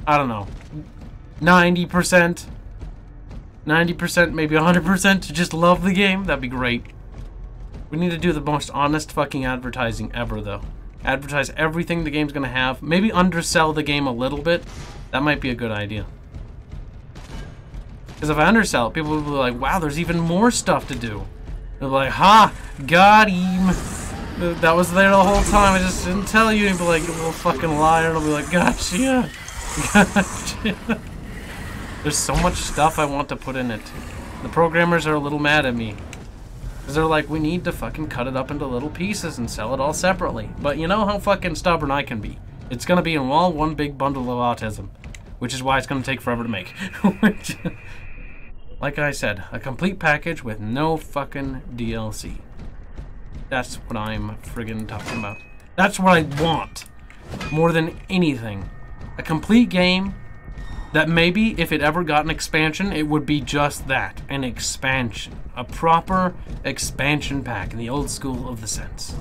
I don't know, 90%, maybe 100% to just love the game, that'd be great. We need to do the most honest fucking advertising ever, though. Advertise everything the game's gonna have. Maybe undersell the game a little bit. That might be a good idea. Because if I undersell it, people will be like, wow, there's even more stuff to do. They'll be like, ha, got him. That was there the whole time, I just didn't tell you. You'd be like, you little fucking liar. And I'll be like, gotcha. Gotcha. There's so much stuff I want to put in it. The programmers are a little mad at me. Because they're like, we need to fucking cut it up into little pieces and sell it all separately. But you know how fucking stubborn I can be. It's going to be in all one big bundle of autism. Which is why it's going to take forever to make. Like I said, a complete package with no fucking DLC. That's what I'm friggin' talking about. That's what I want. More than anything. A complete game that maybe if it ever got an expansion, it would be just that, an expansion. A proper expansion pack in the old school of the sense.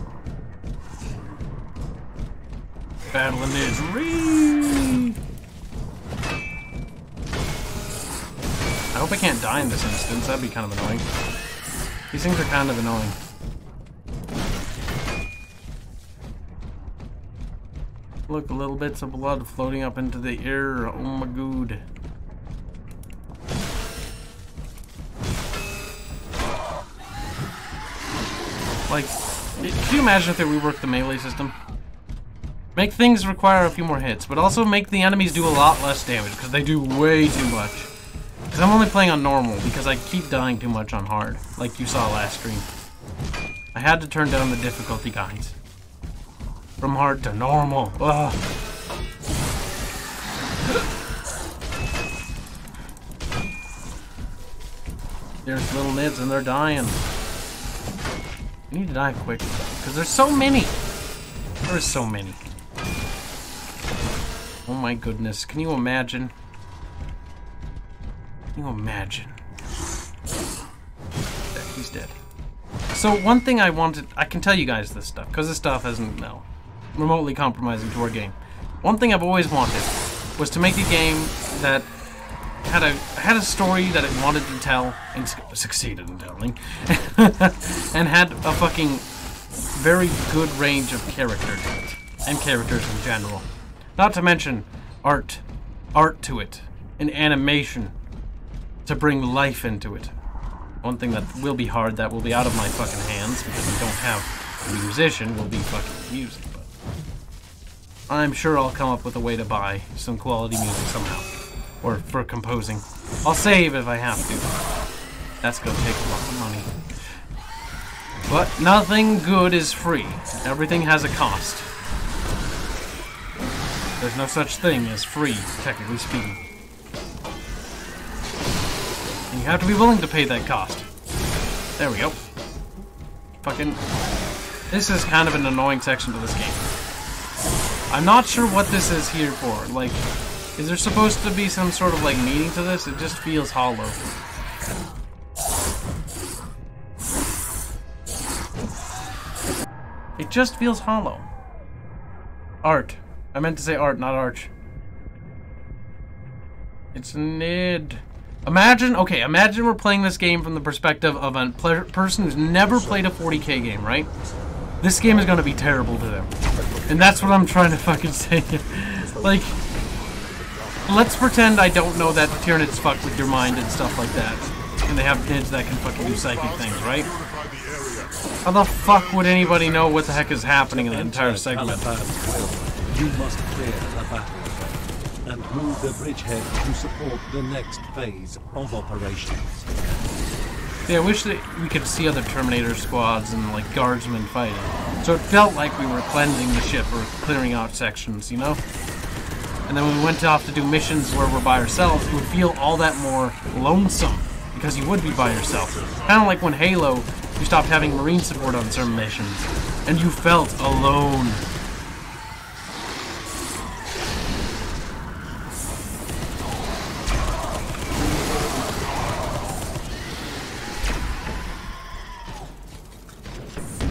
Battling is re. I hope I can't die in this instance. That'd be kind of annoying. These things are kind of annoying. Look, little bits of blood floating up into the air. Oh my god. Like, can you imagine if they reworked the melee system? Make things require a few more hits, but also make the enemies do a lot less damage, because they do way too much. Because I'm only playing on normal, because I keep dying too much on hard, like you saw last stream. I had to turn down the difficulty guides. From hard to normal. Ugh. There's little nids and they're dying. I need to die quick, because there's so many. There's so many. Oh my goodness, can you imagine? Can you imagine? There, he's dead. So one thing I wanted, I can tell you guys this stuff, because this stuff isn't, no, remotely compromising to our game. One thing I've always wanted was to make a game that had a story that it wanted to tell, and succeeded in telling, and had a fucking very good range of characters in it, and characters in general. Not to mention art to it, and animation to bring life into it. One thing that will be hard, that will be out of my fucking hands, because we don't have a musician, will be fucking music, but I'm sure I'll come up with a way to buy some quality music somehow. Or for composing. I'll save if I have to. That's gonna take a lot of money. But nothing good is free. Everything has a cost. There's no such thing as free, technically speaking. And you have to be willing to pay that cost. There we go. Fucking... This is kind of an annoying section to this game. I'm not sure what this is here for. Like, is there supposed to be some sort of, like, meaning to this? It just feels hollow. It just feels hollow. Art. I meant to say art, not arch. It's nid. Imagine, okay, imagine we're playing this game from the perspective of a person who's never played a 40k game, right? This game is gonna be terrible to them. And that's what I'm trying to fucking say. Like, let's pretend I don't know that Tyranids fuck with your mind and stuff like that. And they have nids that can fucking do psychic things, right? How the fuck would anybody know what the heck is happening in the entire segment? You must clear the battlefield and move the bridgehead to support the next phase of operations. Yeah, I wish that we could see other Terminator squads and, like, guardsmen fighting. So it felt like we were cleansing the ship or clearing out sections, you know? And then when we went off to do missions where we're by ourselves, it would feel all that more lonesome, because you would be by yourself. Kind of like when Halo, you stopped having Marine support on certain missions, and you felt alone.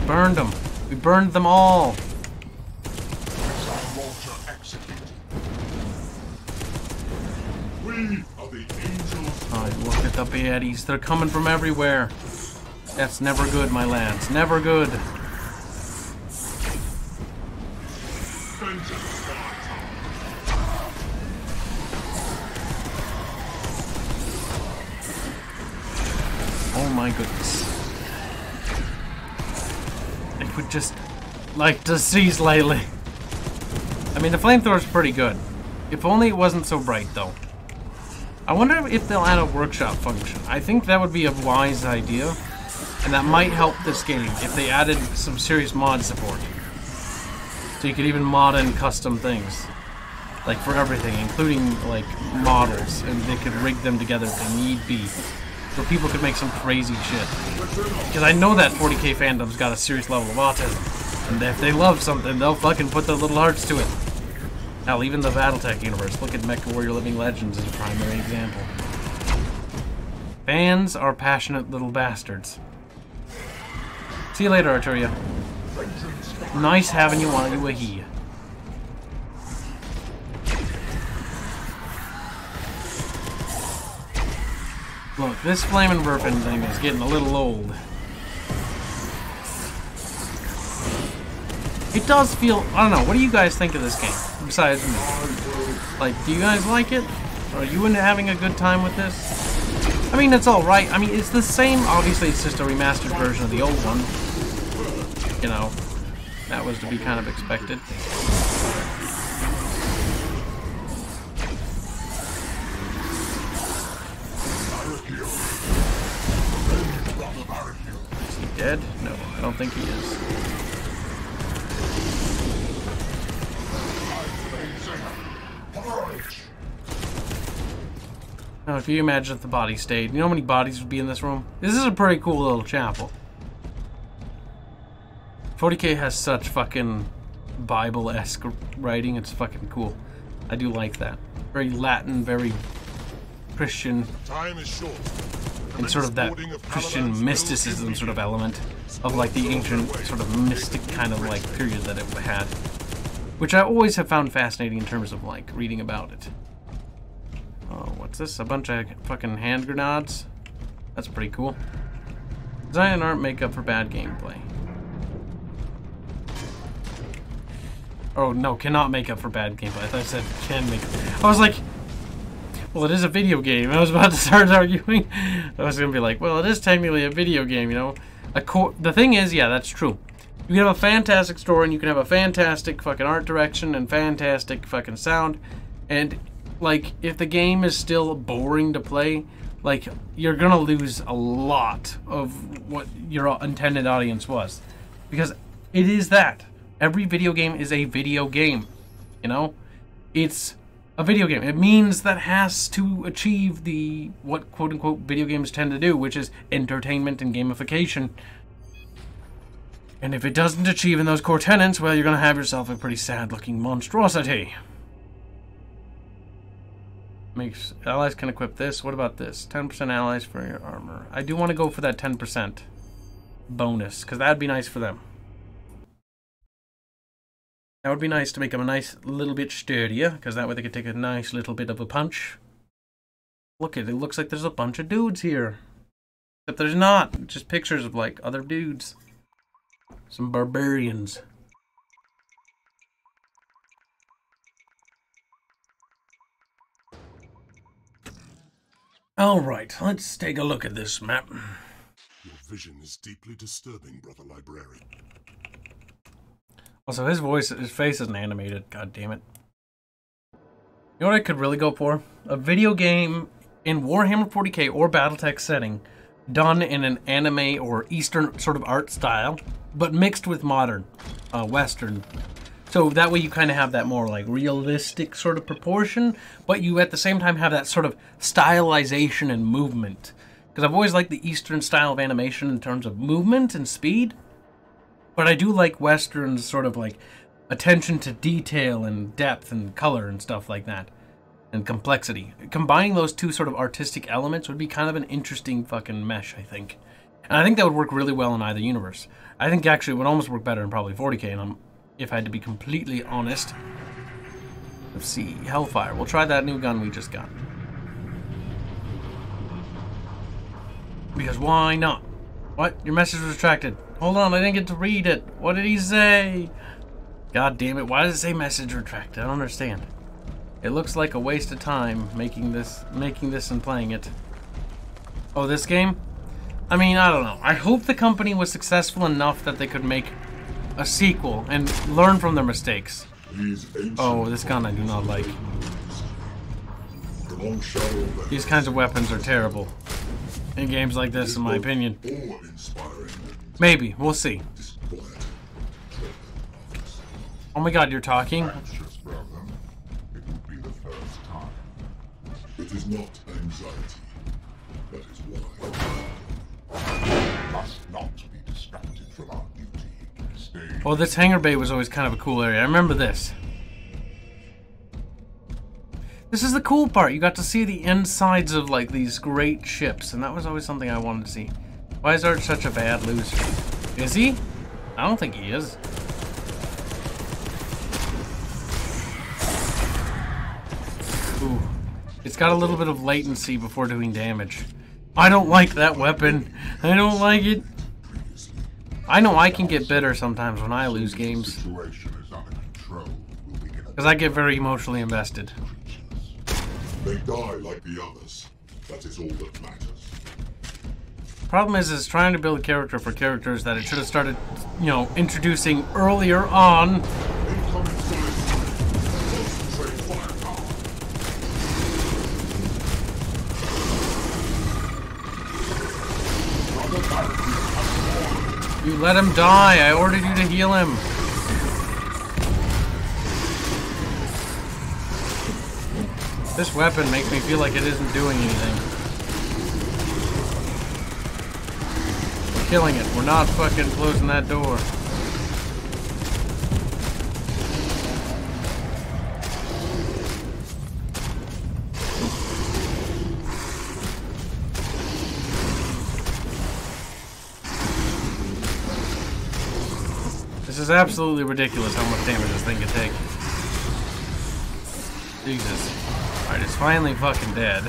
Burned them. We burned them all. Oh, look at the baddies. They're coming from everywhere. That's never good, my lads. Never good. Oh my goodness. I would just like to seize lately. I mean, the flamethrower's pretty good. If only it wasn't so bright, though. I wonder if they'll add a workshop function. I think that would be a wise idea, and that might help this game if they added some serious mod support. So you could even mod in custom things, like for everything, including like models, and they could rig them together if need be, so people could make some crazy shit. Because I know that 40k fandom's got a serious level of autism, and if they love something, they'll fucking put their little hearts to it. Hell, even the Battletech universe. Look at MechWarrior Living Legends as a primary example. Fans are passionate little bastards. See you later, Arturia. Nice having you while you were here. Look, this flaming burping thing is getting a little old. It does feel... I don't know, what do you guys think of this game? Besides me. Like, do you guys like it? Are you into having a good time with this? I mean, it's alright. I mean, it's the same. Obviously, it's just a remastered version of the old one. You know, that was to be kind of expected. Is he dead? No, I don't think he is. Now, if you imagine if the body stayed, you know how many bodies would be in this room? This is a pretty cool little chapel. 40K has such fucking Bible-esque writing, it's fucking cool. I do like that. Very Latin, very Christian. Time is short. And sort of that Christian mysticism sort of element of like the ancient sort of mystic kind of like period that it had. Which I always have found fascinating in terms of like reading about it. Oh, what's this? A bunch of fucking hand grenades? That's pretty cool. Design and art make up for bad gameplay. Oh, no, cannot make up for bad gameplay. I thought I said can make up. I was like, well, it is a video game. I was about to start arguing. I was going to be like, well, it is technically a video game, you know. The thing is, yeah, that's true. You can have a fantastic story, and you can have a fantastic fucking art direction, and fantastic fucking sound, and... like, if the game is still boring to play, like, you're gonna lose a lot of what your intended audience was. Because it is that. Every video game is a video game, you know? It's a video game. It means that has to achieve the, what quote-unquote video games tend to do, which is entertainment and gamification. And if it doesn't achieve in those core tenets, well, you're gonna have yourself a pretty sad-looking monstrosity. Makes allies can equip this. What about this? 10% allies for your armor. I do want to go for that 10% bonus, because that would be nice for them. That would be nice to make them a nice little bit sturdier, because that way they could take a nice little bit of a punch. Look at it. It looks like there's a bunch of dudes here. But there's not. Just pictures of, like, other dudes. Some barbarians. Alright, let's take a look at this map. Your vision is deeply disturbing, brother librarian. Also, his face isn't animated. God damn it. You know what I could really go for? A video game in Warhammer 40K or Battletech setting, done in an anime or Eastern sort of art style, but mixed with modern, Western. So that way you kind of have that more like realistic sort of proportion, but you at the same time have that sort of stylization and movement. Because I've always liked the Eastern style of animation in terms of movement and speed, but I do like Western's sort of like attention to detail and depth and color and stuff like that, and complexity. Combining those two sort of artistic elements would be kind of an interesting fucking mesh, I think. And I think that would work really well in either universe. I think actually it would almost work better in probably 40K, and if I had to be completely honest. Let's see, Hellfire. We'll try that new gun we just got. Because why not? What? Your message was retracted. Hold on, I didn't get to read it. What did he say? God damn it, why does it say message retracted? I don't understand. It looks like a waste of time making this and playing it. Oh, this game? I mean, I don't know. I hope the company was successful enough that they could make a sequel and learn from their mistakes. Oh, this gun I do not like. These kinds of weapons are terrible in games like this, in my opinion. Maybe, we'll see. Oh my god, you're talking? It would be the first time. It is not anxiety. That is why. Must not be distracted from our duty. Oh, this hangar bay was always kind of a cool area. I remember this. This is the cool part. You got to see the insides of like these great ships, and that was always something I wanted to see. Why is Arch such a bad loser? Is he? I don't think he is. Ooh. It's got a little bit of latency before doing damage. I don't like that weapon. I don't like it. I know I can get bitter sometimes when I lose games. Because I get very emotionally invested. They die like the others. That is all that matters. Problem is trying to build a character for characters that it should have started, you know, introducing earlier on. Incoming solid. Concentrate firepower. You let him die. I ordered you to heal him. This weapon makes me feel like it isn't doing anything. We're killing it. We're not fucking closing that door. This is absolutely ridiculous how much damage this thing can take. Jesus. Alright, it's finally fucking dead.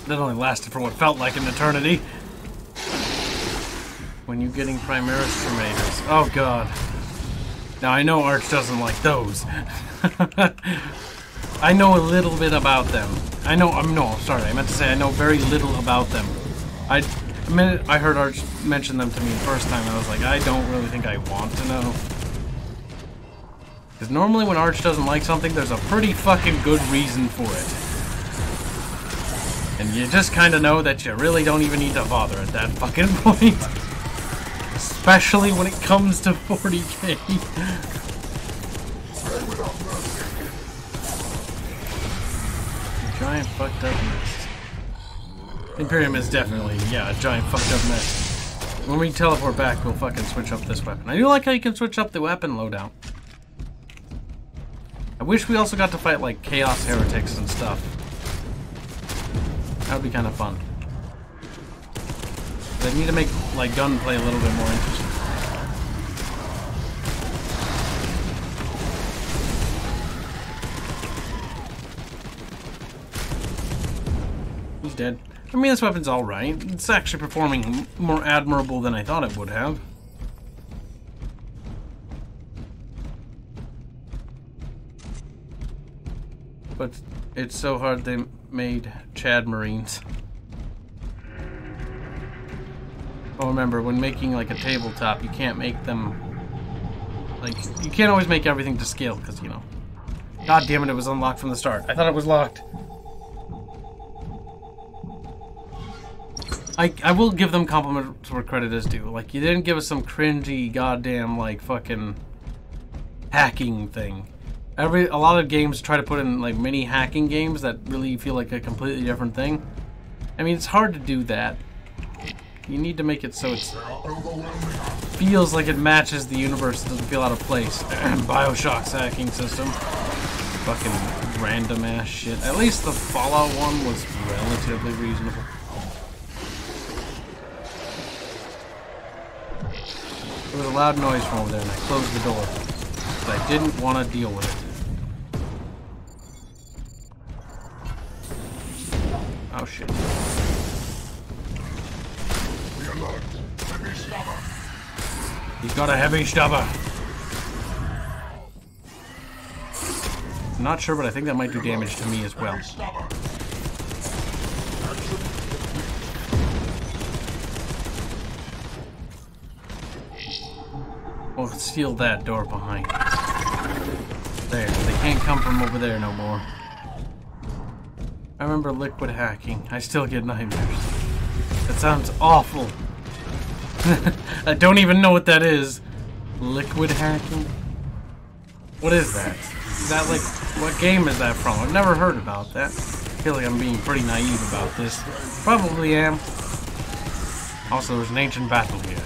That only lasted for what felt like an eternity. When you're getting Primaris Tomatoes. Oh god. Now I know Arch doesn't like those. I know a little bit about them. I meant to say I know very little about them. The minute I heard Arch mention them to me the first time, I was like, I don't really think I want to know. Because normally when Arch doesn't like something, there's a pretty fucking good reason for it. And you just kind of know that you really don't even need to bother at that fucking point. Especially when it comes to 40k. Giant fucked up mess. Imperium is definitely, yeah, a giant fucked up mess. When we teleport back, we'll fucking switch up this weapon. I do like how you can switch up the weapon loadout. I wish we also got to fight, like, Chaos Heretics and stuff. That would be kind of fun. They need to make, like, gunplay a little bit more interesting. He's dead. I mean, this weapon's alright. It's actually performing more admirable than I thought it would have. But it's so hard they made Chad Marines. Oh, remember, when making like a tabletop, you can't make them... Like, you can't always make everything to scale, because, you know... God damn it, it was unlocked from the start. I thought it was locked. I will give them compliments where credit is due. Like, you didn't give us some cringy, goddamn, like, fucking... hacking thing. A lot of games try to put in like mini hacking games that really feel like a completely different thing. I mean, it's hard to do that. You need to make it so it feels like it matches the universe. It doesn't feel out of place. BioShock's hacking system. Fucking random ass shit. At least the Fallout one was relatively reasonable. There was a loud noise from over there and I closed the door. But I didn't want to deal with it. Oh shit. He's got a heavy stubber. I'm not sure, but I think that might do damage to me as well. We'll seal that door behind. There, they can't come from over there no more. I remember liquid hacking. I still get nightmares. That sounds awful. I don't even know what that is. Liquid hacking? What is that? Is that like, what game is that from? I've never heard about that. I feel like I'm being pretty naive about this. Probably am. Also, there's an ancient battle here.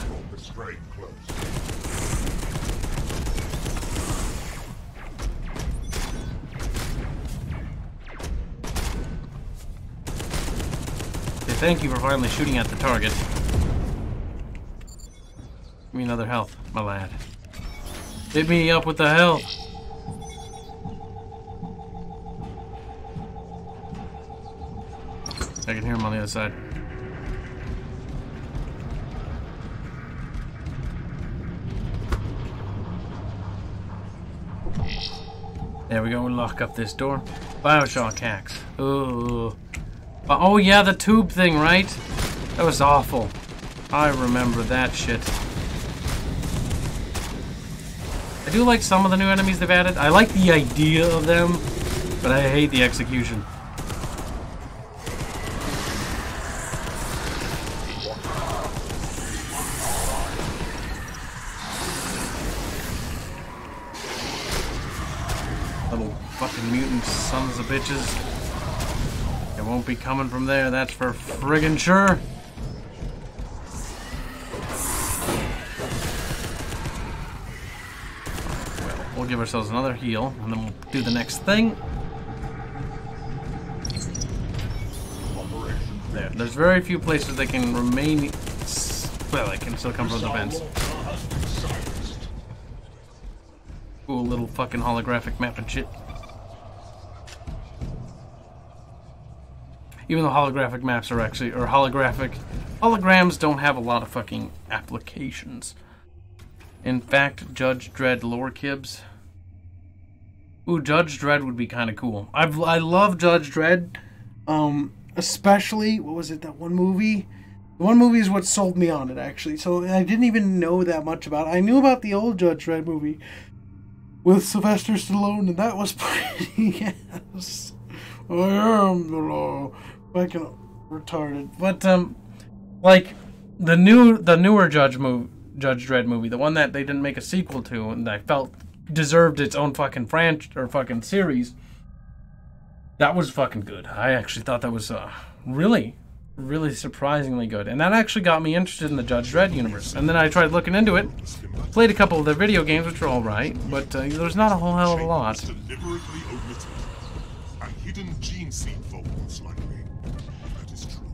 Thank you for finally shooting at the target. Give me another health, my lad. Hit me up with the health. I can hear him on the other side. There we go, lock up this door. Bioshock hacks. Ooh. Oh yeah, the tube thing, right? That was awful. I remember that shit. I do like some of the new enemies they've added. I like the idea of them, but I hate the execution. Little fucking mutant sons of bitches. It won't be coming from there, that's for friggin' sure. Well, we'll give ourselves another heal, and then we'll do the next thing. There's very few places they can remain. Well, they can still come from the vents. Cool little fucking holographic map and shit. Even though holographic maps are actually, or holograms don't have a lot of fucking applications. In fact, Judge Dredd lore kibs. Ooh, Judge Dredd would be kind of cool. I love Judge Dredd. Especially, what was it, that one movie? The one movie is what sold me on it, actually. So I didn't even know that much about it. I knew about the old Judge Dredd movie with Sylvester Stallone, and that was pretty, yes. I am the law. Fucking retarded. But, like, the newer Judge Dredd movie, the one that they didn't make a sequel to, and I felt deserved its own fucking fucking series, that was fucking good. I actually thought that was really, really surprisingly good. And that actually got me interested in the Judge Dredd universe. And then I tried looking into it, played a couple of their video games, which were alright, but there's not a whole hell of a lot. Deliberately omitted. A hidden gene seed vault, most likely. That is true.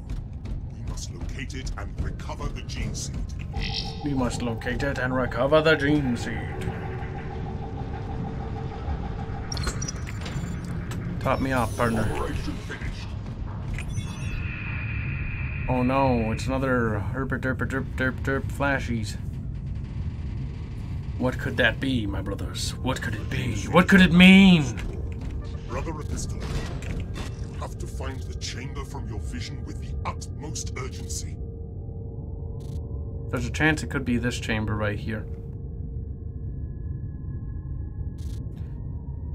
We must locate it and recover the gene seed. We must locate it and recover the gene seed. Top me off, partner. Oh no, it's another herp flashies. What could that be, my brothers? What could it be? What could it mean? Brother Epistle, you have to find the chamber from your vision with the utmost urgency. There's a chance it could be this chamber right here.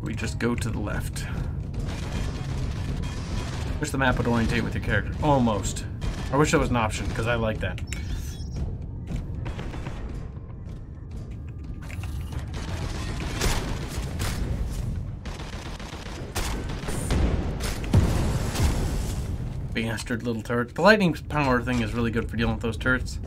We just go to the left. Wish the map would orientate with your character. Almost. I wish that was an option, because I like that. Bastard little turrets. The lightning power thing is really good for dealing with those turrets.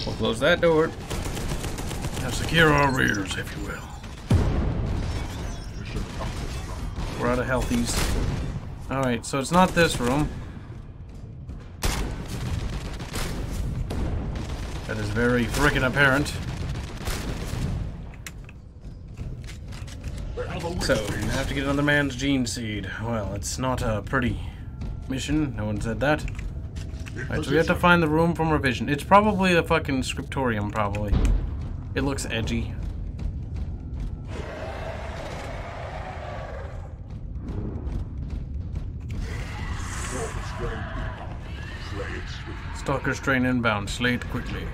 We'll close that door. Now secure our rears, if you will. We're out of healthies. Alright, so it's not this room. That is very frickin' apparent. So, you have to get another man's gene seed. Well, it's not a pretty mission. No one said that. Alright, so we have to find the room from revision. It's probably a fucking scriptorium, probably. It looks edgy. Stalker strain inbound. Slay it quickly.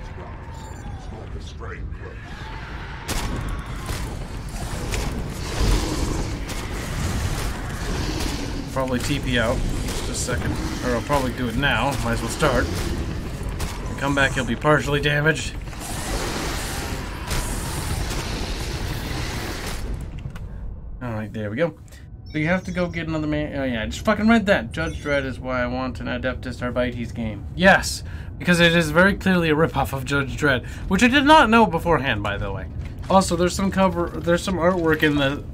Probably TP out. Just a second. Or I'll probably do it now. Might as well start. When I come back, he'll be partially damaged. Alright, there we go. So you have to go get another man. Oh yeah, I just fucking read that. Judge Dredd is why I want an Adeptus Arbites game. Yes, because it is very clearly a ripoff of Judge Dredd, which I did not know beforehand, by the way. Also, there's some artwork in the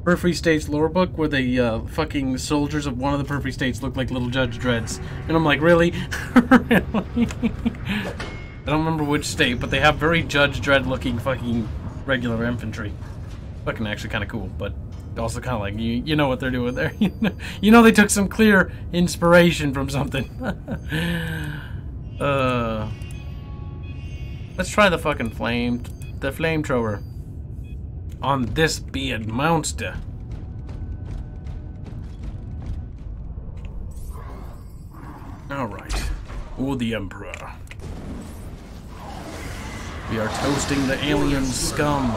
Periphery States lore book where the fucking soldiers of one of the Periphery States look like little Judge Dredds. And I'm like, really? Really? I don't remember which state, but they have very Judge Dredd looking fucking regular infantry. Fucking actually kind of cool, but also kind of like, you know what they're doing there. You know they took some clear inspiration from something. Let's try the fucking flamethrower on this beard monster. Alright. Oh, the Emperor. We are toasting the alien scum.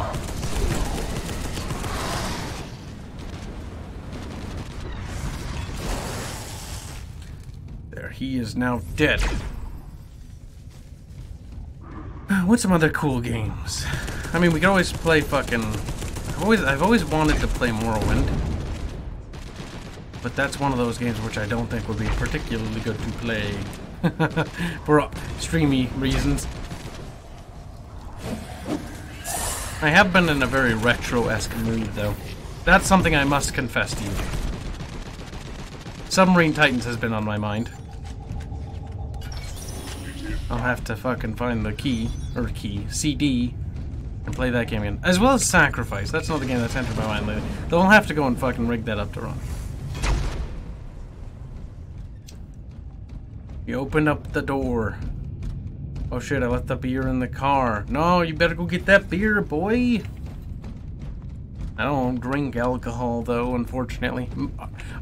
There, he is now dead. What's some other cool games? I mean, we can always play fucking... I've always wanted to play Morrowind. But that's one of those games which I don't think would be particularly good to play. For streamy reasons. I have been in a very retro-esque mood, though. That's something I must confess to you. Submarine Titans has been on my mind. I'll have to fucking find the CD, and play that game again. As well as Sacrifice. That's another game that's entered my mind lately. Though I'll have to go and fucking rig that up to run. You open up the door. Oh shit, I left the beer in the car. No, you better go get that beer, boy. I don't drink alcohol, though, unfortunately.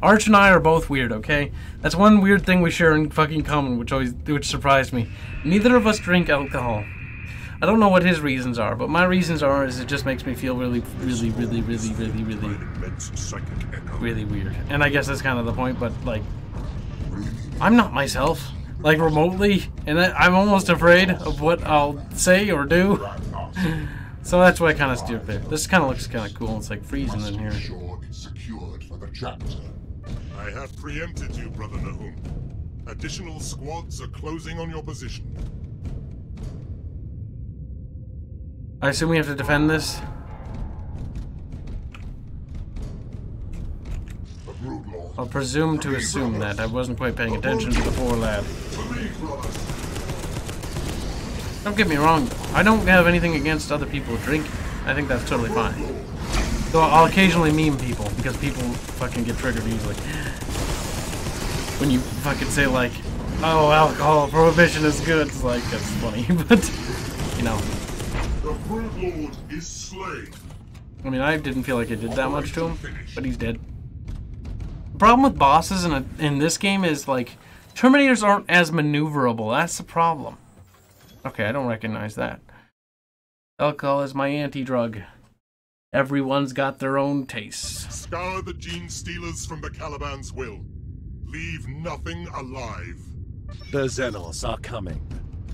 Arch and I are both weird, okay? That's one weird thing we share in fucking common, which surprised me. Neither of us drink alcohol. I don't know what his reasons are, but my reasons are is it just makes me feel really weird. And I guess that's kind of the point, but, like, I'm not myself. Like, remotely, and I'm almost afraid of what I'll say or do. So that's why I kind of steer clear. This kind of looks kind of cool. It's like freezing in here. I have preempted you, Brother Nahum. Additional squads are closing on your position. I assume we have to defend this? I'll presume to assume that. I wasn't quite paying attention to the poor lad. Don't get me wrong, I don't have anything against other people drinking. I think that's totally fine. Though I'll occasionally meme people, because people fucking get triggered easily. When you fucking say like, oh, alcohol prohibition is good, it's like, that's funny, but, you know. The Brood Lord is slain. I mean, I didn't feel like I did that much to him, but he's dead. The problem with bosses in this game is, like, Terminators aren't as maneuverable. That's the problem. Okay, I don't recognize that. Alcohol is my anti-drug. Everyone's got their own tastes. Scour the gene stealers from the Caliban's will. Leave nothing alive. The Xenos are coming.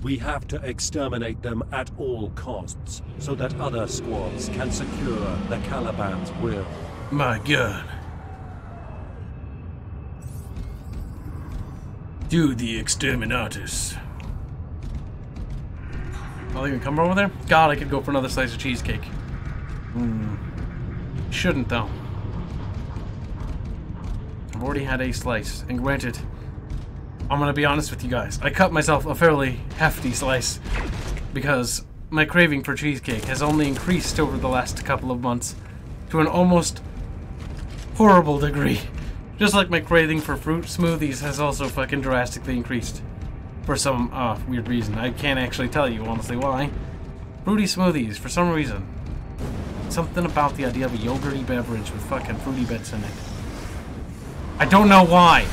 We have to exterminate them at all costs, so that other squads can secure the Caliban's will. My God. Do the exterminatus. I'll even come over there? God, I could go for another slice of cheesecake. Shouldn't, though. I've already had a slice, and granted, I'm gonna be honest with you guys. I cut myself a fairly hefty slice because my craving for cheesecake has only increased over the last couple of months to an almost horrible degree. Just like my craving for fruit smoothies has also fucking drastically increased. For some weird reason. I can't actually tell you honestly why. Fruity smoothies, for some reason. Something about the idea of a yogurty beverage with fucking fruity bits in it. I don't know why.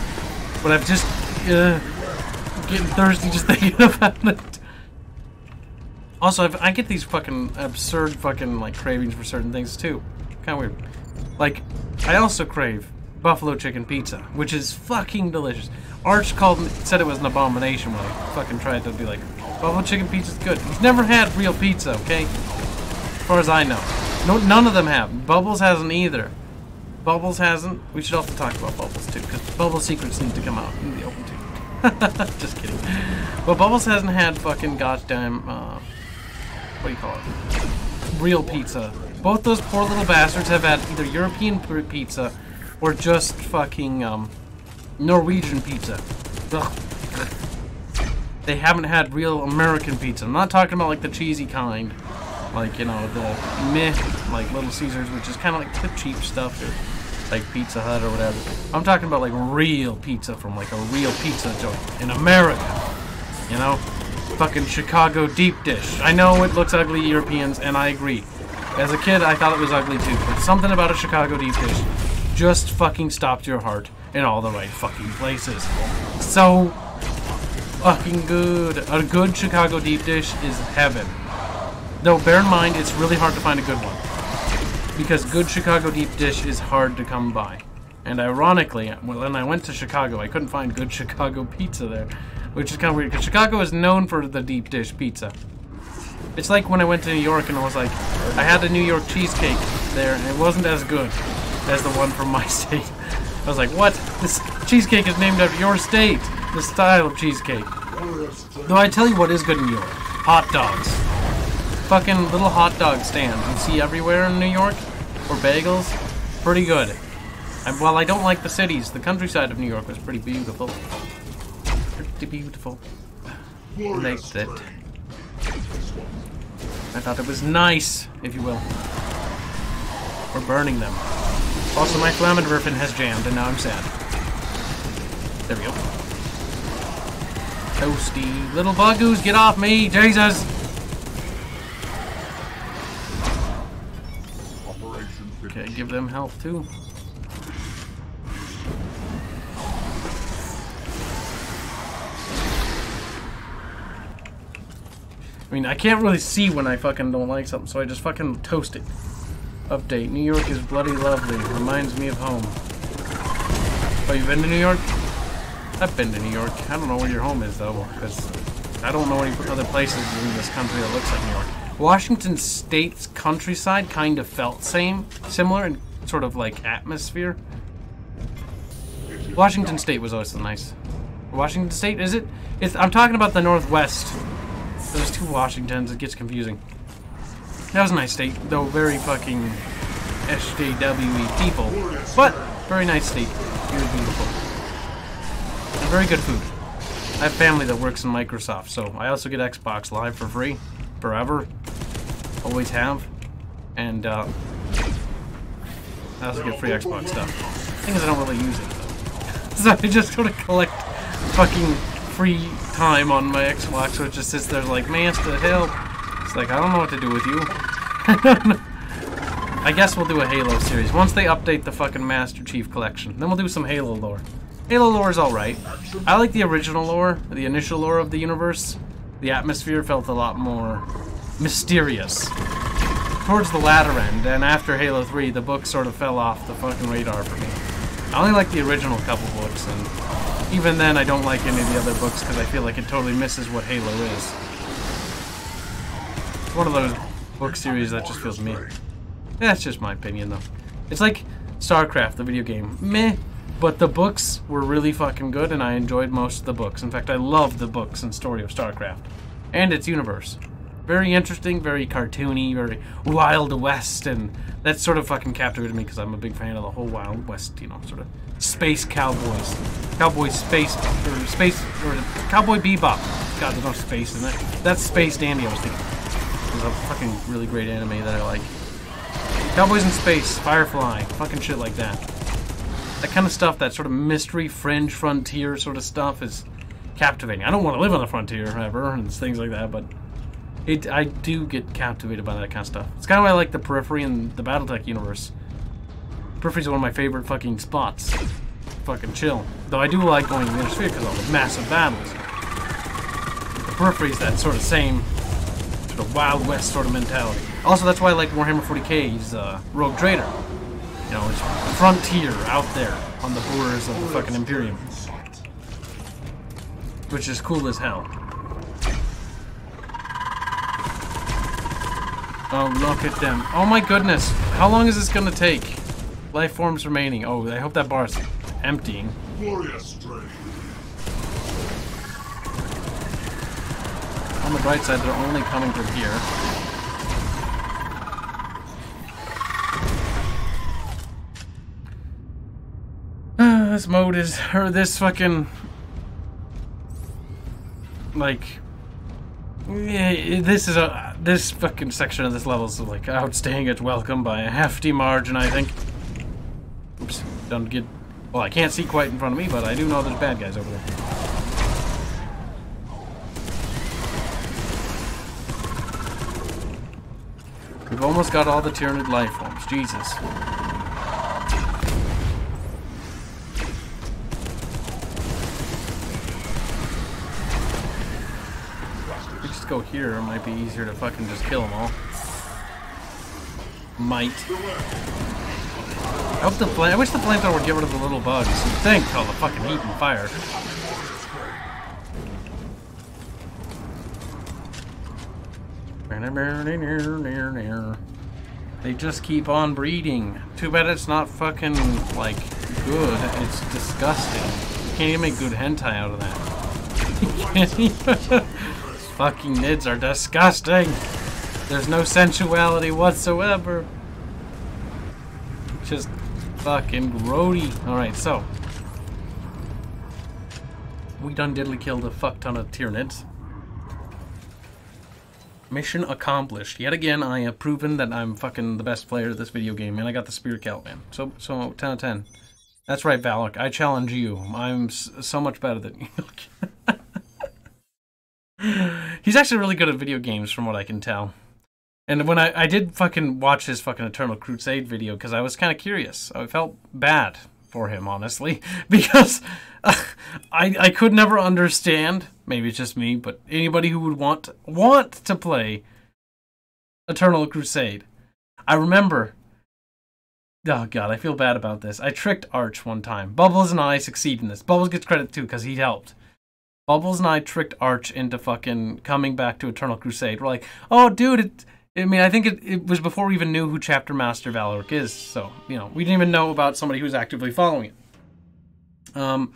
But I've just getting thirsty just thinking about it. Also, I get these fucking absurd fucking like cravings for certain things too. Kind of weird. Like, I also crave buffalo chicken pizza, which is fucking delicious. Arch said it was an abomination when I fucking tried to be like, buffalo chicken pizza's good. He's never had real pizza, okay? As far as I know. No, none of them have. Bubbles hasn't either. Bubbles hasn't. We should also talk about Bubbles too, because Bubbles secrets need to come out in the open too. Just kidding. But Bubbles hasn't had fucking goddamn, what do you call it? Real pizza. Both those poor little bastards have had either European pizza or just fucking, Norwegian pizza. Ugh. They haven't had real American pizza. I'm not talking about like the cheesy kind. Like, you know, the meh, like Little Caesars, which is kind of like the cheap stuff, or like Pizza Hut or whatever. I'm talking about like real pizza from like a real pizza joint in America. You know? Fucking Chicago deep dish. I know it looks ugly, Europeans, and I agree. As a kid, I thought it was ugly too, but something about a Chicago deep dish just fucking stopped your heart in all the right fucking places. So fucking good. A good Chicago deep dish is heaven. Though, bear in mind, it's really hard to find a good one. Because good Chicago deep dish is hard to come by. And ironically, when I went to Chicago, I couldn't find good Chicago pizza there. Which is kind of weird, because Chicago is known for the deep dish pizza. It's like when I went to New York and I was like, I had a New York cheesecake there, and it wasn't as good as the one from my state. I was like, what? This cheesecake is named after your state. The style of cheesecake. Though I tell you what is good in New York. Hot dogs. Fucking little hot dog stands you see everywhere in New York, or bagels, pretty good. And while I don't like the cities, the countryside of New York was pretty beautiful. Pretty beautiful. I liked it. I thought it was nice, if you will. We're burning them. Also, my Flammenwerfen has jammed, and now I'm sad. There we go. Toasty. Little buggoos, get off me, Jesus! Okay, give them health too. I mean, I can't really see when I fucking don't like something, so I just fucking toast it. Update. New York is bloody lovely. Reminds me of home. Oh, you've been to New York? I've been to New York. I don't know where your home is, though, because I don't know any other places in this country that looks like New York. Washington State's countryside kind of felt similar in sort of like atmosphere. Washington State was always so nice. Washington State, is it? I'm talking about the Northwest. There's two Washingtons, it gets confusing. That was a nice state, though very fucking SJWE people. But, very nice state. Very beautiful. And very good food. I have family that works in Microsoft, so I also get Xbox Live for free. Forever. Always have. And, I also get free Xbox stuff. The thing is, I don't really use it, though. So I just sort of collect fucking free time on my Xbox, so it just sits there like, man, the hell. It's like, I don't know what to do with you. I don't know. I guess we'll do a Halo series. Once they update the fucking Master Chief Collection, then we'll do some Halo lore. Halo lore is alright. I like the original lore, the initial lore of the universe. The atmosphere felt a lot more mysterious. Towards the latter end, and after Halo 3, the book sort of fell off the fucking radar for me. I only like the original couple books, and even then I don't like any of the other books because I feel like it totally misses what Halo is. It's one of those book series that just feels meh. That's just my opinion, though. It's like StarCraft, the video game. Meh. But the books were really fucking good, and I enjoyed most of the books. In fact, I loved the books and story of StarCraft. And its universe. Very interesting, very cartoony, very Wild West, and that sort of fucking captivated me because I'm a big fan of the whole Wild West, you know, sort of space cowboys. Cowboy space, or Cowboy Bebop. God, there's no space in it. That's Space Dandy I was thinking. It's a fucking really great anime that I like. Cowboys in Space, Firefly, fucking shit like that. That kind of stuff, that sort of mystery, fringe, frontier sort of stuff is captivating. I don't want to live on the frontier ever, and things like that, but I do get captivated by that kind of stuff. It's kind of why I like the Periphery and the Battletech universe. Periphery's one of my favorite fucking spots. Fucking chill. Though I do like going to the Inner Sphere because of all the massive battles. The Periphery's that sort of same sort of Wild West sort of mentality. Also, that's why I like Warhammer 40k's Rogue Trader. You know, it's frontier out there on the borders of the fucking Imperium. Which is cool as hell. Oh, look at them. Oh my goodness. How long is this gonna take? life forms remaining. Oh, I hope that bar's emptying. Glorious strain. On the bright side, they're only coming from here. This mode is, or this fucking, like, yeah, this fucking section of this level is like outstaying its welcome by a hefty margin, I think. Oops, don't get, well, I can't see quite in front of me, but I do know there's bad guys over there. We've almost got all the Tyranid life forms, Jesus. Go here, it might be easier to fucking just kill them all. Might. I wish the flamethrower would get rid of the little bugs. You'd think all the fucking heat and fire. They just keep on breeding. Too bad it's not fucking, like, good. It's disgusting. You can't even make good hentai out of that. You can't even... Fucking nids are disgusting. There's no sensuality whatsoever. Just fucking grody. Alright, so. We done diddly killed a fuck ton of Tyranids. Mission accomplished. Yet again, I have proven that I'm fucking the best player of this video game, and I got the Spirit Count, man. So 10 out of 10. That's right, Valak. I challenge you. I'm so much better than you. He's actually really good at video games from what I can tell. And when I did fucking watch his fucking Eternal Crusade video, because I was kind of curious. I felt bad for him, honestly. Because I could never understand, maybe it's just me, but anybody who would want to play Eternal Crusade. I remember... Oh god, I feel bad about this. I tricked Arch one time. Bubbles and I succeed in this. Bubbles gets credit too, because he helped. Bubbles and I tricked Arch into fucking coming back to Eternal Crusade. We're like, oh, dude, I think it was before we even knew who Chapter Master Valork is. So, you know, we didn't even know about somebody who was actively following it.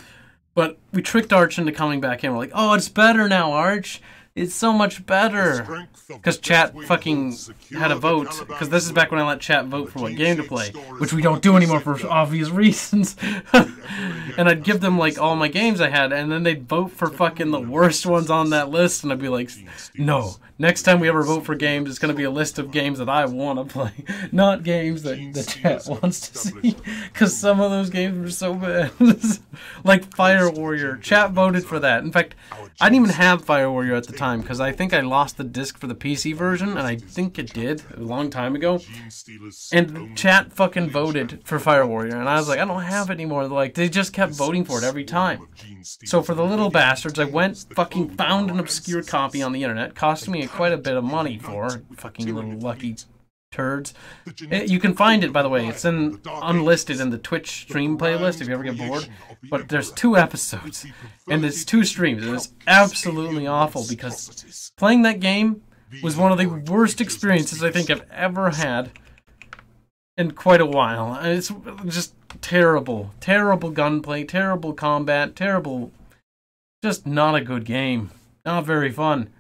But we tricked Arch into coming back in. We're like, oh, it's better now, Arch. It's so much better. Because chat fucking had a vote. Because this is back when I let chat vote for what game to play. Which we don't do anymore for obvious reasons. And I'd give them, like, all my games I had. And then they'd vote for fucking the worst ones on that list. And I'd be like, no. Next time we ever vote for games, it's going to be a list of games that I want to play. Not games that the chat wants to see. Because some of those games were so bad. Like Fire Warrior. Chat voted for that. In fact, I didn't even have Fire Warrior at the time. Because I think I lost the disc for the PC version. And I think it did a long time ago. And chat fucking voted for Fire Warrior. And I was like, I don't have it anymore. Like, they just kept voting for it every time. So for the little bastards, I went fucking found an obscure copy on the internet. Cost me quite a bit of money for fucking little lucky turds. You can find it, by the way. It's unlisted in the Twitch stream playlist if you ever get bored. But there's 2 episodes. And it's 2 streams. And it's absolutely awful because playing that game was one of the worst experiences I think I've ever had in quite a while. And it's just terrible. Terrible gunplay, terrible combat, terrible... Just not a good game. Not very fun.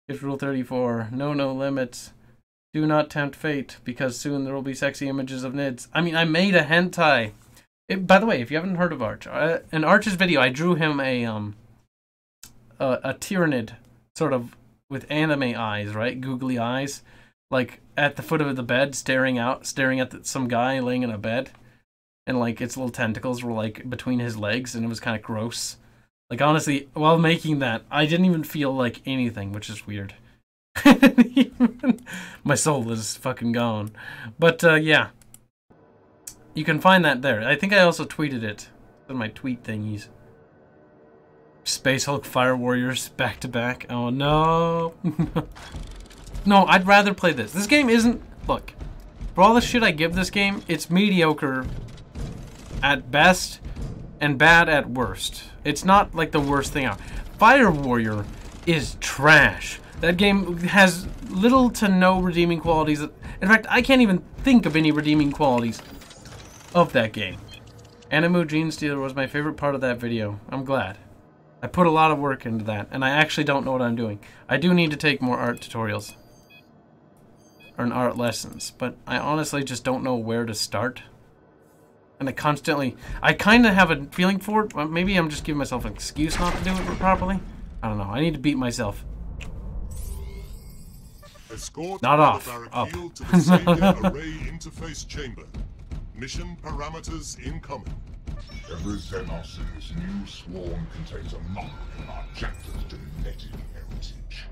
Gift Rule 34. No limits. Do not tempt fate, because soon there will be sexy images of nids. I mean, I made a hentai. By the way, if you haven't heard of Arch, in Arch's video, I drew him a Tyranid, sort of, with anime eyes, right? Googly eyes. Like, at the foot of the bed, staring at some guy laying in a bed. And, like, its little tentacles were, like, between his legs, and it was kind of gross. Like, honestly, while making that, I didn't even feel like anything, which is weird. My soul is fucking gone. But, yeah. You can find that there. I think I also tweeted it on my tweet thingies. Space Hulk Fire Warriors back to back. Oh, no. No, I'd rather play this. This game isn't... Look, for all the shit I give this game, it's mediocre at best and bad at worst. It's not like the worst thing out. Fire Warrior is trash. That game has little to no redeeming qualities. In fact, I can't even think of any redeeming qualities. of that game. Animu Gene Stealer was my favorite part of that video. I'm glad. I put a lot of work into that, and I actually don't know what I'm doing. I do need to take more art tutorials. Or art lessons, but I honestly just don't know where to start. And I kind of have a feeling for it. Well, maybe I'm just giving myself an excuse not to do it properly. I don't know. I need to beat myself. Escort Not off. Up. to the Savior Array interface chamber. Mission parameters incoming. Every Xenos in this new swarm contains a mark of our chapter's genetic heritage.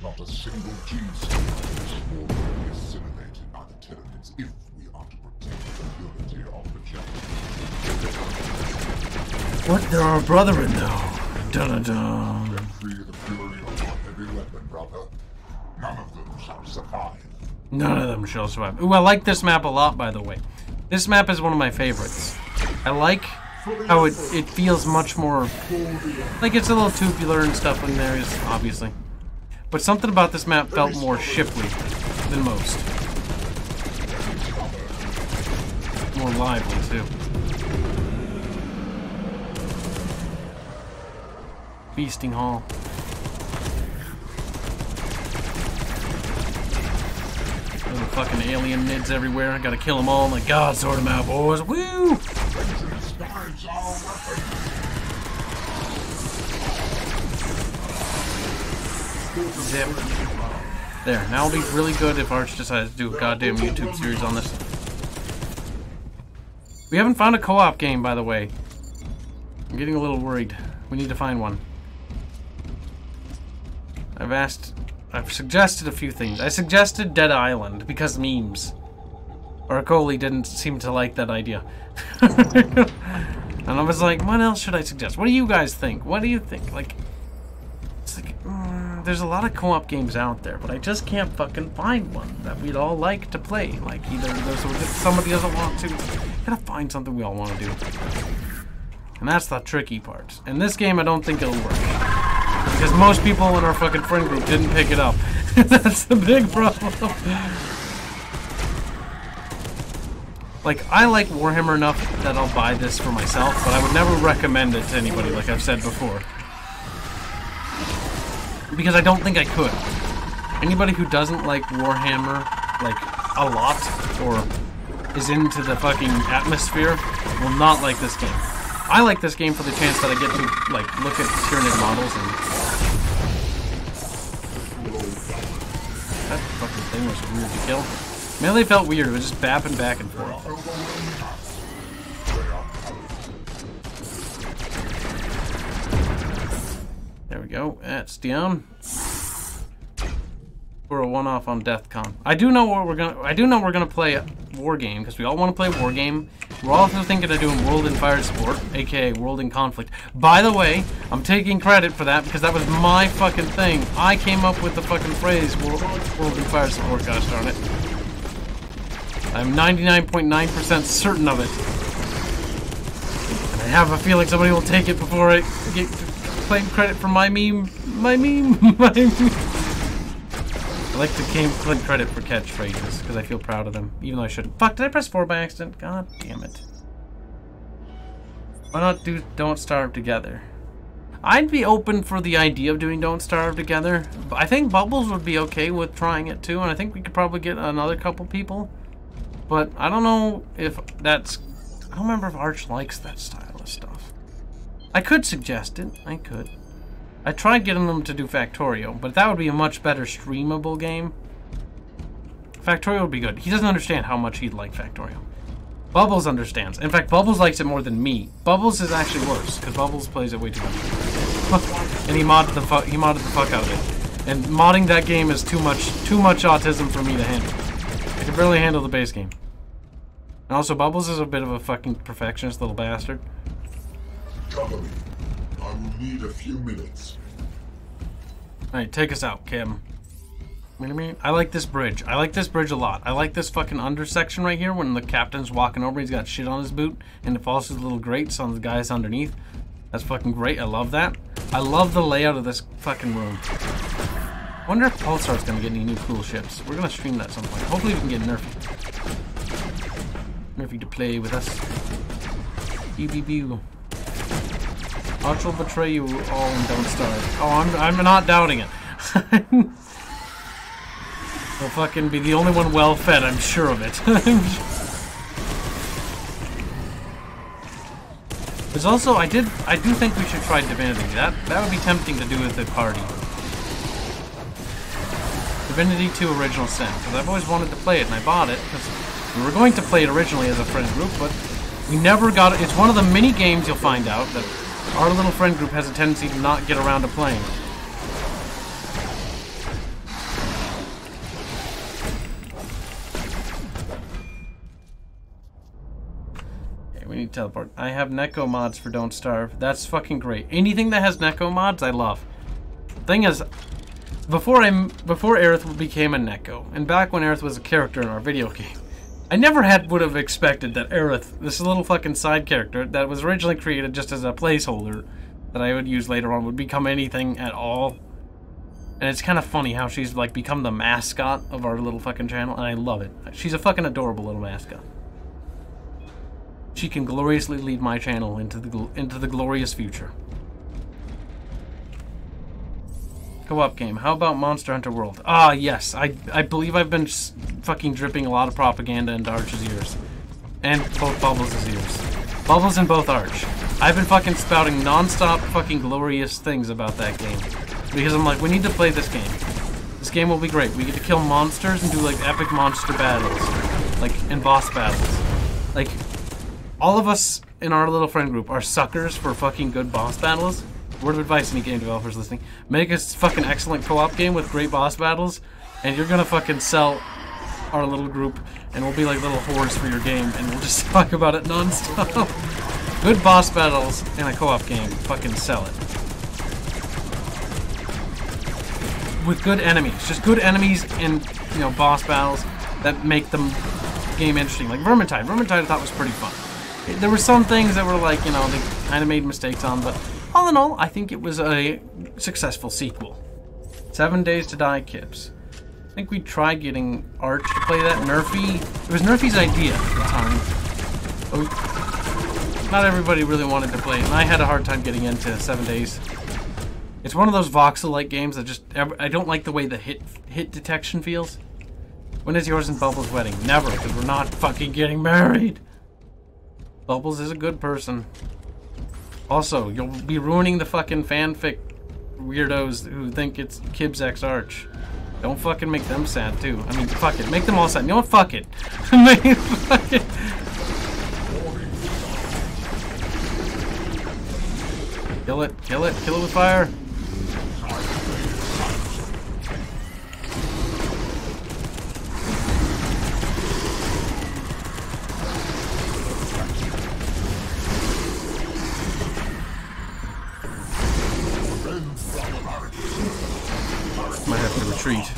Not a single gene stream in this swarm will be assimilated by the Tyranids if we are to protect the purity of the chapter. What? They're our brethren, though. Dun-dun-dun. Get free the purity of our heavy weapon, brother. None of them shall survive. None of them shall survive. Ooh, I like this map a lot, by the way. This map is one of my favorites. I like how it feels much more... Like, it's a little tubular and stuff in there, obviously. But something about this map felt more shiply than most. More lively, too. Feasting Hall. Little fucking alien nids everywhere. I gotta kill them all. My God, sort them out, boys. Woo! Zip. There. Now it'll be really good if Arch decides to do a goddamn YouTube series on this. We haven't found a co-op game, by the way. I'm getting a little worried. We need to find one. I've suggested a few things. I suggested Dead Island because memes. Arcoli didn't seem to like that idea. And I was like, what else should I suggest? What do you guys think? What do you think? Like, it's like, there's a lot of co-op games out there, but I just can't fucking find one that we'd all like to play. Like, either somebody doesn't want to. Gotta find something we all want to do. And that's the tricky part. In this game, I don't think it'll work. Because most people in our fucking friend group didn't pick it up. That's the big problem. Like, I like Warhammer enough that I'll buy this for myself, but I would never recommend it to anybody, like I've said before. Because I don't think I could. Anybody who doesn't like Warhammer, like, a lot, or is into the fucking atmosphere, will not like this game. I like this game for the chance that I get to, like, look at Tyranid models and... That fucking thing was weird to kill. Melee felt weird, it was just bapping back and forth. There we go, that's down. We're a one-off on DEFCON. I do know we're gonna play a war game, because we all want to play war game. We're also thinking of doing World in Fire Support, aka World in Conflict. By the way, I'm taking credit for that because that was my fucking thing. I came up with the fucking phrase World in Fire Support, gosh darn it. I'm 99.9% certain of it. And I have a feeling somebody will take it before I get claim credit for my meme. My meme. I like to claim credit for catchphrases because I feel proud of them, even though I shouldn't. Fuck, did I press 4 by accident? God damn it. Why not do Don't Starve Together? I'd be open for the idea of doing Don't Starve Together. I think Bubbles would be okay with trying it too, and I think we could probably get another couple people. But I don't know if that's... I don't remember if Arch likes that style of stuff. I could suggest it. I could. I tried getting them to do Factorio, but that would be a much better streamable game. Factorio would be good. He doesn't understand how much he'd like Factorio. Bubbles understands. In fact, Bubbles likes it more than me. Bubbles is actually worse, because Bubbles plays it way too much. And he modded the fuck out of it. And modding that game is too much autism for me to handle. I can barely handle the base game. And also, Bubbles is a bit of a fucking perfectionist little bastard. Cover me. I will need a few minutes. Alright, take us out, Kim. I like this bridge. I like this bridge a lot. I like this fucking undersection right here when the captain's walking over. He's got shit on his boot and it falls through the little grates on the guys underneath. That's fucking great. I love that. I love the layout of this fucking room. I wonder if Pulsar's gonna get any new cool ships. We're gonna stream that at some point. Hopefully we can get Nerfy. Murphy to play with us. Pew pew pew. Arch will betray you all and don't starve. Oh, I'm not doubting it. We'll fucking be the only one well fed, I'm sure of it. There's also, I do think we should try Divinity. That would be tempting to do with the party. Divinity 2 Original Sin, because I've always wanted to play it and I bought it because we were going to play it originally as a friend group, but we never got it. It's one of the many games you'll find out that our little friend group has a tendency to not get around to playing. We need to teleport. I have Neko mods for Don't Starve. That's fucking great. Anything that has Neko mods, I love. Thing is, before Aerith became a Neko, and back when Aerith was a character in our video game, I never would have expected that Aerith, this little fucking side character that was originally created just as a placeholder that I would use later on, would become anything at all. And it's kind of funny how she's like become the mascot of our little fucking channel, and I love it. She's a fucking adorable little mascot. She can gloriously lead my channel into the glorious future. Co-op game. How about Monster Hunter World? Ah, yes. I believe I've been fucking dripping a lot of propaganda into Arch's ears. And both Bubbles' ears. Bubbles and both Arch. I've been fucking spouting non-stop fucking glorious things about that game. Because I'm like, we need to play this game. This game will be great. We get to kill monsters and do like epic monster battles. Like, and boss battles. Like, all of us in our little friend group are suckers for fucking good boss battles. Word of advice, any game developers listening. Make a fucking excellent co-op game with great boss battles, and you're gonna fucking sell our little group, and we'll be like little whores for your game, and we'll just talk about it non-stop. Good boss battles in a co-op game. Fucking sell it. With good enemies. Just good enemies and, you know, boss battles that make the game interesting. Like Vermintide. Vermintide I thought was pretty fun. There were some things that were like, you know, they kind of made mistakes on, but all in all, I think it was a successful sequel. 7 Days to Die Kips. I think we tried getting Arch to play that. Nerfy. It was Nerfy's idea at the time. But not everybody really wanted to play it, and I had a hard time getting into 7 Days. It's one of those voxel-like games that just... I don't like the way the hit detection feels. When is yours and Bubbles' wedding? Never, because we're not fucking getting married. Bubbles is a good person. Also, you'll be ruining the fucking fanfic weirdos who think it's Kib's ex Arch. Don't fucking make them sad too. I mean, fuck it. Make them all sad. You know what? Fuck it. Fuck it. Kill it. Kill it. Kill it with fire. Might have to retreat.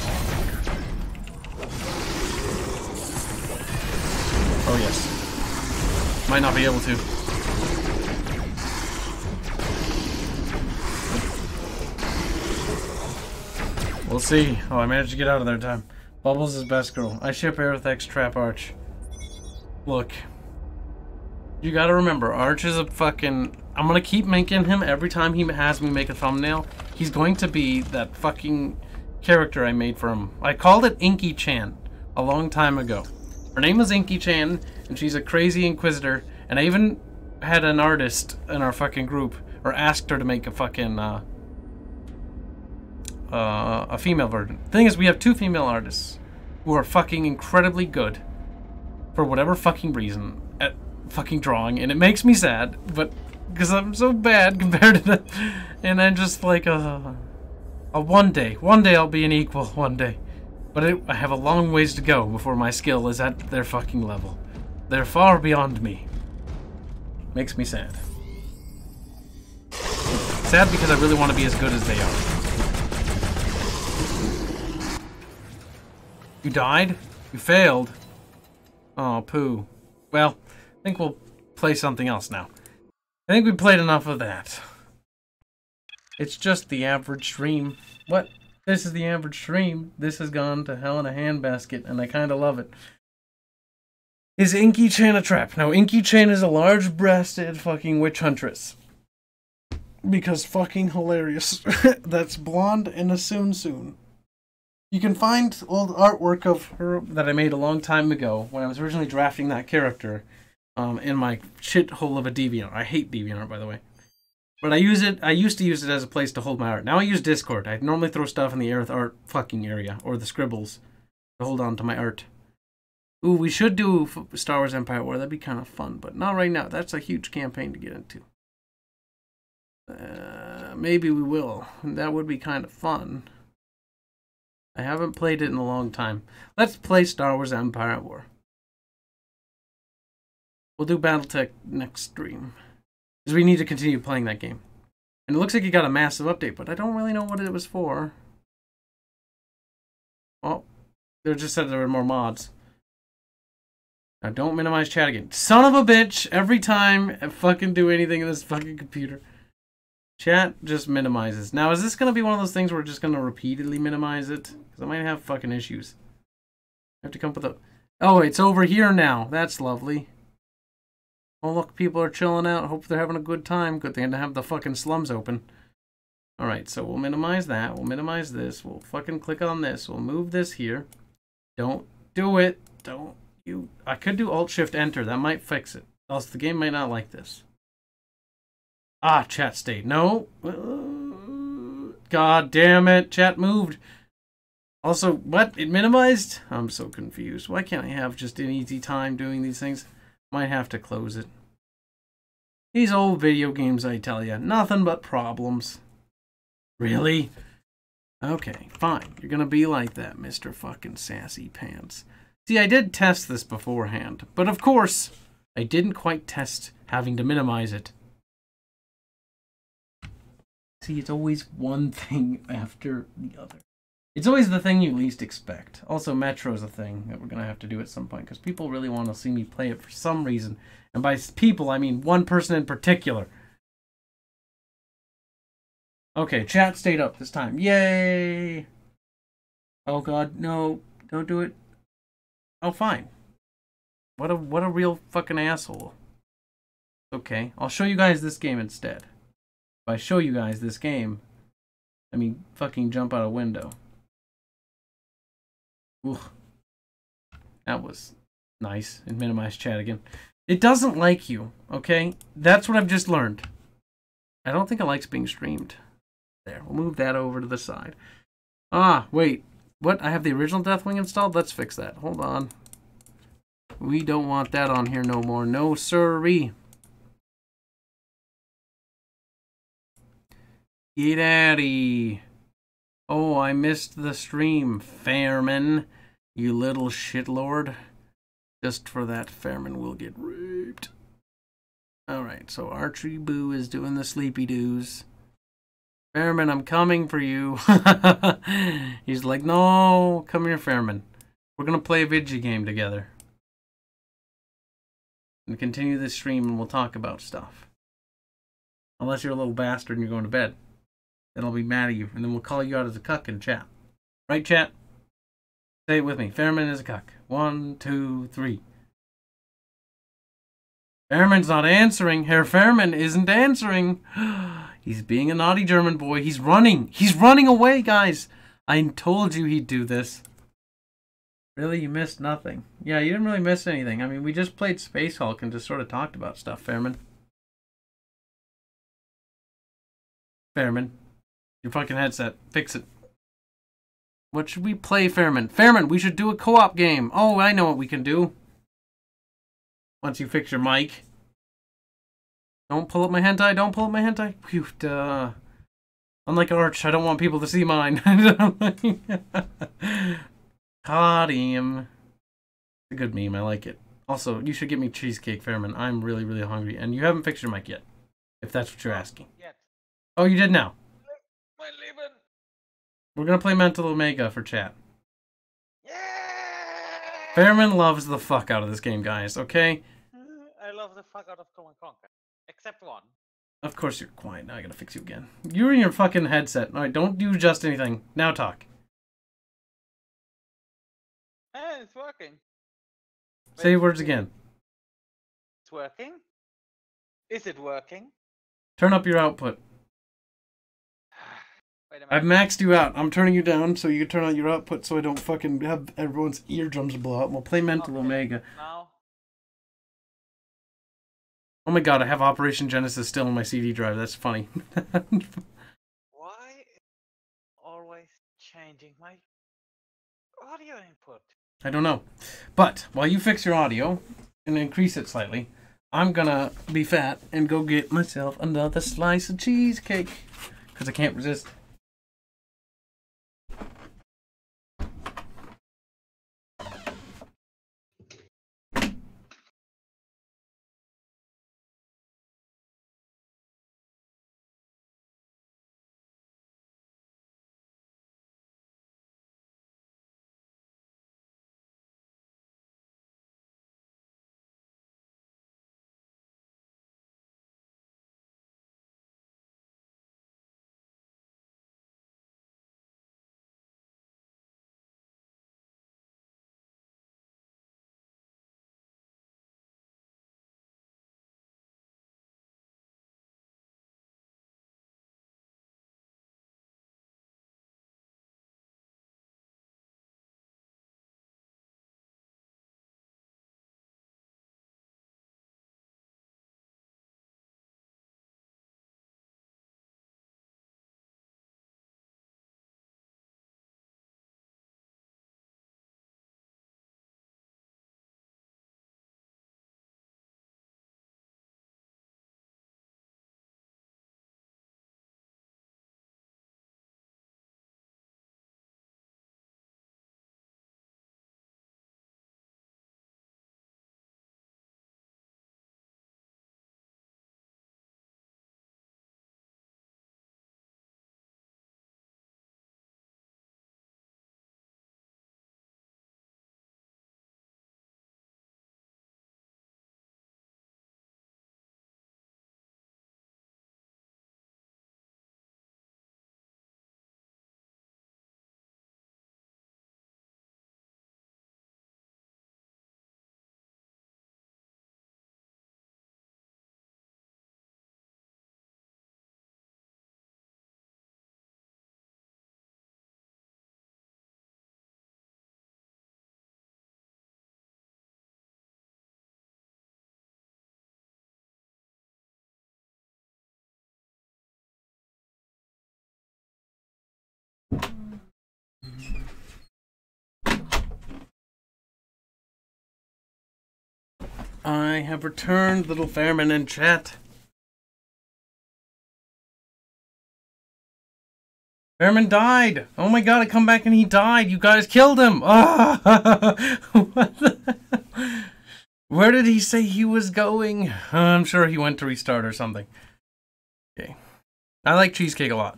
Oh yes. Might not be able to. We'll see. Oh, I managed to get out of there in time. Bubbles is best girl. I ship Aerith X Trap Arch. Look. You gotta remember, Arch is a fucking... I'm gonna keep making him every time he has me make a thumbnail. He's going to be that fucking character I made for him. I called it Inky Chan a long time ago. Her name was Inky Chan, and she's a crazy inquisitor. And I even had an artist in our fucking group, or asked her to make a fucking a female version. Thing is, we have 2 female artists who are fucking incredibly good for whatever fucking reason at fucking drawing, and it makes me sad, but because I'm so bad compared to them, and I'm just like one day I'll be an equal, one day, but I have a long ways to go before my skill is at their fucking level. They're far beyond me. Makes me sad. Sad because I really want to be as good as they are. You died? You failed? Oh, poo. Well, I think we'll play something else now. I think we played enough of that. It's just the average stream. What? This is the average stream. This has gone to hell in a handbasket, and I kind of love it. Is Inky Chain a trap? No, Inky Chain is a large-breasted fucking witch huntress. Because fucking hilarious. That's blonde and a soon. You can find old artwork of her that I made a long time ago when I was originally drafting that character in my shithole of a DeviantArt. I hate DeviantArt, by the way. But I used to use it as a place to hold my art. Now I use Discord. I normally throw stuff in the Earth art fucking area, or the scribbles, to hold on to my art. Ooh, we should do Star Wars Empire War. That'd be kind of fun, but not right now. That's a huge campaign to get into. Maybe we will. That would be kind of fun. I haven't played it in a long time. Let's play Star Wars Empire War. We'll do Battletech next stream. Because we need to continue playing that game. And it looks like it got a massive update, but I don't really know what it was for. Well, they just said there were more mods. Now don't minimize chat again. Son of a bitch! Every time I fucking do anything in this fucking computer. Chat just minimizes. Now is this going to be one of those things where we're just going to repeatedly minimize it? Because I might have fucking issues. I have to come up with a... Oh, it's over here now. That's lovely. Oh look, people are chilling out. Hope they're having a good time. Good thing to have the fucking slums open. Alright, so we'll minimize that. We'll minimize this. We'll fucking click on this. We'll move this here. Don't do it. Don't. I could do Alt-Shift-Enter. That might fix it. Else the game might not like this. Ah, chat stayed. No. God damn it. Chat moved. Also, what? It minimized? I'm so confused. Why can't I have just an easy time doing these things? Might have to close it. These old video games, I tell ya. Nothing but problems. Really? Okay, fine. You're gonna be like that, Mr. fucking Sassy Pants. See, I did test this beforehand, but of course, I didn't quite test having to minimize it. See, it's always one thing after the other. It's always the thing you least expect. Also, Metro's a thing that we're going to have to do at some point, because people really want to see me play it for some reason. And by people, I mean one person in particular. Okay, chat stayed up this time. Yay! Oh god, no. Don't do it. Oh, fine. What a real fucking asshole. Okay, I'll show you guys this game instead. If I show you guys this game, I mean fucking jump out a window. Ooh. That was nice. And minimize chat again. It doesn't like you, okay? That's what I've just learned. I don't think it likes being streamed. There, we'll move that over to the side. Ah, wait. What? I have the original Deathwing installed? Let's fix that. Hold on. We don't want that on here no more. No sirree. Get outta. Oh, I missed the stream, Fairman. You little shitlord. Just for that, Fairman will get raped. Alright, so Archery Boo is doing the sleepy doos. Fairman, I'm coming for you. He's like, no, come here, Fairman. We're gonna play a video game together. And continue this stream and we'll talk about stuff. Unless you're a little bastard and you're going to bed. Then I'll be mad at you, and then we'll call you out as a cuck in chat. Right, chat? Say it with me. Fairman is a cuck. 1, 2, 3. Fairman's not answering. Herr Fairman isn't answering. He's being a naughty German boy. He's running. He's running away, guys. I told you he'd do this. Really? You missed nothing. Yeah, you didn't really miss anything. I mean, we just played Space Hulk and just sort of talked about stuff, Fairman. Fairman. Your fucking headset. Fix it. What should we play, Fairman? Fairman, we should do a co-op game. Oh, I know what we can do. Once you fix your mic. Don't pull up my hentai. Don't pull up my hentai. Phew, duh. Unlike Arch, I don't want people to see mine. Caught him. It's a good meme. I like it. Also, you should get me cheesecake, Fairman. I'm really, really hungry. And you haven't fixed your mic yet. If that's what you're asking. Oh, you did now. We're gonna play Mental Omega for chat. Yeah! Fairman loves the fuck out of this game, guys, okay? I love the fuck out of Command Conquer. Except one. Of course you're quiet. Now I gotta fix you again. You're in your fucking headset. Alright, don't do just anything. Now talk. Hey, it's working. Say your words again. It's working? Is it working? Turn up your output. Wait a I've minute. maxed you out. I'm turning you down so you can turn on your output so I don't fucking have everyone's eardrums blow out. We'll play Mental Okay, Omega. Now, Oh my god, I have Operation Genesis still in my CD drive. That's funny. why is always changing my audio input? I don't know. But while you fix your audio and increase it slightly, I'm gonna be fat and go get myself another slice of cheesecake. Because I can't resist. I have returned, little Fairman in chat. Fairman died! Oh my god, I come back and he died! You guys killed him! Ah! What the hell? Where did he say he was going? I'm sure he went to restart or something. Okay. I like cheesecake a lot.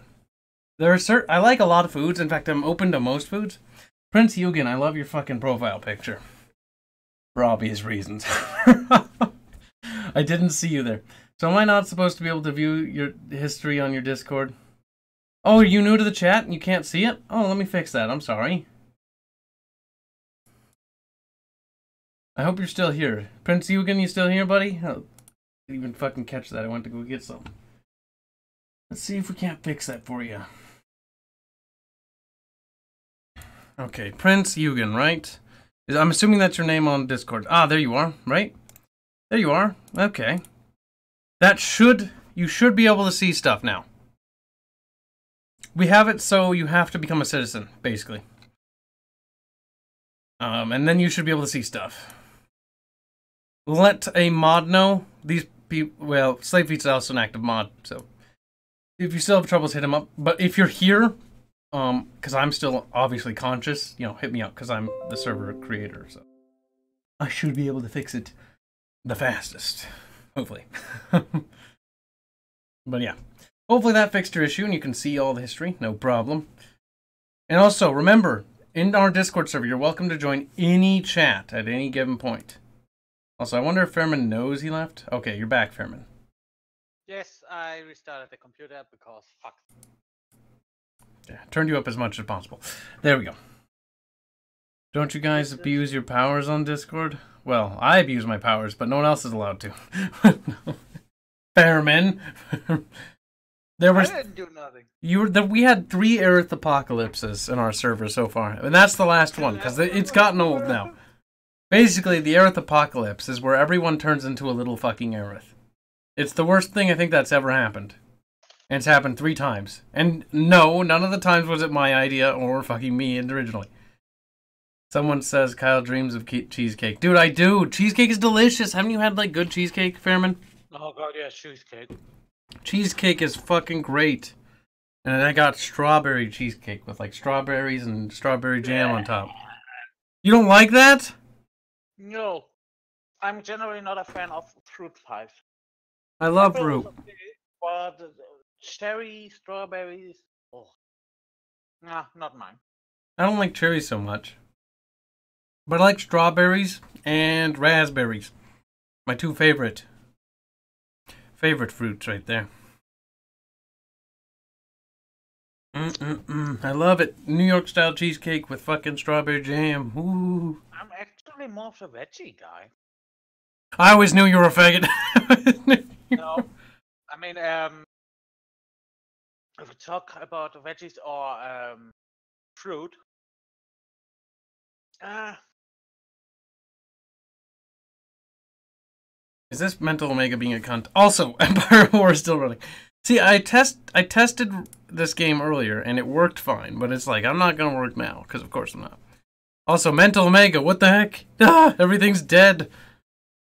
There are I like a lot of foods. In fact, I'm open to most foods. Prince Eugen, I love your fucking profile picture. For obvious reasons. I didn't see you there. So am I not supposed to be able to view your history on your Discord? Oh, are you new to the chat and you can't see it? Oh, let me fix that. I'm sorry. I hope you're still here. Prince Eugen, you still here, buddy? I didn't even fucking catch that. I went to go get some. Let's see if we can't fix that for you. Okay, Prince Eugen, right? I'm assuming that's your name on Discord. Ah, there you are, right? There you are. Okay. You should be able to see stuff now. We have it so you have to become a citizen, basically. And then you should be able to see stuff. Let a mod know. These people, well, Slave Feet's also an active mod, so if you still have troubles, hit him up. But if you're here, because I'm still obviously conscious, you know, hit me up because I'm the server creator, so I should be able to fix it the fastest, hopefully. But yeah, hopefully that fixed your issue and you can see all the history, no problem. And also, remember, in our Discord server, you're welcome to join any chat at any given point. Also, I wonder if Fairman knows he left? Okay, you're back, Fairman. Yes, I restarted the computer because fuck. Yeah, turned you up as much as possible. There we go. Don't you guys abuse your powers on Discord? Well, I abuse my powers, but no one else is allowed to. Fairman. There was. I didn't do nothing. We had 3 Aerith apocalypses in our server so far, and that's the last one because it's gotten old now. Basically, the Aerith apocalypse is where everyone turns into a little fucking Aerith. It's the worst thing I think that's ever happened. And it's happened 3 times. And no, none of the times was it my idea or fucking me originally. Someone says Kyle dreams of cheesecake. Dude, I do. Cheesecake is delicious. Haven't you had like good cheesecake, Fairman? Oh god, yeah, cheesecake. Cheesecake is fucking great. And I got strawberry cheesecake with like strawberries and strawberry jam on top. You don't like that? No. I'm generally not a fan of fruit pies. I love Apple is fruit. okay, but cherry, strawberries, oh. Nah, not mine. I don't like cherries so much. But I like strawberries and raspberries. My 2 favorite fruits right there. I love it. New York style cheesecake with fucking strawberry jam. Ooh. I'm actually more of a veggie guy. I always knew you were a faggot. No, I mean, if we talk about veggies or fruit, Is this Mental Omega being a cunt? Also, Empire War is still running. See, I tested this game earlier and it worked fine, but it's like I'm not gonna work now because of course I'm not. Also, Mental Omega, what the heck? Ah, everything's dead.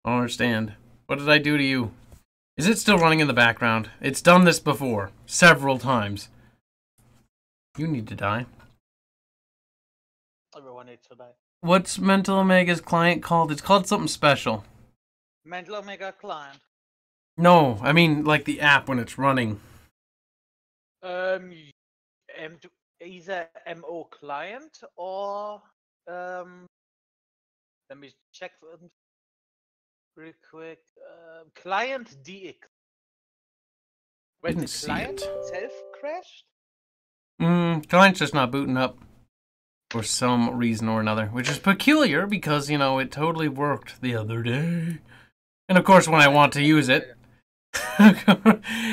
I don't understand. What did I do to you? Is it still running in the background? It's done this before several times. You need to die. everyone needs to die. What's Mental Omega's client called? It's called something special. Mental Omega client. No, I mean like the app when it's running. Either MO client or let me check real quick. Client DX. When the Didn't see client it. itself crashed? Client's just not booting up for some reason or another, which is peculiar because, you know, it totally worked the other day. And of course, when I want to use it.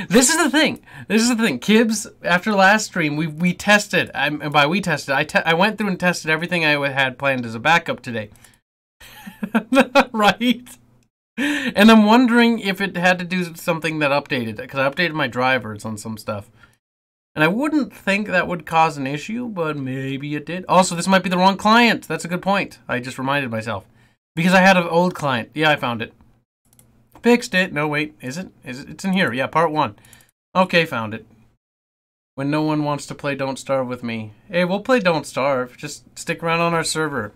This is the thing. Kibbs, after last stream, we tested. I went through and tested everything I had planned as a backup today. Right? And I'm wondering if it had to do with something that updated, because I updated my drivers on some stuff. And I wouldn't think that would cause an issue, but maybe it did. Also, this might be the wrong client. That's a good point. I just reminded myself. Because I had an old client. Yeah, I found it. Fixed it. No, wait. Is it? It's in here. Yeah, part 1. Okay, found it. When no one wants to play Don't Starve with me. Hey, we'll play Don't Starve. Just stick around on our server.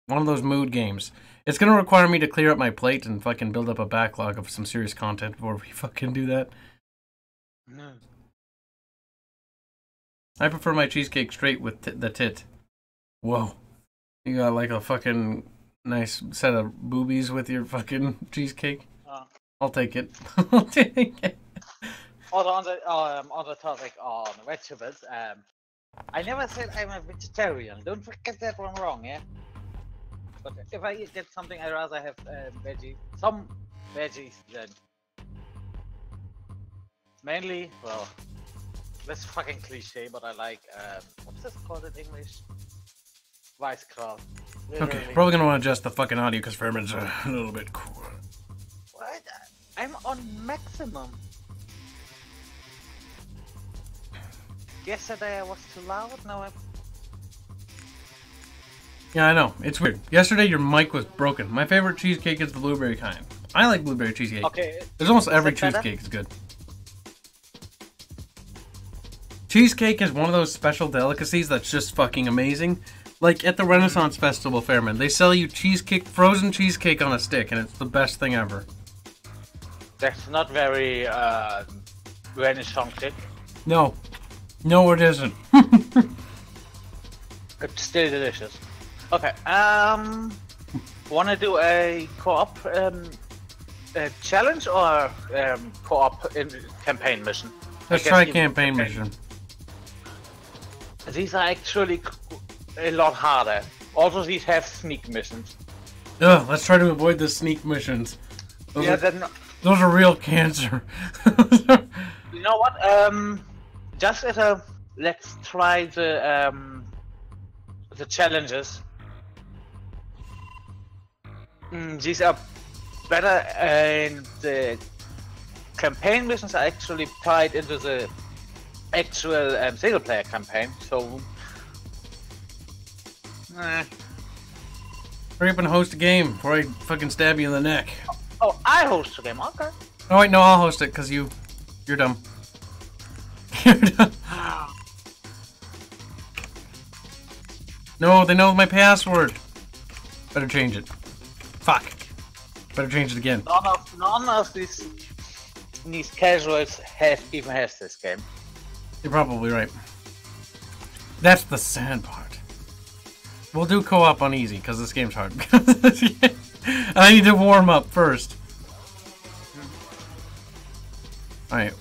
One of those mood games. It's going to require me to clear up my plate and fucking build up a backlog of some serious content before we fucking do that. No. I prefer my cheesecake straight with the tit. Whoa. You got like a fucking nice set of boobies with your fucking cheesecake? I'll take it. I'll take it. On the topic on vegetables, I never said I'm a vegetarian. Don't get that one wrong, yeah? But if I get something, I'd rather have some veggies than... Mainly, well, that's fucking cliche, but I like, what's this called in English? Weißkraut. Okay, probably gonna want to adjust the fucking audio because Fairman's a little bit cool. What? I'm on maximum. Yesterday I was too loud, now I'm... Yeah, I know. It's weird. Yesterday your mic was broken. My favorite cheesecake is the blueberry kind. I like blueberry cheesecake. Okay. There's almost every cheesecake is good. Cheesecake is one of those special delicacies that's just fucking amazing. Like at the Renaissance Festival, Fairman, they sell you cheesecake, frozen cheesecake on a stick, and it's the best thing ever. That's not very Renaissance. No. No, it isn't. It's still delicious. Okay, wanna do a co-op challenge or co-op campaign mission? Let's try campaign mission. These are actually a lot harder. Also, these have sneak missions. Ugh, let's try to avoid the sneak missions. Those are real cancer. You know what? Just as a let's try the challenges. These are better, and the campaign missions are actually tied into the actual single-player campaign. So, hurry up and host a game before I fucking stab you in the neck. oh, I host the game. Okay. Oh wait, no, I'll host it because you're dumb. You're dumb. No, they know my password. Better change it. Fuck. Better change it again. None of these casuals even has this game. You're probably right. That's the sad part. We'll do co-op on easy because this game's hard. I need to warm up first. Alright.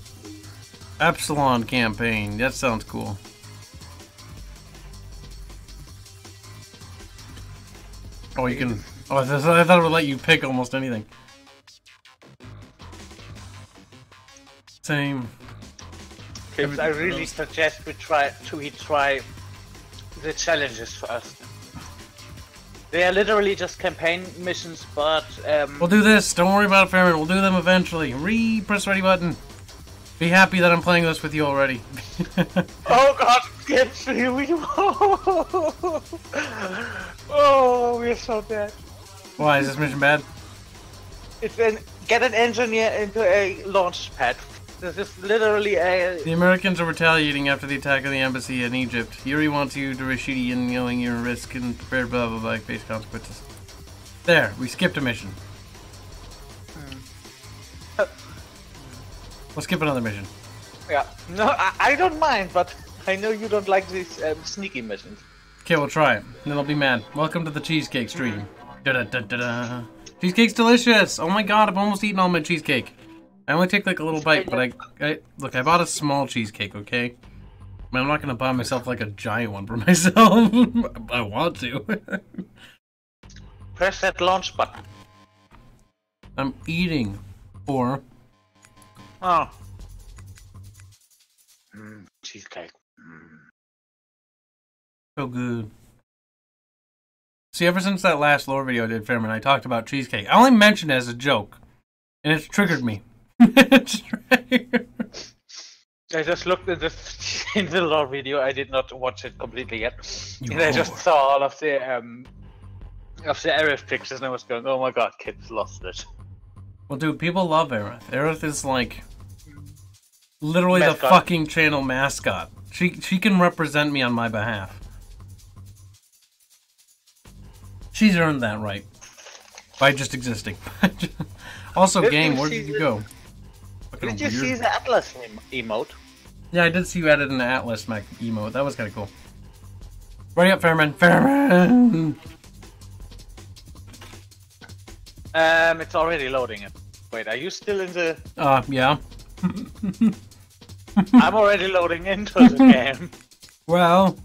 Epsilon campaign. That sounds cool. Oh, you can... Oh, I thought it would let you pick almost anything. Same. Kids, I really suggest we try the challenges first. They are literally just campaign missions, but we'll do this. Don't worry about it, Fairman. We'll do them eventually. Press ready button. Be happy that I'm playing this with you already. Oh God, Gibbs, here we go. Oh, we're so dead. Why is this mission bad? It's get an engineer into a launch pad. This is literally a... The Americans are retaliating after the attack of the embassy in Egypt. Yuri wants you to Rashidi and knowing your risk and prepare blah blah blah face consequences. There, we skipped a mission. We'll skip another mission. Yeah, no, I don't mind, but I know you don't like these sneaky missions. Okay, we'll try it. Then I'll be mad. Welcome to the cheesecake stream. Da-da-da-da-da. Cheesecake's delicious! Oh my god, I've almost eaten all my cheesecake. I only take like a little bite, but look, I bought a small cheesecake, okay? I mean, I'm not gonna buy myself like a giant one for myself. I want to. Press that launch button. I'm eating. Or... Oh. Cheesecake. So good. See, ever since that last lore video I did, Fairman, I talked about cheesecake. I only mentioned it as a joke. And it's triggered me. It's triggered. I just looked at this in the lore video. I did not watch it completely yet. And I just saw all of the Aerith pictures and I was going, oh my god, kids lost it. Well, dude, people love Aerith. Aerith is like... literally mascot. The fucking channel mascot. She can represent me on my behalf. She's earned that right. By just existing. Also, game, where did you go? Did you see the Atlas emote? Yeah, I did see you added an Atlas emote. That was kind of cool. Ready up, Fairman. Fairman! It's already loading it. Wait, are you still in the... Yeah. I'm already loading into the game. Well...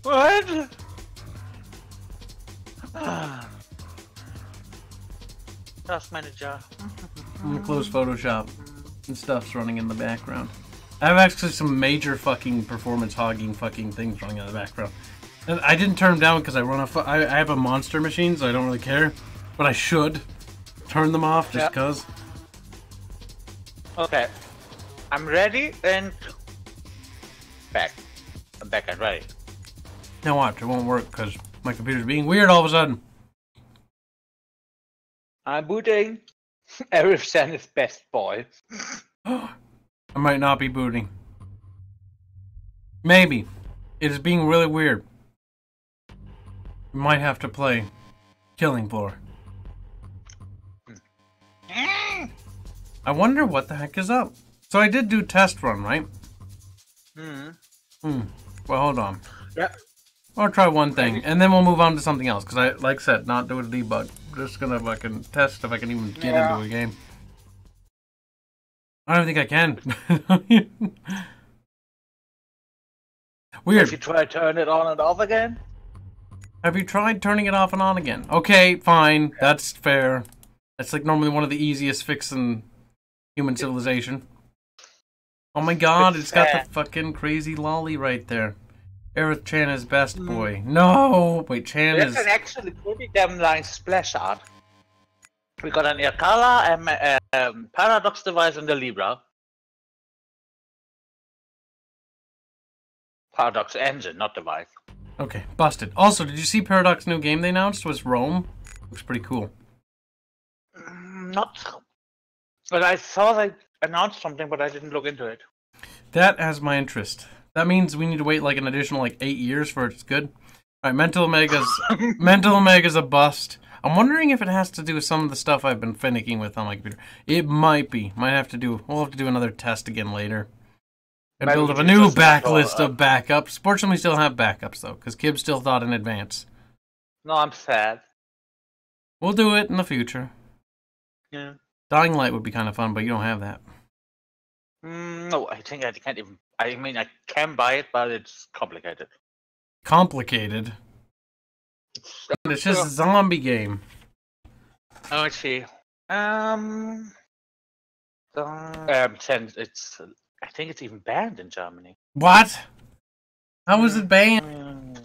What? Task manager. I'm gonna close Photoshop. And stuff's running in the background. I have actually some major fucking performance hogging fucking things running in the background. And I didn't turn them down because I have a monster machine, so I don't really care. But I should turn them off just because. Okay. I'm ready and back. I'm back and ready. Now watch, it won't work because my computer's being weird all of a sudden. I'm booting. Aerith Sen is best boy. I might not be booting. Maybe. It is being really weird. We might have to play Killing Floor. I wonder what the heck is up. So I did do test run, right? Well, hold on. Yeah. I'll try one thing, and then we'll move on to something else. Because I, like I said, not do a debug. Just gonna fucking test if I can even get into a game. I don't think I can. Weird. If you try to turn it on and off again? Have you tried turning it off and on again? Okay, fine. That's fair. That's like normally one of the easiest fixes in human civilization. Oh my god, it's got the fucking crazy lolly right there. Aerith Chan is best boy. No! Wait, Chan is... That's an actually pretty damn nice splash art. We got an Irkala, Paradox device, and the Libra. Paradox engine, not device. Okay, busted. Also, did you see Paradox new game they announced? Was Rome? Looks pretty cool. Not... But I saw they announced something, but I didn't look into it. That has my interest. That means we need to wait like an additional like 8 years for it's good. Alright, Mental Omega's a bust. I'm wondering if it has to do with some of the stuff I've been finicking with on my computer. It might be. We'll have to do another test again later. And build up a new backlist of backups. Fortunately, we still have backups though, because Kib still thought in advance. No, I'm sad. We'll do it in the future. Yeah. Dying Light would be kind of fun, but you don't have that. No, I think I can't even... I mean, I can buy it, but it's complicated. Complicated? It's just a zombie game. Oh, let's see. It's... I think it's even banned in Germany. What? How was it banned?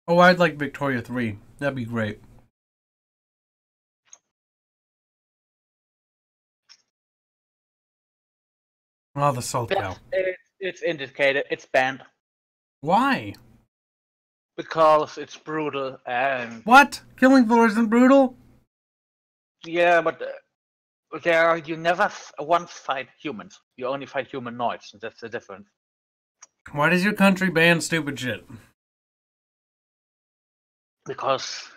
Oh, I'd like Victoria 3. That'd be great. Oh, the salt cow. It's indicated. It's banned. Why? Because it's brutal and... What? Killing floor isn't brutal? Yeah, but you never once fight humans. You only fight humanoids, and that's the difference. Why does your country ban stupid shit? Because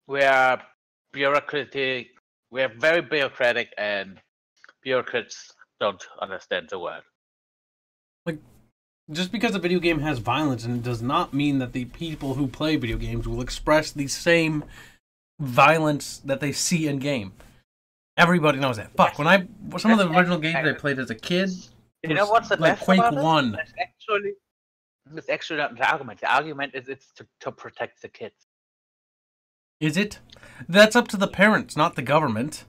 we are bureaucratic. We are very bureaucratic, and bureaucrats don't understand the word. Like, just because a video game has violence, and it does not mean that the people who play video games will express the same violence that they see in game. Everybody knows that. Fuck, some of the original games I played as a kid, you know what's the like best Quake about 1. It's actually not the argument. The argument is it's to protect the kids. Is it? That's up to the parents, not the government.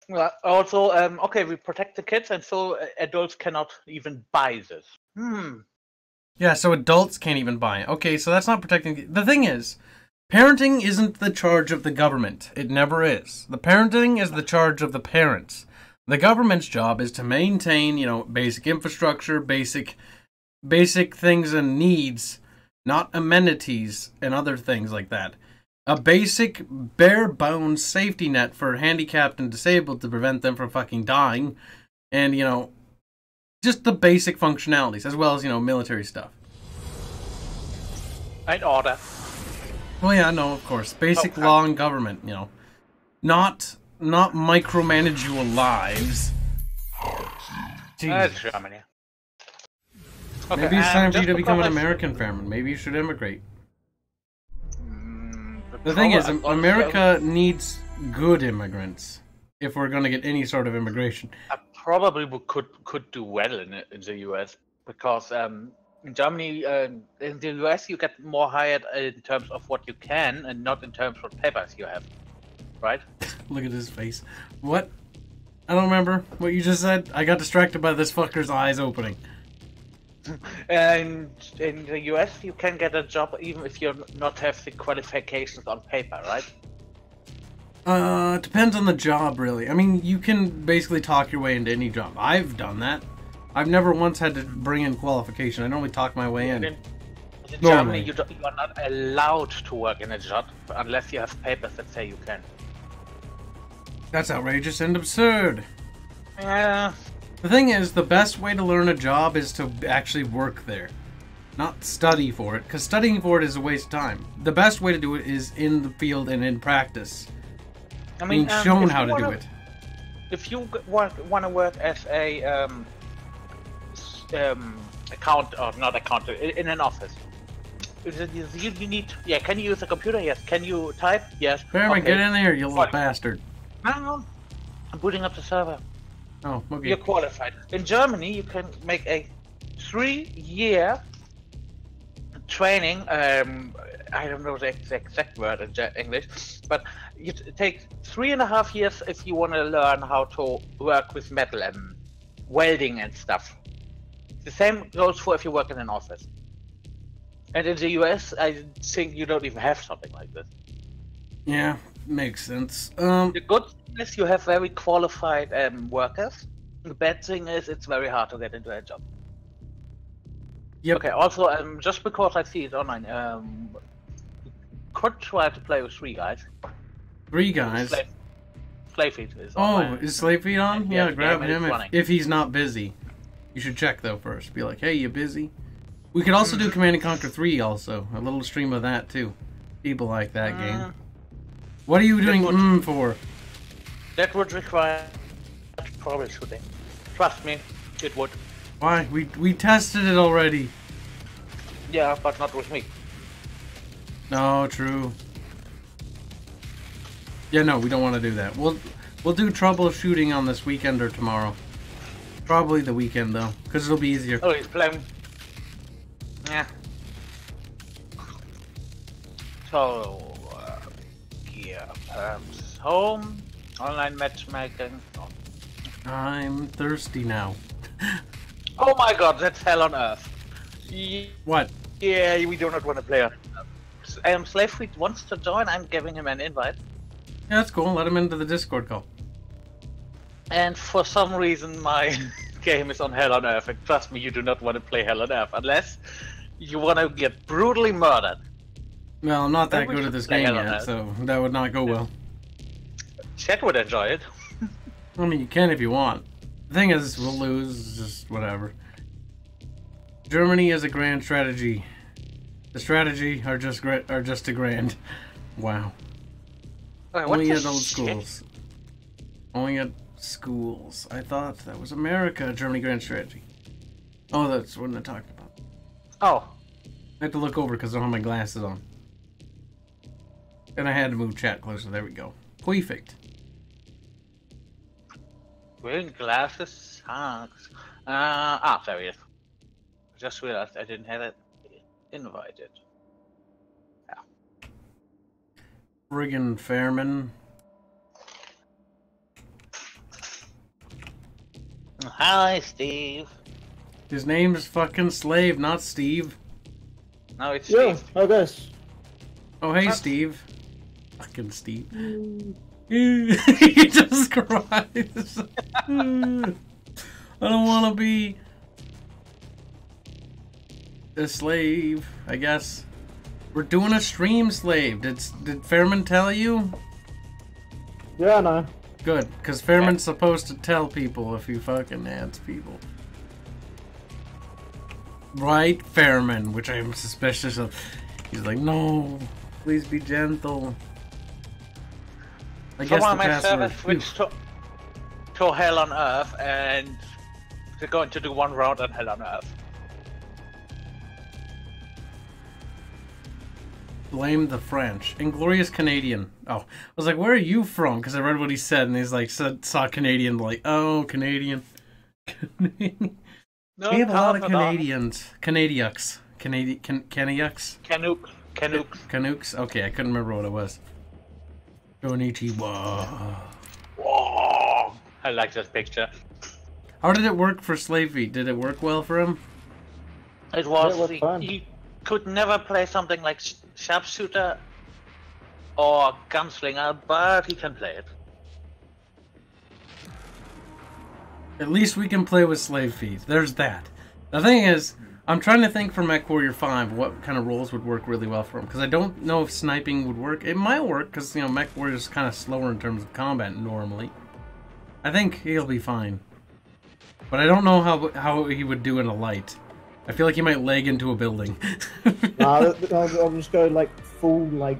Well, also, okay, we protect the kids, and so adults cannot even buy this. Yeah, so adults can't even buy it. Okay, so that's not protecting... The thing is, parenting isn't the charge of the government. It never is. The parenting is the charge of the parents. The government's job is to maintain, basic infrastructure, basic things and needs, not amenities and other things like that. A basic, bare-bones safety net for handicapped and disabled to prevent them from fucking dying. And, just the basic functionalities, as well as, military stuff. And order. Well, yeah, no, of course. Basic law and government, Not micromanage your lives. That's Germany. Okay, Maybe it's time for you to become an American farmer. Maybe you should immigrate. The thing is, America needs good immigrants if we're going to get any sort of immigration. I probably could do well in the US because in Germany, in the US, you get more hired in terms of what you can and not in terms of papers you have, right? Look at his face. What? I don't remember what you just said. I got distracted by this fucker's eyes opening. And in the US, you can get a job even if you not have the qualifications on paper, right? Depends on the job, really. I mean, you can basically talk your way into any job. I've done that. I've never once had to bring in qualification. I normally talk my way in. In Germany, you are not allowed to work in a job unless you have papers that say you can. That's outrageous and absurd. Yeah. The thing is, the best way to learn a job is to actually work there. Not study for it, because studying for it is a waste of time. The best way to do it is in the field and in practice. I mean, being shown how to do it. If you want to work as a in an office, you need. Yeah, can you use a computer? Yes. Can you type? Yes. Bearman, get in there, you little bastard. No, I'm booting up the server. Oh, okay. You're qualified. In Germany, you can make a 3-year training. I don't know the exact word in English, but you take 3.5 years if you want to learn how to work with metal and welding and stuff. The same goes for if you work in an office. And in the US, I think you don't even have something like this. Yeah, makes sense. The good thing is you have very qualified workers. The bad thing is it's very hard to get into a job. Yep. Okay, also, just because I see it online, you could try to play with 3 guys. 3 guys? Slave Feet is Oh, online. is Slave Feet on? And Yeah, grab him running. if he's not busy. You should check though first. Be like, hey, you busy? We could also do Command & Conquer 3 also. A little stream of that too. People like that game. What are you doing for? That would require troubleshooting. Trust me, it would. Why? We tested it already. Yeah, but not with me. No, true. Yeah, no, we don't want to do that. We'll do troubleshooting on this weekend or tomorrow. Probably the weekend though, because it'll be easier. Oh, he's playing. Yeah. So, gear, perms, home, online matchmaking. Oh. I'm thirsty now. Oh my god, that's hell on earth. What? Yeah, we do not want to play on. Slave Fleet wants to join, I'm giving him an invite. Yeah, that's cool. Let him into the Discord call. And for some reason my game is on hell on earth, and trust me, you do not want to play hell on earth unless you want to get brutally murdered. Well, I'm not that Then we good at should this play game Hell on yet, Earth. so that would not go well. Chat would enjoy it. I mean, you can if you want. The thing is, we'll lose, just whatever. Germany is a grand strategy. The strategy are just a grand. Wow. Okay, Only what's at this old shit? schools. Only at schools. I thought that was America, Germany grand strategy. Oh, that's what I talked about. Oh, I have to look over because I don't have my glasses on. And I had to move chat closer. There we go. Perfect. wearing glasses sucks. There he is. Just realized I didn't have it invited. Yeah. Friggin' Fairman. Hi, Steve. His name's fucking Slave, not Steve. No, it's Yeah, Steve. I guess. Oh, hey, Steve. Fucking Steve. He just cries. I don't want to be a slave, I guess. We're doing a stream, Slave. Did Fairman tell you? Yeah, I know. Good, because Fairman's supposed to tell people if you fucking ads people. Right, Fairman, which I'm suspicious of. He's like, no, please be gentle. I guess Someone the on my server password. switched to Hell on Earth, and they're going to do one round on Hell on Earth. Blame the French. Inglorious Canadian. Oh, I was like, where are you from? Because I read what he said, and he's like, saw Canadian, like, oh, Canadian. No, We have a lot of Canada. Canadians. Canadiux. Canadiux? Canucks? Okay, I couldn't remember what it was. Konnichiwa. Whoa. I like this picture. How did it work for Slave Feet? Did it work well for him? It was, Yeah, it was fun. he could never play something like sharpshooter or gunslinger, but he can play it. At least we can play with Slave Feet. There's that. The thing is, I'm trying to think for MechWarrior 5 what kind of roles would work really well for him. Because I don't know if sniping would work. It might work because, you know, MechWarrior is kind of slower in terms of combat normally. I think he'll be fine. But I don't know how he would do in a light. I feel like he might leg into a building. I'll just go like full like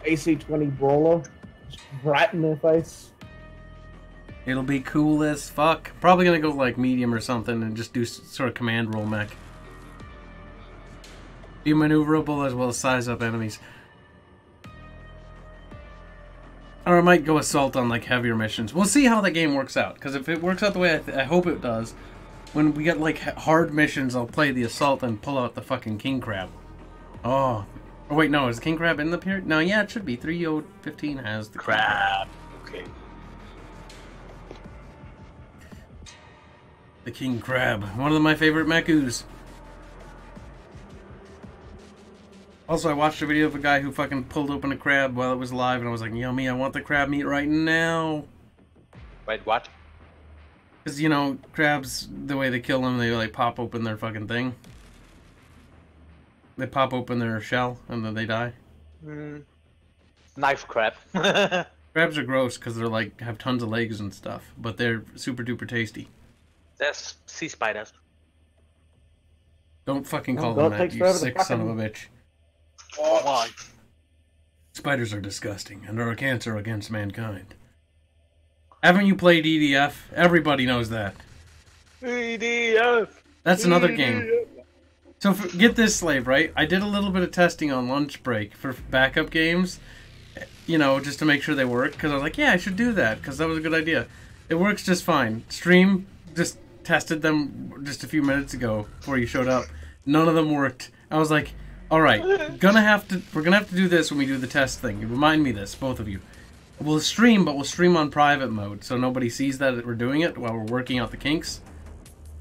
AC-20 brawler, just right in their face. It'll be cool as fuck. Probably gonna go like medium or something and just do sort of command role mech. Be maneuverable as well as size up enemies. I Or I might go assault on like heavier missions. We'll see how the game works out. Because if it works out the way I hope it does, when we get like hard missions, I'll play the assault and pull out the fucking king crab. Oh wait, no, is the king crab in the period? No, yeah, it should be. 3015 has the crab. Okay. The king crab, one of my favorite mechus. Also, I watched a video of a guy who fucking pulled open a crab while it was alive, and I was like, yummy, I want the crab meat right now. Wait, what? Because, you know, crabs, the way they kill them, they like pop open their fucking thing. They pop open their shell, and then they die. Knife crab. Crabs are gross because they're like, have tons of legs and stuff, but they're super duper tasty. There's sea spiders. Don't fucking call them that, you sick son of a bitch. Why? Spiders are disgusting and are a cancer against mankind. Haven't you played EDF? Everybody knows that. EDF! That's another game. So get this, Slave, right? I did a little bit of testing on lunch break for backup games, you know, just to make sure they work, because I was like, yeah, I should do that, because that was a good idea. It works just fine. Stream just tested them just a few minutes ago before you showed up. None of them worked. I was like, all right, we're gonna have to do this when we do the test thing. Remind me this, both of you. We'll stream, but we'll stream on private mode, so nobody sees that we're doing it while we're working out the kinks.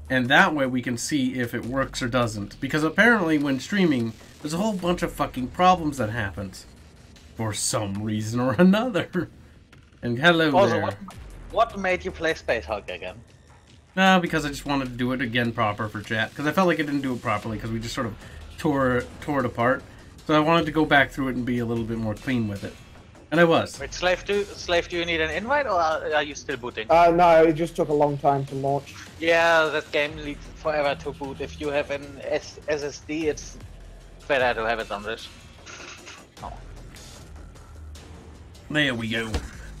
And that way we can see if it works or doesn't. Because apparently when streaming, there's a whole bunch of fucking problems that happens. For some reason or another. And hello also, there. What made you play Space Hulk again? Because I just wanted to do it again proper for chat. Because I felt like I didn't do it properly, because we just sort of tore it apart. So I wanted to go back through it and be a little bit more clean with it. And I was. Wait, Slave, do you need an invite, or are you still booting? No, it just took a long time to launch. Yeah, that game needs forever to boot. If you have an SSD, it's better to have it on this. Oh. There we go.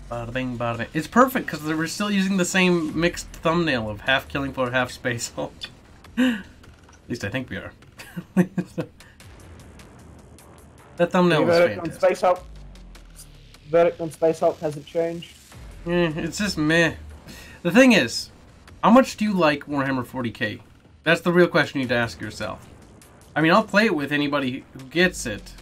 Bada bing, bada bing. It's perfect, because we're still using the same mixed thumbnail of half Killing Floor, half Space Hulk. At least I think we are. That thumbnail was fantastic. Verdict on Space Hulk hasn't changed. It's just meh. The thing is, how much do you like Warhammer 40k? That's the real question you need to ask yourself. I mean, I'll play it with anybody who gets it.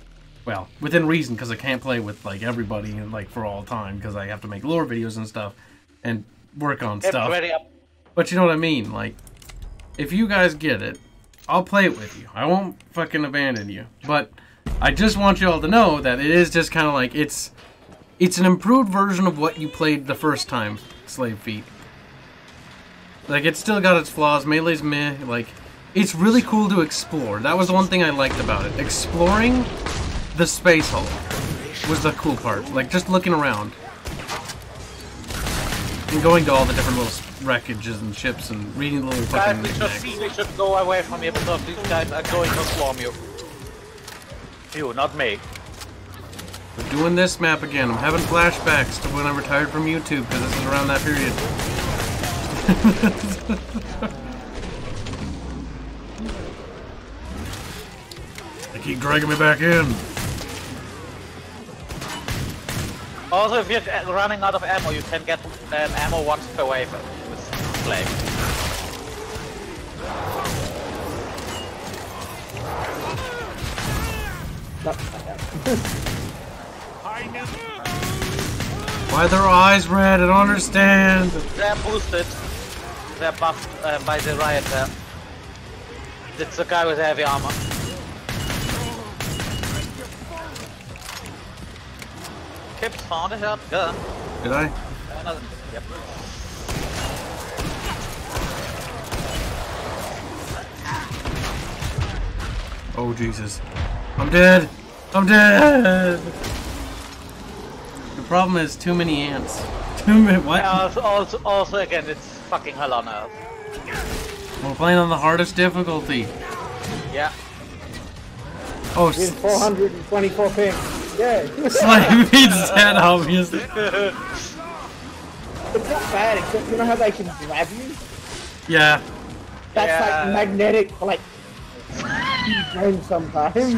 Well, within reason, because I can't play with like everybody and like for all time, because I have to make lore videos and stuff and work on stuff. But you know what I mean? Like, if you guys get it, I'll play it with you. I won't fucking abandon you. But I just want you all to know that it is just kind of like it's an improved version of what you played the first time, Slave Feet. Like, it's still got its flaws. Melee's meh. Like, it's really cool to explore. That was the one thing I liked about it. Exploring the Space Hulk was the cool part. Like, just looking around. And going to all the different little wreckages and ships and reading the little fucking... Guys, we should go away from here because these guys are going to swarm you. You, not me. We're doing this map again. I'm having flashbacks to when I retired from YouTube, because this is around that period. They keep dragging me back in. Also, if you're running out of ammo, you can get ammo once per wave with Slave. Why are their eyes red? I don't understand. They're boosted. They're buffed by the riot there. It's the guy with heavy armor. Kip found a shotgun. Did I? Yep. Oh Jesus. I'm dead! I'm dead! The problem is too many ants. Too many what? Also again, it's fucking hell on earth. We're playing on the hardest difficulty. Yeah. Oh, in 424 ping. Yeah. Slave Feet's dead, obviously. It's not bad, except you know how they can grab you? Yeah. That's like magnetic, like, game sometimes.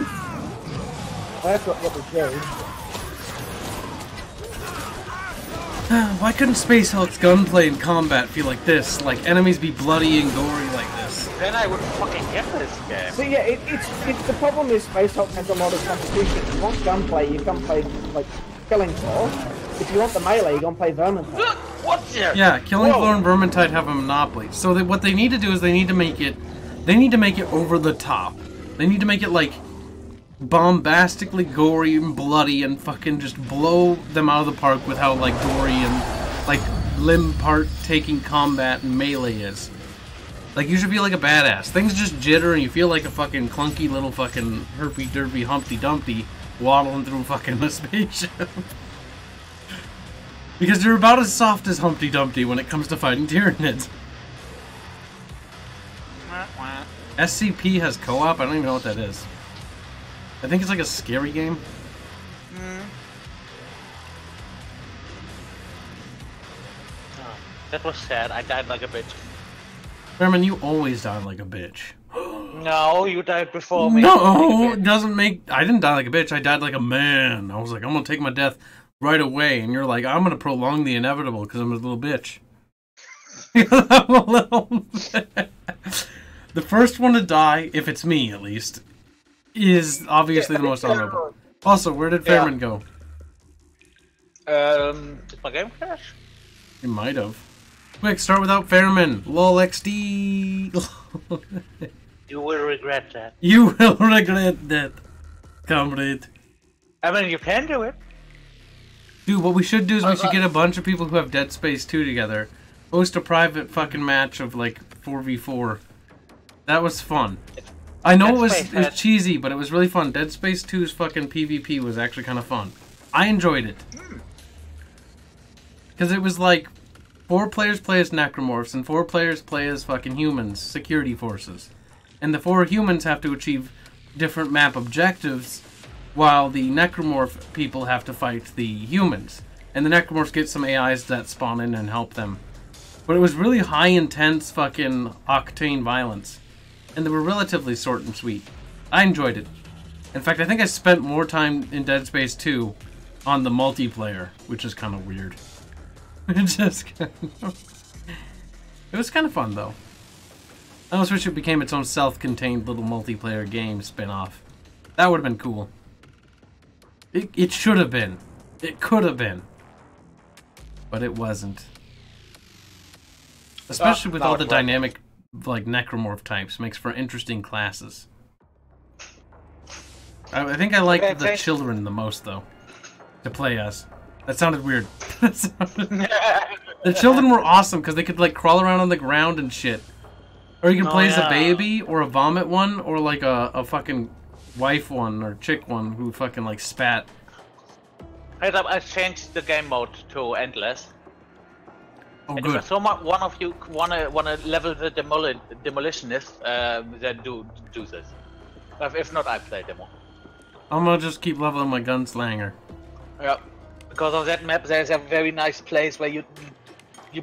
That's what we do. Why couldn't Space Hulk's gunplay in combat feel like this? Like enemies be bloody and gory like this? Then I would fucking get this game. So yeah, it's the problem is Space Hulk has a lot of competition. If you want gunplay, you can play like Killing Floor. If you want the melee, you can play Vermintide. What's here? Yeah, Killing Floor and Vermintide have a monopoly. So what they need to do is they need to make it over the top. They need to make it like bombastically gory and bloody and fucking just blow them out of the park with how like gory and like limb part taking combat and melee is. Like you should feel like a badass. Things just jitter and you feel like a fucking clunky little fucking herpy derpy Humpty Dumpty waddling through fucking a spaceship. Because they're about as soft as Humpty Dumpty when it comes to fighting Tyranids. SCP has co-op? I don't even know what that is. I think it's like a scary game. Oh, that was sad. I died like a bitch. Herman, you always die like a bitch. No, you died before me. No, it doesn't make... I didn't die like a bitch. I died like a man. I was like, I'm gonna take my death right away. And you're like, I'm gonna prolong the inevitable because I'm a little bitch. I'm a little bitch. The first one to die, if it's me at least, is obviously the most honorable. Also, where did Fairman go? Did my game crash? It might have. Quick, start without Fairman. Lol XD. You will regret that. You will regret that, comrade. I mean, you can do it. Dude, what we should do is we should get a bunch of people who have Dead Space 2 together. Host a private fucking match of like 4v4. That was fun. I know it was cheesy, but it was really fun. Dead Space 2's fucking PvP was actually kind of fun. I enjoyed it. Because it was like 4 players play as necromorphs and 4 players play as fucking humans, security forces. And the 4 humans have to achieve different map objectives while the necromorph people have to fight the humans. And the necromorphs get some AIs that spawn in and help them. But it was really high intense fucking octane violence. And they were relatively short and sweet. I enjoyed it. In fact, I think I spent more time in Dead Space 2 on the multiplayer, which is kind of weird. It was kind of fun, though. I almost wish it became its own self-contained little multiplayer game spin-off. That would have been cool. It should have been. It could have been. But it wasn't. Especially with all the dynamic, like, necromorph types. Makes for interesting classes. I think I like the children the most, though. To play as. That sounded weird. The children were awesome, because they could, like, crawl around on the ground and shit. Or you can play as a baby, or a vomit one, or, like, a fucking wife one, or chick one, who fucking, like, spat. I changed the game mode to endless. Oh, and good. if one of you wanna level the demolitionist, then do this. If not, I play demo. I'm gonna just keep leveling my gunslinger. Yeah, because on that map there's a very nice place where you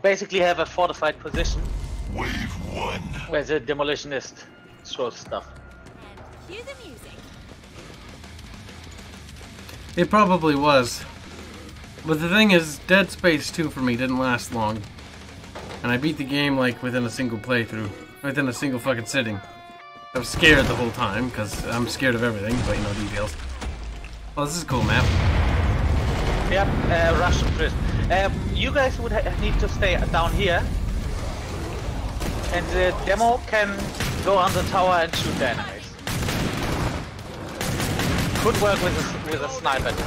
basically have a fortified position. Wave 1. Where the demolitionist throws stuff. And cue the music. It probably was. But the thing is, Dead Space 2 for me didn't last long. And I beat the game like within a single playthrough. Within a single fucking sitting. I was scared the whole time, because I'm scared of everything, but you know details. Well, this is a cool map. Yep, Russian prison. You guys would need to stay down here. And the demo can go on the tower and shoot the enemies. Could work with a sniper too.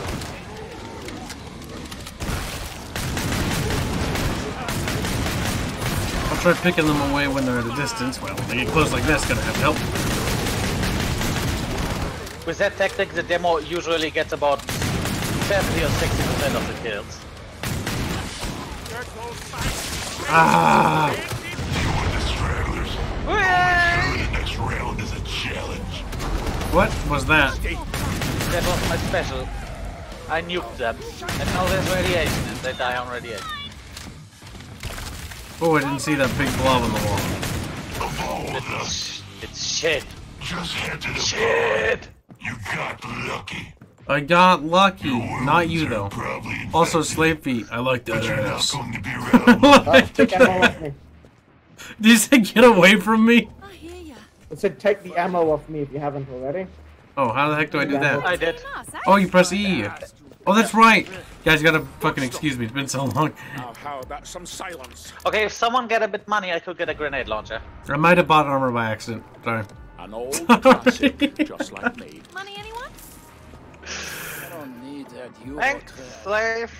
I'll try picking them away when they're at a distance. Well, when they get close like this, gonna have to help. With that tactic, the demo usually gets about 70 or 60% of the kills. Ah! The next round is a challenge. What was that? That was my special. I nuked them. And now there's radiation and they die on radiation. Oh, I didn't see that big blob on the wall. It's shit. Just head to the Shit! You got lucky. I got lucky. Not you, though. Also, slave feet. I like that ass. Take ammo off me. Did you say get away from me? I hear ya. I said take the ammo off me if you haven't already. Oh, how the heck do I do that? I did. Oh, you press E. Oh, that's right. Guys, you gotta fucking excuse me. It's been so long. Now, how about some silence? Okay, if someone get a bit money, I could get a grenade launcher. I might have bought armor by accident. Sorry. An old classic, just like me. Money, anyone? I don't need that. You Thanks, slave.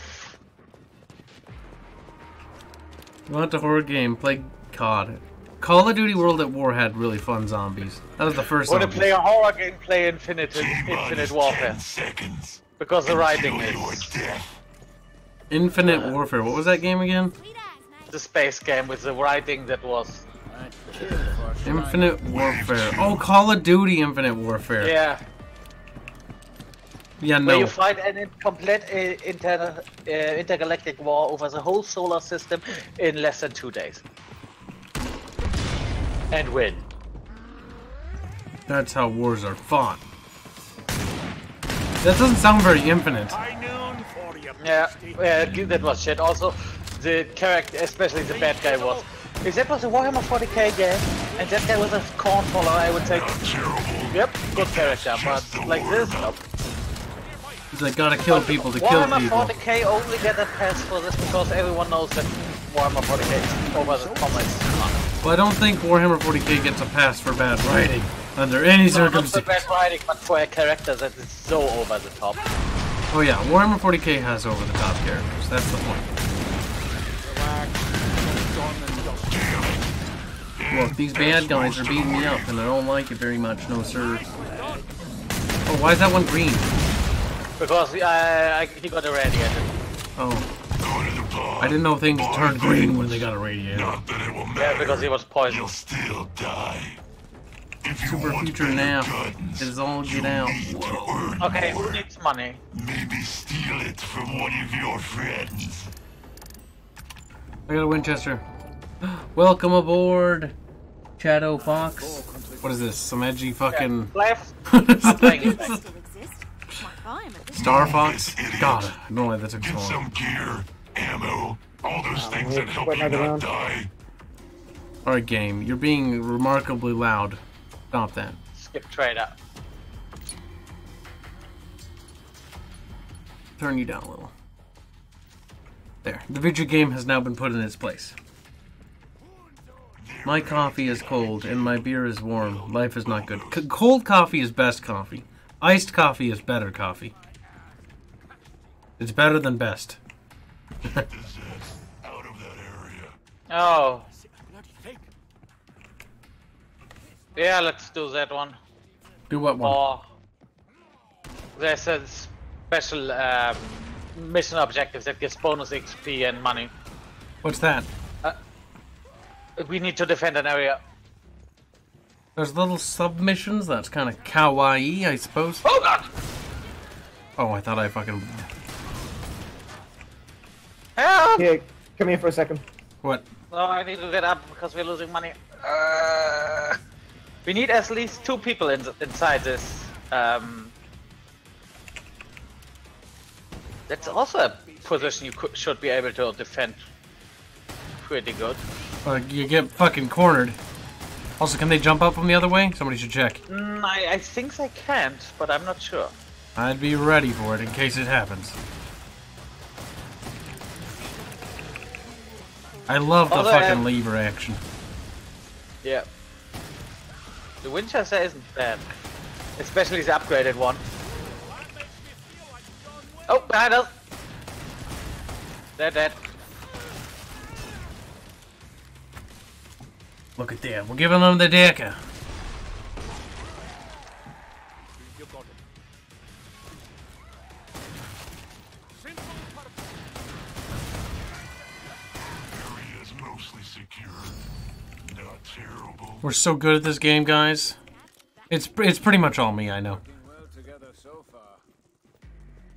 You want a horror game? Play COD. Call of Duty World at War had really fun zombies. That was the first Want to zombies. play a horror game? Play Infinite Warfare. Because the writing is Infinite Warfare. What was that game again? Sweet eyes, mate. the space game with the writing that was. Infinite Warfare. Oh, Call of Duty Infinite Warfare. Yeah. Yeah, Where you no. fight an complete intergalactic war over the whole solar system in less than 2 days. And win. That's how wars are fought. That doesn't sound very infinite. Yeah, that was shit. Also, the character, especially the bad guy, was. If that was a Warhammer 40k game, and that guy was a corn follower, I would say, yep, good character. But like this, nope. He's like, gotta kill people to kill Warhammer people. 40k only get a pass for this because everyone knows that Warhammer 40k is over the comics. Well, I don't think Warhammer 40k gets a pass for bad writing under any Not for circumstance. bad writing, but for a character that is so over the top. Oh yeah, Warhammer 40k has over-the-top characters. That's the point. Look, these bad guys are beating me up, and I don't like it very much, no sir. Oh, why is that one green? Because he got irradiated. Oh. I didn't know things turned green when they got irradiated. Yeah, because he was poisoned. Super future nap is all get out. Okay, who needs money? Maybe steal it from one of your friends. I got a Winchester. Welcome aboard, Shadow Fox. What is this? Some edgy fucking Left. I'm playing it back. Still exist. Might buy 'em at this Star Fox? God, I don't know why that took so Get long. some gear, ammo, all those things wait, that help wait you another not round. die. Alright, game. You're being remarkably loud. Stop that. Skip trader. Turn you down a little. There. The video game has now been put in its place. My coffee is cold and my beer is warm. Life is not good. Cold coffee is best coffee. Iced coffee is better coffee. It's better than best. Out of that area. Oh. Yeah, let's do that one. Do what one? Or there's a special mission objective that gives bonus XP and money. What's that? We need to defend an area. There's little submissions. That's kind of kawaii, I suppose. Oh god! Oh, I thought I fucking... Help! Here, come here for a second. What? No, I need to get up because we're losing money. We need at least 2 people inside this. That's also a position you should be able to defend pretty good. You get fucking cornered. Also, can they jump up from the other way? Somebody should check. I think they can't, but I'm not sure. I'd be ready for it in case it happens. I love the Although, fucking lever action. Yeah. The Winchester isn't bad. Especially the upgraded one. Oh, behind us! They're dead. Look at that. We're giving them the decker. Area is mostly secure. Not terrible. We're so good at this game, guys. It's pretty much all me, I know.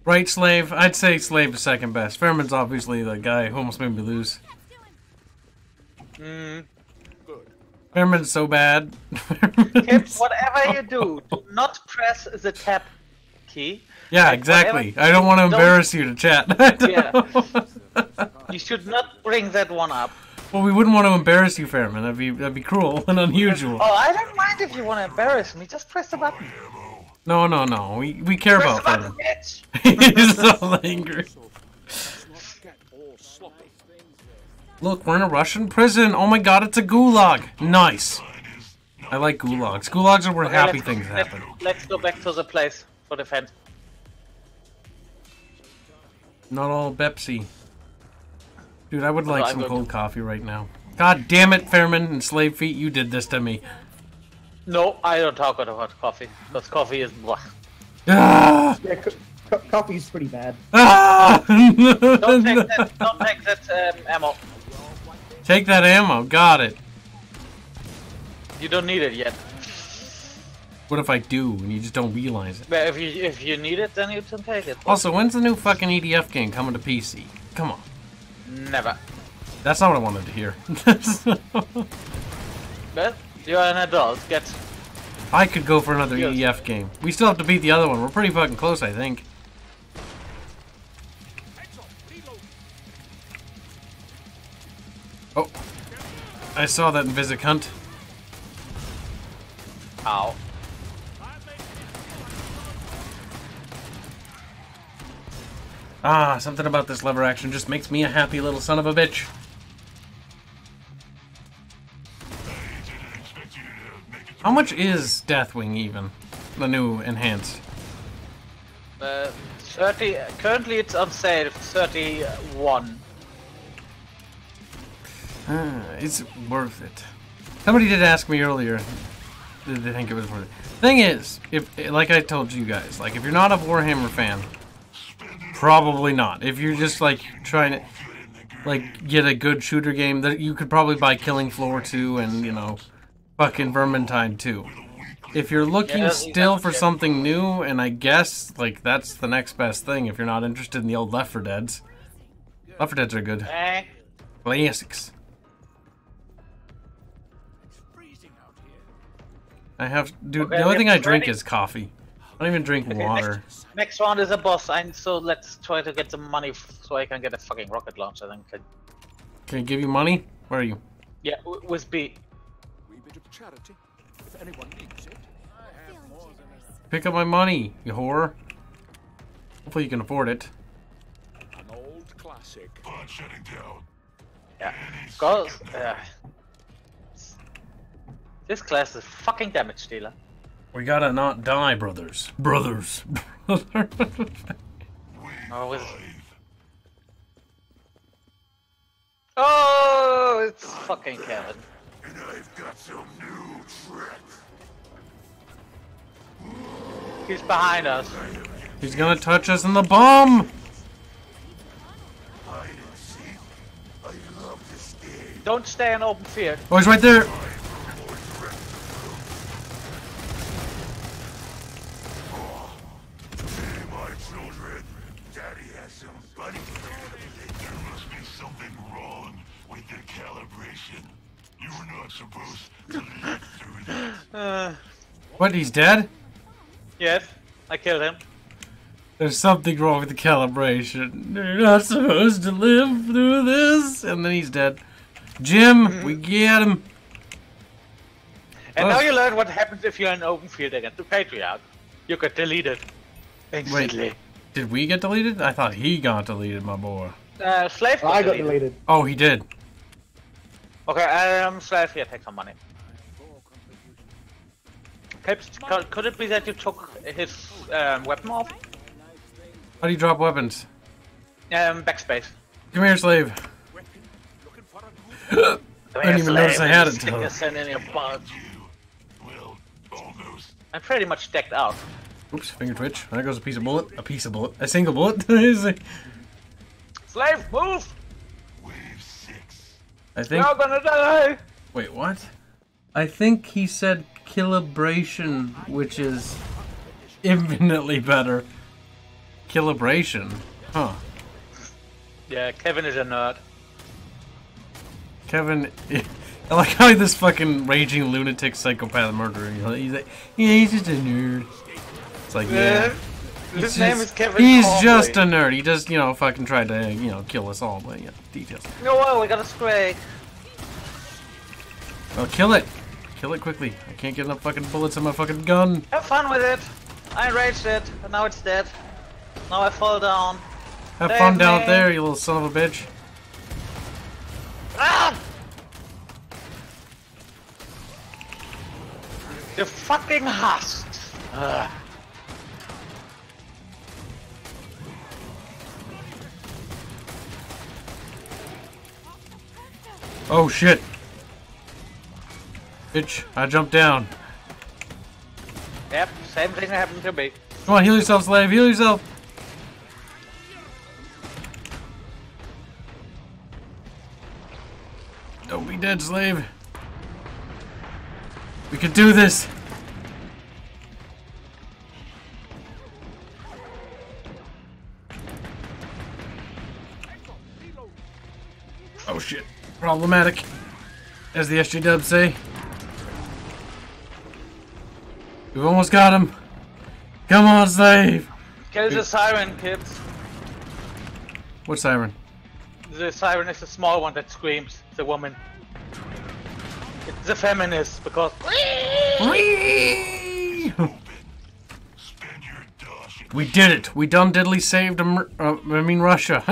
Right, Slave? I'd say Slave is second best. Fairman's obviously the guy who almost made me lose. Fairman's so bad. Kip, whatever you do, do not press the tab key. Yeah, Like, exactly. whatever- I don't want to don't- embarrass you to chat. Yeah. You should not bring that one up. Well, we wouldn't want to embarrass you, Fairman. That'd be cruel and unusual. Oh, I don't mind if you want to embarrass me. Just press the button. No, no, no. We care Press about the button, Fairman. bitch. He's so angry. Let's not get all sloppy. Look, we're in a Russian prison. Oh my god, it's a gulag. Nice. I like gulags. Gulags are where Okay, happy let's- things happen. Let's go back to the place for defense. Not all Pepsi. Dude, I would like I some will cold coffee right now. God damn it, Fairman and Slave Feet, you did this to me. No, I don't talk about coffee. Because coffee is blah. Ah! Yeah, coffee's pretty bad. Ah! Don't take that ammo. Take that ammo. Got it. You don't need it yet. What if I do and you just don't realize it? But if you need it, then you can take it. Also, when's the new fucking EDF game coming to PC? Come on. Never. That's not what I wanted to hear. But you're an adult. Get. I could go for another Yes. EDF game. We still have to beat the other one. We're pretty fucking close, I think. Oh. I saw that in Visicunt. Ow. Ah, something about this lever action just makes me a happy little son of a bitch. How much is Deathwing even? The new enhanced. 30. Currently, it's on sale. 31. It's worth it. Somebody did ask me earlier, did they think it was worth it? Thing is, if like I told you guys, like if you're not a Warhammer fan, probably not. If you're just like trying to like get a good shooter game, that you could probably buy Killing Floor 2 and, you know, fucking Vermintide 2. If you're looking Yeah, still for something new, and I guess like that's the next best thing if you're not interested in the old Left 4 Deads. Left 4 Deads are good. Eh. Classics. I have, dude. Okay, the only thing I ready? drink is coffee. I don't even drink Okay, water. Next round is a boss, and so let's try to get some money so I can get a fucking rocket launcher. Then Can I give you money? Where are you? yeah, with B. Wee bit of charity. If anyone needs it. Pick up my money, you whore. Hopefully you can afford it. An old classic. Yeah. Go. This class is fucking damage dealer. We gotta not die, brothers. Brothers. Oh, it's fucking Kevin. And I've got some new tricks. He's behind us. He's gonna touch us in the bum. Hide and seek. I love this game. Don't stay in open field. Oh, he's right there. Hey, my children. Daddy has some bunny. There must be something wrong with the calibration. You were not supposed to live through that. What? He's dead? Yes, I killed him. There's something wrong with the calibration. You're not supposed to live through this. And then he's dead. Jim, we get him. And now you learn what happens if you're in open field against the Patriarch. You get deleted. Instantly. Wait, did we get deleted? I thought he got deleted, my boy. Slave got I got deleted. deleted. Oh, he did. Okay, Slave here, take some money. Could it be that you took his weapon off? How do you drop weapons? Backspace. Come here, slave. I didn't even notice I had it. Stick this in your butt. I'm pretty much decked out. Oops, finger twitch. There goes a piece of bullet. A piece of bullet. A single bullet. I Slave, move! think. You're gonna die! Wait, what? I think he said calibration, which is infinitely better. Calibration? Huh. Yeah, Kevin is a nerd. Kevin, I like how this fucking raging lunatic psychopath murderer. He's like, yeah, he's just a nerd. It's like, yeah. His name is Kevin. He's Conley. just a nerd. He just, you know, fucking tried to, you know, kill us all. But yeah, details. No, well, we got a stray. Well, kill it. Kill it quickly. I can't get enough fucking bullets in my fucking gun. Have fun with it. I enraged it, and now it's dead. Now I fall down. Have Save fun down me. there, you little son of a bitch. Ah! You fucking husk. Ugh. Oh shit. Bitch, I jumped down. Yep, same thing happened to me. Come on, heal yourself, slave. Heal yourself. Don't be dead, slave. We can do this. Oh shit. Problematic. As the SJWs say. We've almost got him. Come on, slave. Kill the siren, kids. What siren? The siren is the small one that screams. The woman. It's the feminist because. We did it. We done diddly saved Russia.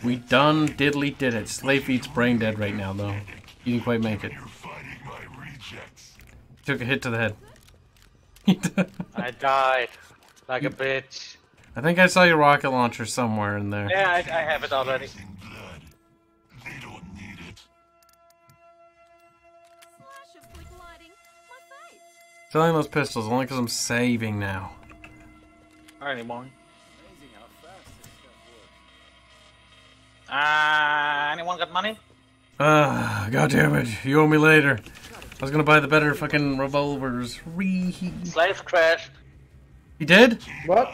We done diddly did it. Slave eats brain dead right now, though. He didn't quite make it. Took a hit to the head. I died. Like a bitch. I think I saw your rocket launcher somewhere in there. Yeah, I have it already. Selling those pistols only because I'm saving now. Not anymore. Anyone got money? God damn it. You owe me later. I was gonna buy the better fucking revolvers. Slave crashed. He did? What?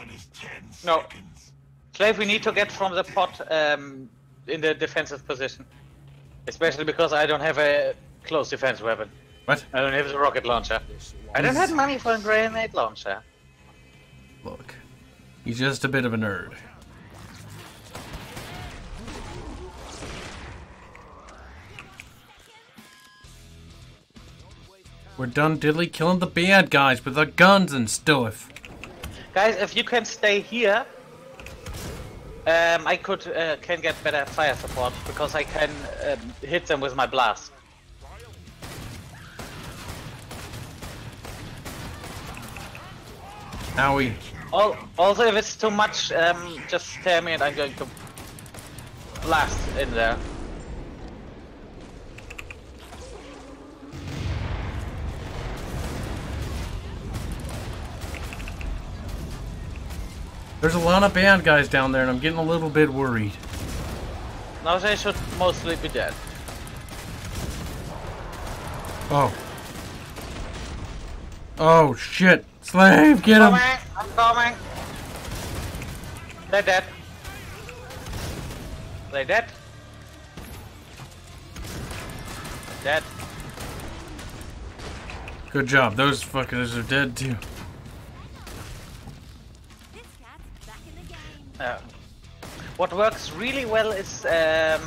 No. Slave we need to get from the pot in the defensive position. Especially because I don't have a close defense weapon. What? I don't have the rocket launcher. I don't have money for a grenade launcher. Look. He's just a bit of a nerd. We're done diddly killing the bad guys with our guns and stuff. Guys, if you can stay here, I can get better fire support because I can hit them with my blast. Owie. Also, if it's too much, just tell me and I'm going to blast in there. There's a lot of bad guys down there and I'm getting a little bit worried. Now they should mostly be dead. Oh. Oh shit. Slave, get him! I'm coming! They're dead. They're dead. Dead. Good job. Those fuckers are dead too. What works really well is a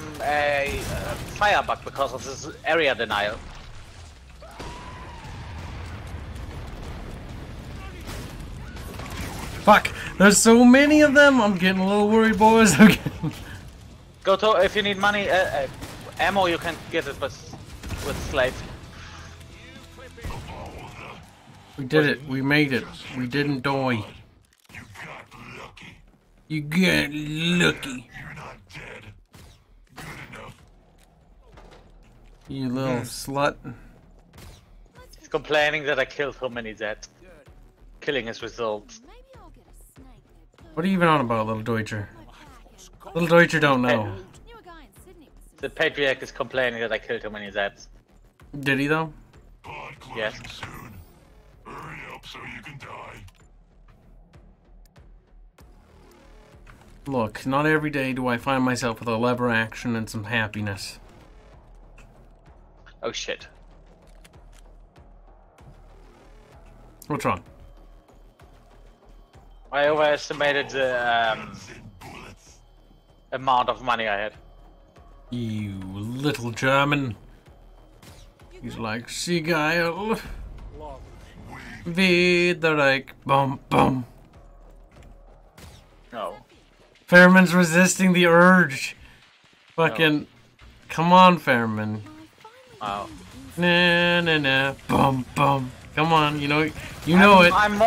fire bug because of this area denial. Fuck! There's so many of them! I'm getting a little worried, boys. Go to, if you need money, ammo you can get it with Slave. We did it. We made it. We didn't die. You got lucky. You're not dead. Good enough. You little slut. He's complaining that I killed so many Zeds. Killing his results. What are you even on about, little Deutscher? Little Deutscher don't know. The Patriarch is complaining that I killed too many Zeds. Did he though? Yes. Soon. Hurry up so you can die. Look, not every day do I find myself with a lever action and some happiness. Oh shit. What's wrong? I overestimated the amount of money I had. You little German. He's like, Seagull. Wieder like, bum bum. No. Fairman's resisting the urge. Fucking, No. Come on, Fairman. Oh. Nah, nah, nah, bum bum. Come on, you know it. I'm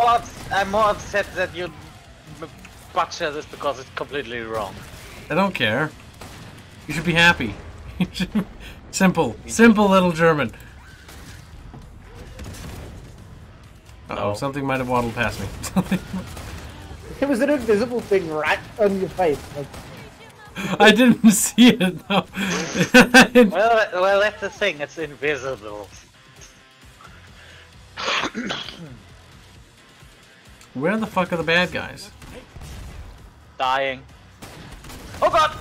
more upset that you butcher this because it's completely wrong. I don't care. You should be happy. Simple little German. Uh-oh, No. something might have waddled past me. It was an invisible thing right on your face. Like, I didn't see it though. Well, that's the thing. It's invisible. Where the fuck are the bad guys? Dying. Oh god!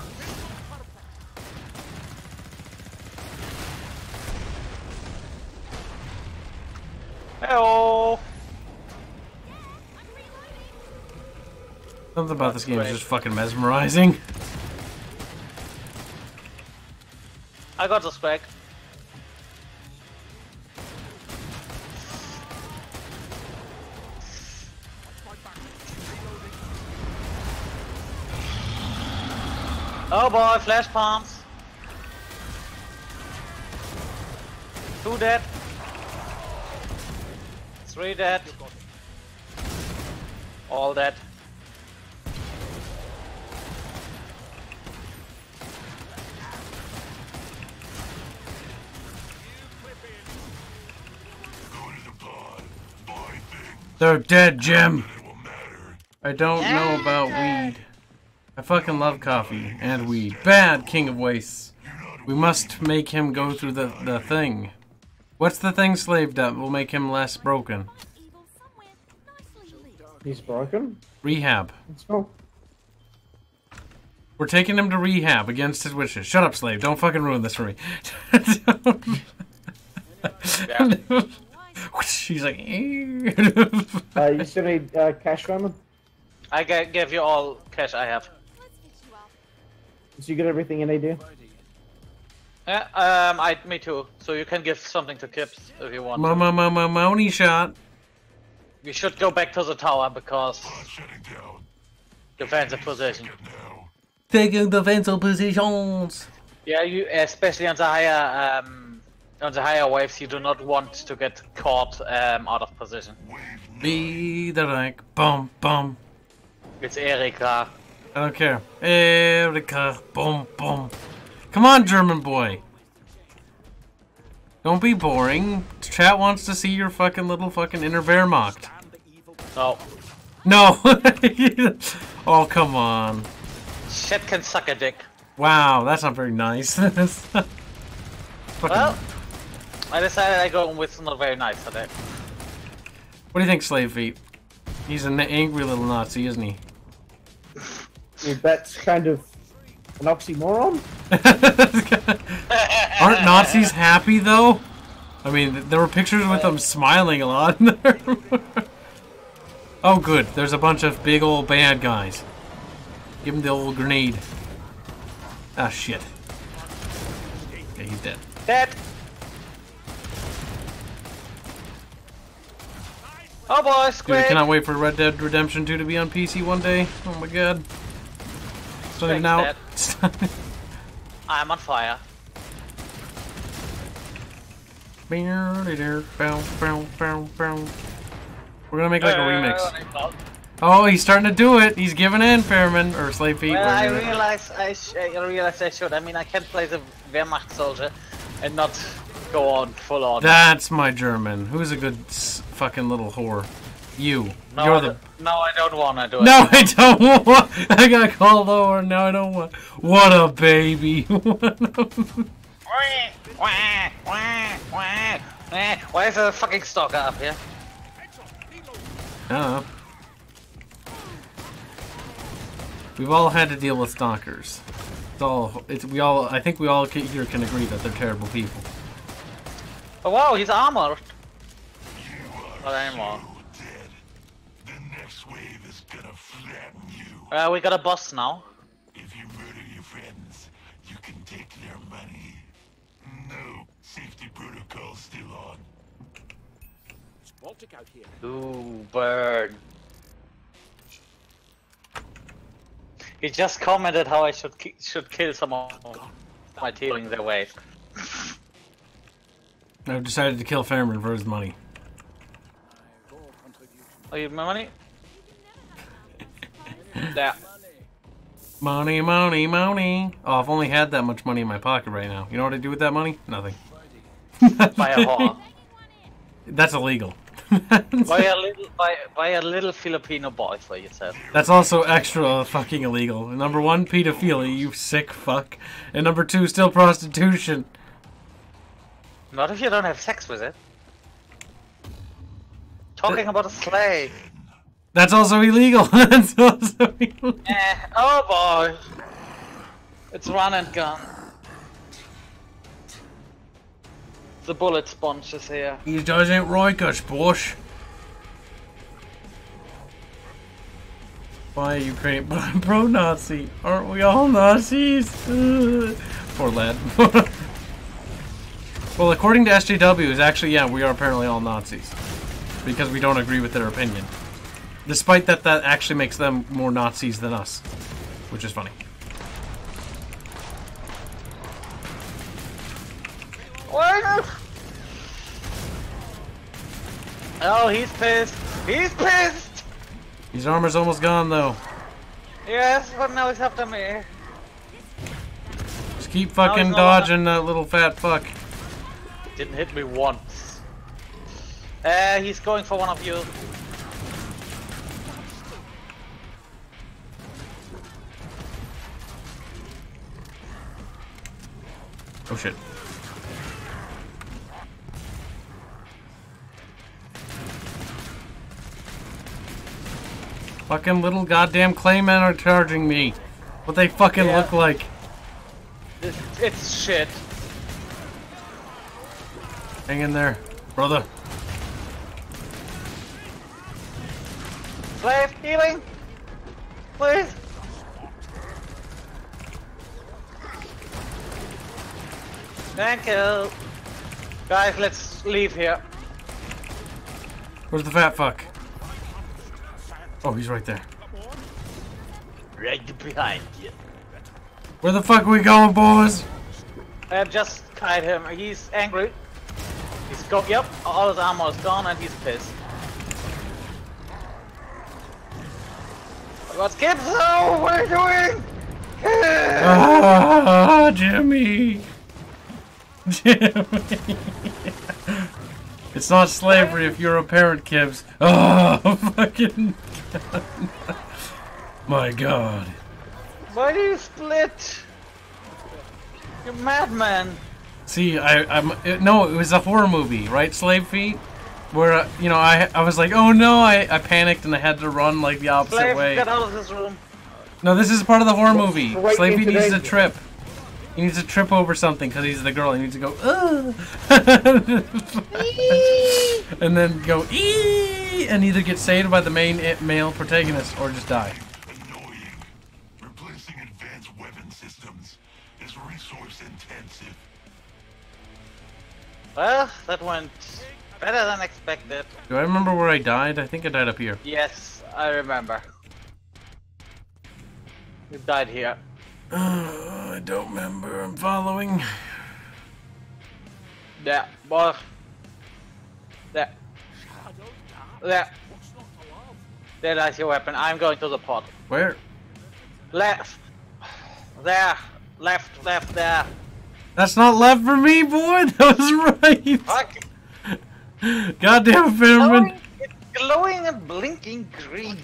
Hello. Something about this game is just fucking mesmerizing. I got the spec. Oh boy, flash palms. 2 dead. 3 dead. All dead. They're dead, Jim. I don't know about weed. I fucking love coffee and weed. Bad king of wastes. We must make him go through the thing. What's the thing, slave, that will make him less broken? he's broken. Rehab. Let's go. We're taking him to rehab against his wishes. Shut up, slave. Don't fucking ruin this for me. She's like... You still need cash, Roman? I gave you all cash I have. So you get everything you need, do you? Yeah, me too. So you can give something to Kips if you want. Money shot. We should go back to the tower because defensive position. Taking defensive positions. Yeah, you especially on the higher waves, you do not want to get caught out of position. Be the like bum bum. It's Erika. I don't care. Erika, bum bum. Come on, German boy. Don't be boring. Chat wants to see your fucking little fucking inner Wehrmacht. No. No. Oh, come on. Shit can suck a dick. Wow, that's not very nice. Well, I decided I go with not very nice today. What do you think, Slave Feet? He's an angry little Nazi, isn't he? Well, that's kind of an oxymoron. Aren't Nazis happy though? I mean, there were pictures with them smiling a lot in there. Oh, good. There's a bunch of big old bad guys. Give him the old grenade. Ah, shit. Okay, he's dead. Dead. Oh boy, Dude, Squid. I cannot wait for Red Dead Redemption 2 to be on PC one day. Oh my god. It's not even out. I'm on fire. We're gonna make like a remix. Oh, he's starting to do it. He's giving in, Fairman or Slave Feet. Well, I realized I should. I mean, I can't play the Wehrmacht soldier and not go on full on. That's my German. Who's a good fucking little whore? You. No, You're the. No, I don't wanna do it. No, I don't want. I got called over. No, I don't want. What a baby. Why is there a fucking stalker up here? I don't know. We've all had to deal with stalkers. We all. I think we all here can agree that they're terrible people. Oh wow, he's armored. Not anymore. The next wave is gonna We got a boss now. If you murder your friends, you can take their money. No, safety protocol still on. It's Baltic out here. Ooh, burn. He just commented how I should kill someone by tearing their weight. I've decided to kill Fairman for his money. Oh, you have my money? Yeah. Money, money, money. Oh, I've only had that much money in my pocket right now. You know what I do with that money? Nothing. Buy a whore. That's illegal. buy a little Filipino boy for yourself. That's also extra fucking illegal. Number one, pedophilia, you sick fuck. And number two, still prostitution. Not if you don't have sex with it. Talking about a slave. That's also illegal. That's also illegal. Oh boy. It's run and gun. The bullet sponge is here. He doesn't like us, boss. Why are Ukraine? But I'm pro-Nazi. Aren't we all Nazis? Poor lad. Well, according to SJW, actually, yeah, we are apparently all Nazis. Because we don't agree with their opinion. Despite that actually makes them more Nazis than us. Which is funny. Oh, he's pissed. He's pissed! His armor's almost gone, though. Yes, but now he's after me. Just keep fucking dodging that little fat fuck. Didn't hit me once. He's going for one of you. Oh shit. Fucking little goddamn claymen are charging me. What they fucking look like. It's shit. Hang in there, brother. Slave, healing! Please! Thank you! Guys, let's leave here. Where's the fat fuck? Oh, he's right there. Right behind you. Where the fuck are we going, boys? I have just kite him. He's angry. He's yep, all his ammo is gone and he's pissed. What's kids? Oh, what are you doing? Ah, Jimmy. Jimmy. It's not slavery if you're a parent, Kibbs. Oh, fucking God. My God. Why do you split? You madman. See, no, it was a horror movie, right? Slave Feet? Where, you know, I was like, oh no, I panicked and I had to run like the opposite Slave, way. get out of this room. No, this is part of the horror movie. Right Slave Feet into needs to danger. trip. He needs to trip over something because he's the girl. He needs to go, and then go, ee, and either get saved by the main male protagonist or just die. Annoying. Replacing advanced weapon systems is resource intensive. Well, that went better than expected. Do I remember where I died? I think I died up here. Yes, I remember. You died here. I don't remember. I'm following. Yeah, boy. There. There. There lies your weapon. I'm going to the pot. Where? Left. There. Left, left, there. That's not left for me, boy. That was right. Fuck. Goddamn, Fairman. It's glowing and blinking green.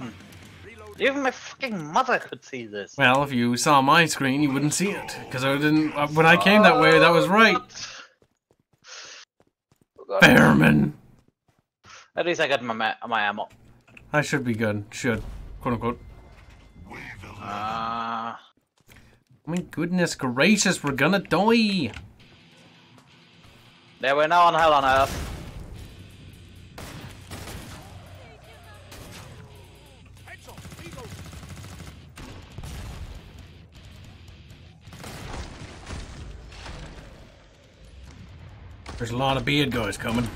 Even my fucking mother could see this. Well, if you saw my screen, you wouldn't see it. Because I didn't. When I came that way, that was right. Fairman. At least I got my ammo. I should be good. Should. Quote unquote. Uh, My goodness gracious, we're gonna die. there we're now on hell on earth. There's a lot of bad guys coming.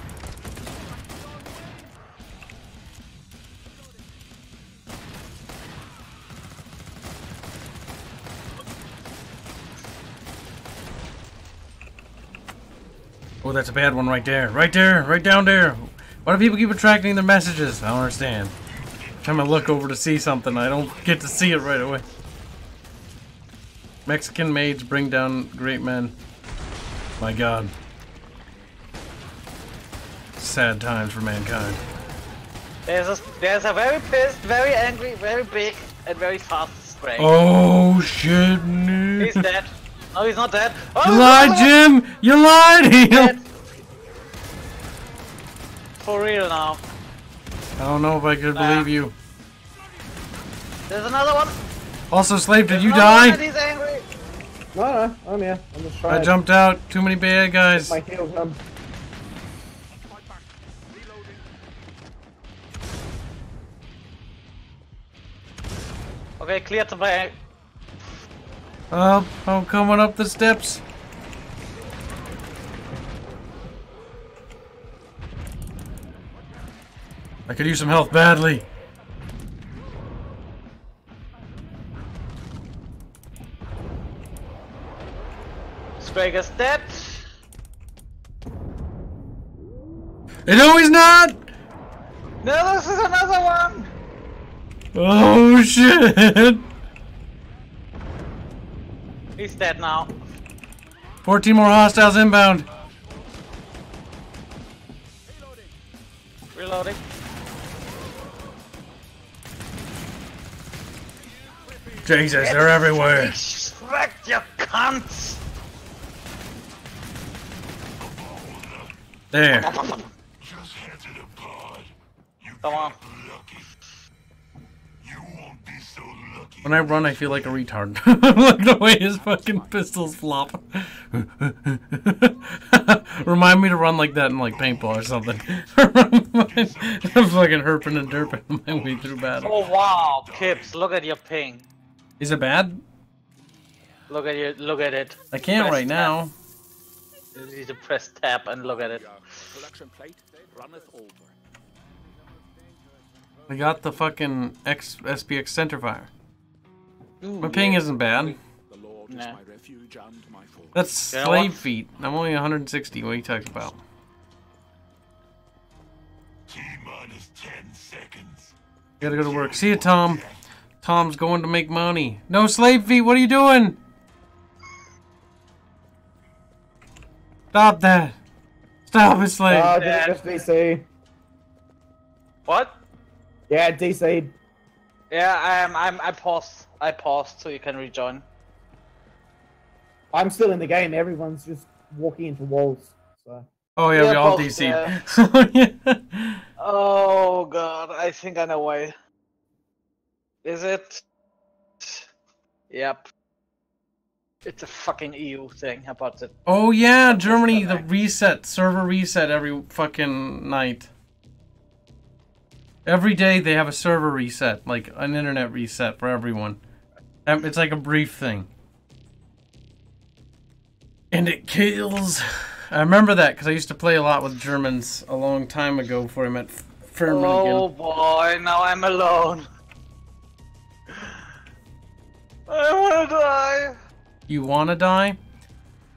Oh, that's a bad one right there. Right there. Right down there. Why do people keep attracting their messages? I don't understand. Every time I look over to see something, I don't get to see it right away. Mexican maids bring down great men. My God. Sad times for mankind. There's a very pissed, very angry, very big, and very fast spray. Oh shit! No. He's dead. No, he's not dead. Oh, You lied, Jim! You lied! Dead. For real now. I don't know if I could believe you. There's another one. Also, Slave, did you Another one, die? He's angry. No, I'm here. I'm just trying I jumped out. Too many bad guys. my heels him. Okay, clear to play. Oh, I'm coming up the steps. I could use some health badly. Sprague dead. No, he's not! No, this is another one. Oh, shit! He's dead now. 14 more hostiles inbound. Reloading. Jesus, they're everywhere. Extract, you cunts! There. Just head to the pod. You Come on. lucky. You won't be so lucky. When I run, I feel like a retard. Look the way his fucking pistols flop. Remind me to run like that in like paintball or something. I'm fucking herping and derping my way through battle. Oh wow, Kips, look at your ping. Is it bad? Look at it. I can't Press right now. You need to press tab and look at it. Collection plate runneth over. I got the fucking SPX centerfire. Ooh, My ping yeah. isn't bad. The Lord is Nah. my refuge and my fortress. That's You know slave what? feet. I'm only 160. What are you talking about? T-minus 10 seconds. Gotta go to work. See you, Tom. Tom's going to make money. No slave feet. What are you doing? Stop that. Stop it, slave. Oh, did it just DC? What? Yeah, DC'd. Yeah, I paused. I paused so you can rejoin. I'm still in the game. Everyone's just walking into walls. So. Oh yeah, Yeah, we all both, DC'd. Yeah. Oh god, I think I know why. Is it? Yep. It's a fucking EU thing about it. Oh yeah, Germany, the reset, server reset every fucking night. Every day they have a server reset, like an internet reset for everyone. It's like a brief thing. And it kills. I remember that because I used to play a lot with Germans a long time ago before I met Furman Oh again. boy, now I'm alone. I wanna die. You wanna die?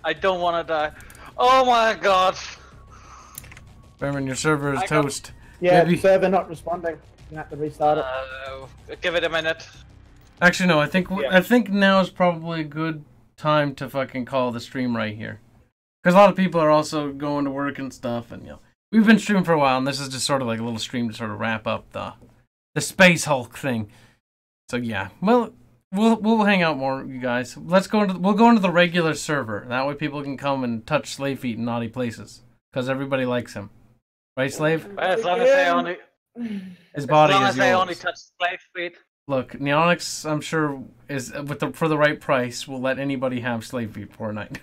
I don't wanna die. Oh my god. Furman, your server is I got- toast. Yeah, Maybe- server not responding. You have to restart it. Give it a minute. Actually, no. I think Yeah. I think now is probably a good time to fucking call the stream right here, because a lot of people are also going to work and stuff, and you know we've been streaming for a while, and this is just sort of like a little stream to sort of wrap up the Space Hulk thing. So yeah, well, we'll hang out more, you guys. We'll go into the regular server. That way, people can come and touch Slave Feet in naughty places, because everybody likes him, right, Slave? As long as I only, His body as long is as I only yours. touch slave feet. Look, Neonix, I'm sure is for the right price will let anybody have Slave Feet for a night.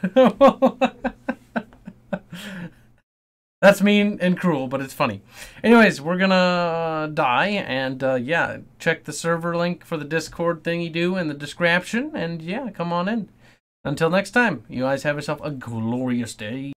That's mean and cruel, but it's funny. Anyways, we're gonna die, and yeah, check the server link for the Discord thingy do in the description, and yeah, come on in. Until next time, you guys have yourself a glorious day.